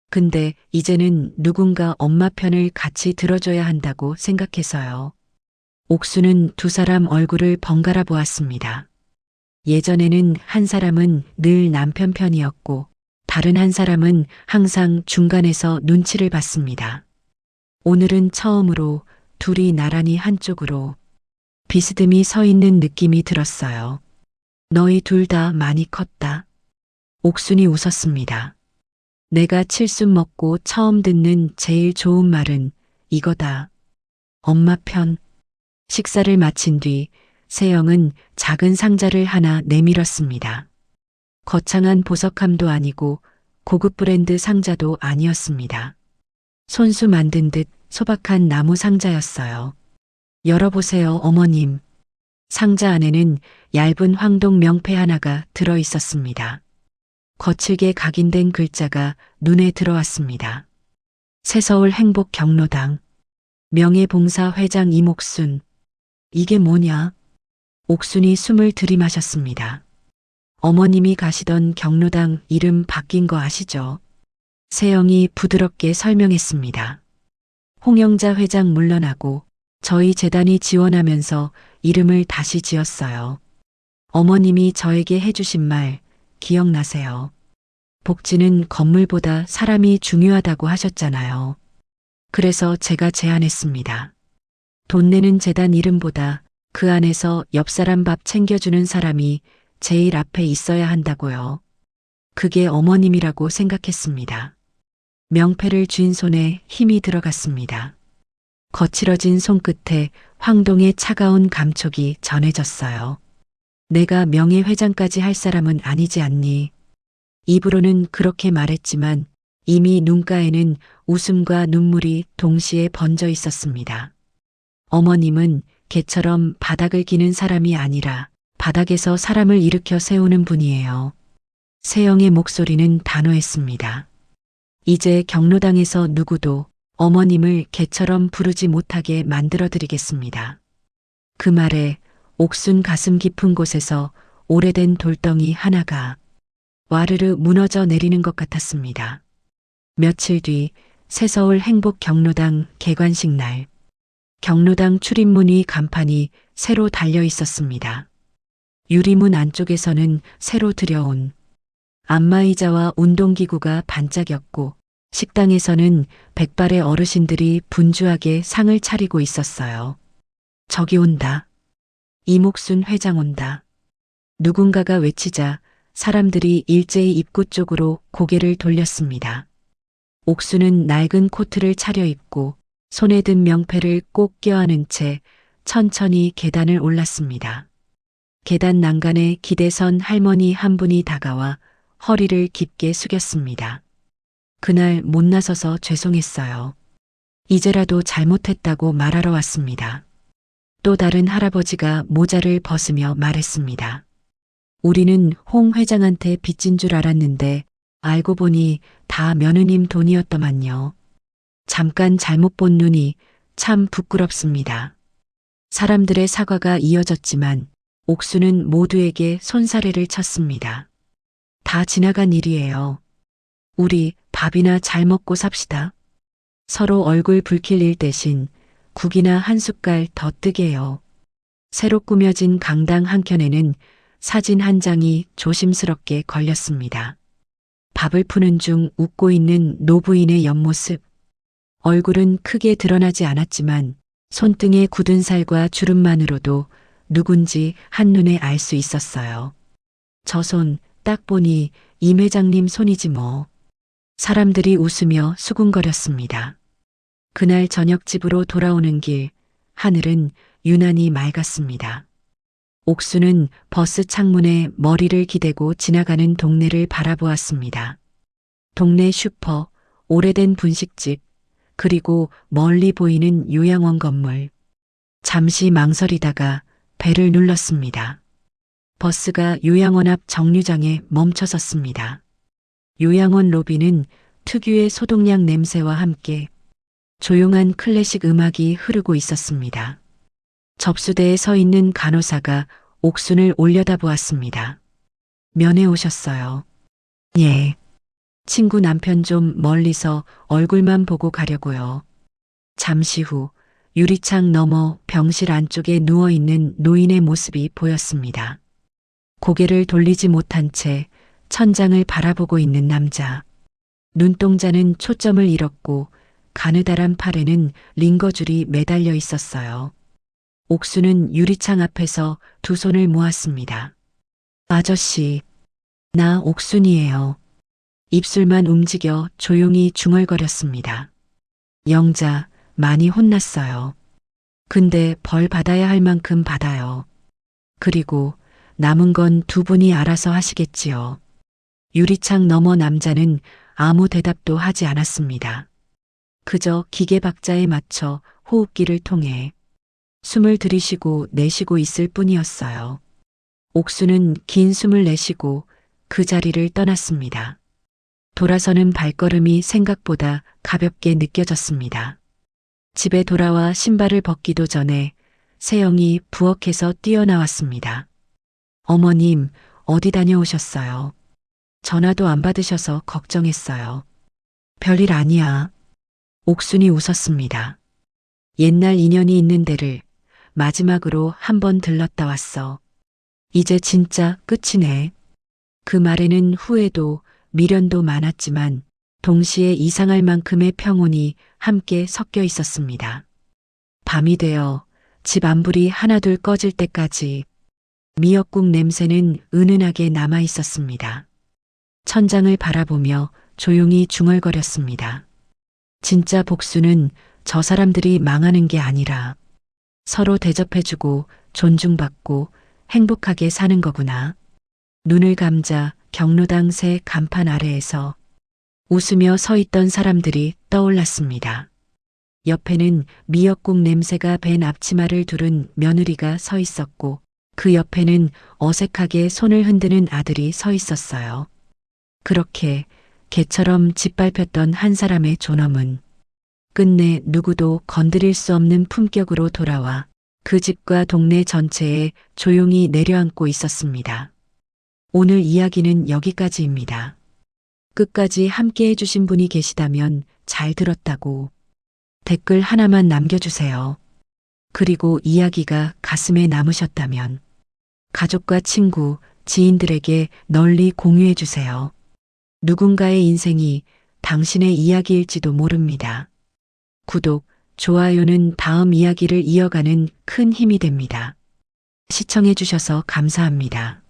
근데 이제는 누군가 엄마 편을 같이 들어줘야 한다고 생각해서요. 옥수는 두 사람 얼굴을 번갈아 보았습니다. 예전에는 한 사람은 늘 남편 편이었고 다른 한 사람은 항상 중간에서 눈치를 봤습니다. 오늘은 처음으로 둘이 나란히 한쪽으로 비스듬히 서 있는 느낌이 들었어요. 너희 둘 다 많이 컸다. 옥순이 웃었습니다. 내가 칠순 먹고 처음 듣는 제일 좋은 말은 이거다. 엄마 편. 식사를 마친 뒤 세영은 작은 상자를 하나 내밀었습니다. 거창한 보석함도 아니고 고급 브랜드 상자도 아니었습니다. 손수 만든 듯 소박한 나무 상자였어요. 열어보세요, 어머님. 상자 안에는 얇은 황동 명패 하나가 들어 있었습니다. 거칠게 각인된 글자가 눈에 들어왔습니다. 새서울 행복 경로당 명예봉사 회장 이목순. 이게 뭐냐? 옥순이 숨을 들이마셨습니다. 어머님이 가시던 경로당 이름 바뀐 거 아시죠? 세영이 부드럽게 설명했습니다. 홍영자 회장 물러나고 저희 재단이 지원하면서 이름을 다시 지었어요. 어머님이 저에게 해주신 말 기억나세요? 복지는 건물보다 사람이 중요하다고 하셨잖아요. 그래서 제가 제안했습니다. 돈 내는 재단 이름보다 그 안에서 옆 사람 밥 챙겨주는 사람이 제일 앞에 있어야 한다고요. 그게 어머님이라고 생각했습니다. 명패를 쥔 손에 힘이 들어갔습니다. 거칠어진 손끝에 황동의 차가운 감촉이 전해졌어요. 내가 명예회장까지 할 사람은 아니지 않니? 입으로는 그렇게 말했지만 이미 눈가에는 웃음과 눈물이 동시에 번져 있었습니다. 어머님은 개처럼 바닥을 기는 사람이 아니라 바닥에서 사람을 일으켜 세우는 분이에요. 세영의 목소리는 단호했습니다. 이제 경로당에서 누구도 어머님을 개처럼 부르지 못하게 만들어드리겠습니다. 그 말에 옥순 가슴 깊은 곳에서 오래된 돌덩이 하나가 와르르 무너져 내리는 것 같았습니다. 며칠 뒤 새서울 행복 경로당 개관식 날, 경로당 출입문이 간판이 새로 달려 있었습니다. 유리문 안쪽에서는 새로 들여온 안마의자와 운동기구가 반짝였고 식당에서는 백발의 어르신들이 분주하게 상을 차리고 있었어요. 저기 온다. 이목순 회장 온다. 누군가가 외치자 사람들이 일제히 입구 쪽으로 고개를 돌렸습니다. 옥수는 낡은 코트를 차려입고 손에 든 명패를 꼭 껴안은 채 천천히 계단을 올랐습니다. 계단 난간에 기대선 할머니 한 분이 다가와 허리를 깊게 숙였습니다. 그날 못 나서서 죄송했어요. 이제라도 잘못했다고 말하러 왔습니다. 또 다른 할아버지가 모자를 벗으며 말했습니다. 우리는 홍 회장한테 빚진 줄 알았는데 알고 보니 다 며느님 돈이었더만요. 잠깐 잘못 본 눈이 참 부끄럽습니다. 사람들의 사과가 이어졌지만 옥수는 모두에게 손사래를 쳤습니다. 다 지나간 일이에요. 우리 밥이나 잘 먹고 삽시다. 서로 얼굴 붉힐 일 대신 국이나 한 숟갈 더 뜨게요. 새로 꾸며진 강당 한켠에는 사진 한 장이 조심스럽게 걸렸습니다. 밥을 푸는 중 웃고 있는 노부인의 옆모습. 얼굴은 크게 드러나지 않았지만 손등에 굳은 살과 주름만으로도 누군지 한눈에 알 수 있었어요. 저 손 딱 보니 임 회장님 손이지 뭐. 사람들이 웃으며 수군거렸습니다. 그날 저녁 집으로 돌아오는 길, 하늘은 유난히 맑았습니다. 옥수는 버스 창문에 머리를 기대고 지나가는 동네를 바라보았습니다. 동네 슈퍼, 오래된 분식집, 그리고 멀리 보이는 요양원 건물. 잠시 망설이다가 배를 눌렀습니다. 버스가 요양원 앞 정류장에 멈춰섰습니다. 요양원 로비는 특유의 소독약 냄새와 함께 조용한 클래식 음악이 흐르고 있었습니다. 접수대에 서 있는 간호사가 옥순을 올려다보았습니다. 면회 오셨어요. 예. 친구 남편 좀 멀리서 얼굴만 보고 가려고요. 잠시 후 유리창 너머 병실 안쪽에 누워있는 노인의 모습이 보였습니다. 고개를 돌리지 못한 채 천장을 바라보고 있는 남자. 눈동자는 초점을 잃었고 가느다란 팔에는 링거줄이 매달려 있었어요. 옥수는 유리창 앞에서 두 손을 모았습니다. 아저씨, 나 옥순이에요. 입술만 움직여 조용히 중얼거렸습니다. 영자, 많이 혼났어요. 근데 벌 받아야 할 만큼 받아요. 그리고 남은 건 두 분이 알아서 하시겠지요. 유리창 너머 남자는 아무 대답도 하지 않았습니다. 그저 기계 박자에 맞춰 호흡기를 통해 숨을 들이쉬고 내쉬고 있을 뿐이었어요. 옥수는 긴 숨을 내쉬고 그 자리를 떠났습니다. 돌아서는 발걸음이 생각보다 가볍게 느껴졌습니다. 집에 돌아와 신발을 벗기도 전에 세영이 부엌에서 뛰어나왔습니다. 어머님, 어디 다녀오셨어요? 전화도 안 받으셔서 걱정했어요. 별일 아니야. 옥순이 웃었습니다. 옛날 인연이 있는 데를 마지막으로 한 번 들렀다 왔어. 이제 진짜 끝이네. 그 말에는 후회도 미련도 많았지만 동시에 이상할 만큼의 평온이 함께 섞여 있었습니다. 밤이 되어 집 안불이 하나둘 꺼질 때까지 미역국 냄새는 은은하게 남아 있었습니다. 천장을 바라보며 조용히 중얼거렸습니다. 진짜 복수는 저 사람들이 망하는 게 아니라 서로 대접해주고 존중받고 행복하게 사는 거구나. 눈을 감자 경로당 새 간판 아래에서 웃으며 서 있던 사람들이 떠올랐습니다. 옆에는 미역국 냄새가 밴 앞치마를 두른 며느리가 서 있었고 그 옆에는 어색하게 손을 흔드는 아들이 서 있었어요. 그렇게 개처럼 짓밟혔던 한 사람의 존엄은 끝내 누구도 건드릴 수 없는 품격으로 돌아와 그 집과 동네 전체에 조용히 내려앉고 있었습니다. 오늘 이야기는 여기까지입니다. 끝까지 함께 해주신 분이 계시다면 잘 들었다고 댓글 하나만 남겨주세요. 그리고 이야기가 가슴에 남으셨다면 가족과 친구, 지인들에게 널리 공유해주세요. 누군가의 인생이 당신의 이야기일지도 모릅니다. 구독, 좋아요는 다음 이야기를 이어가는 큰 힘이 됩니다. 시청해주셔서 감사합니다.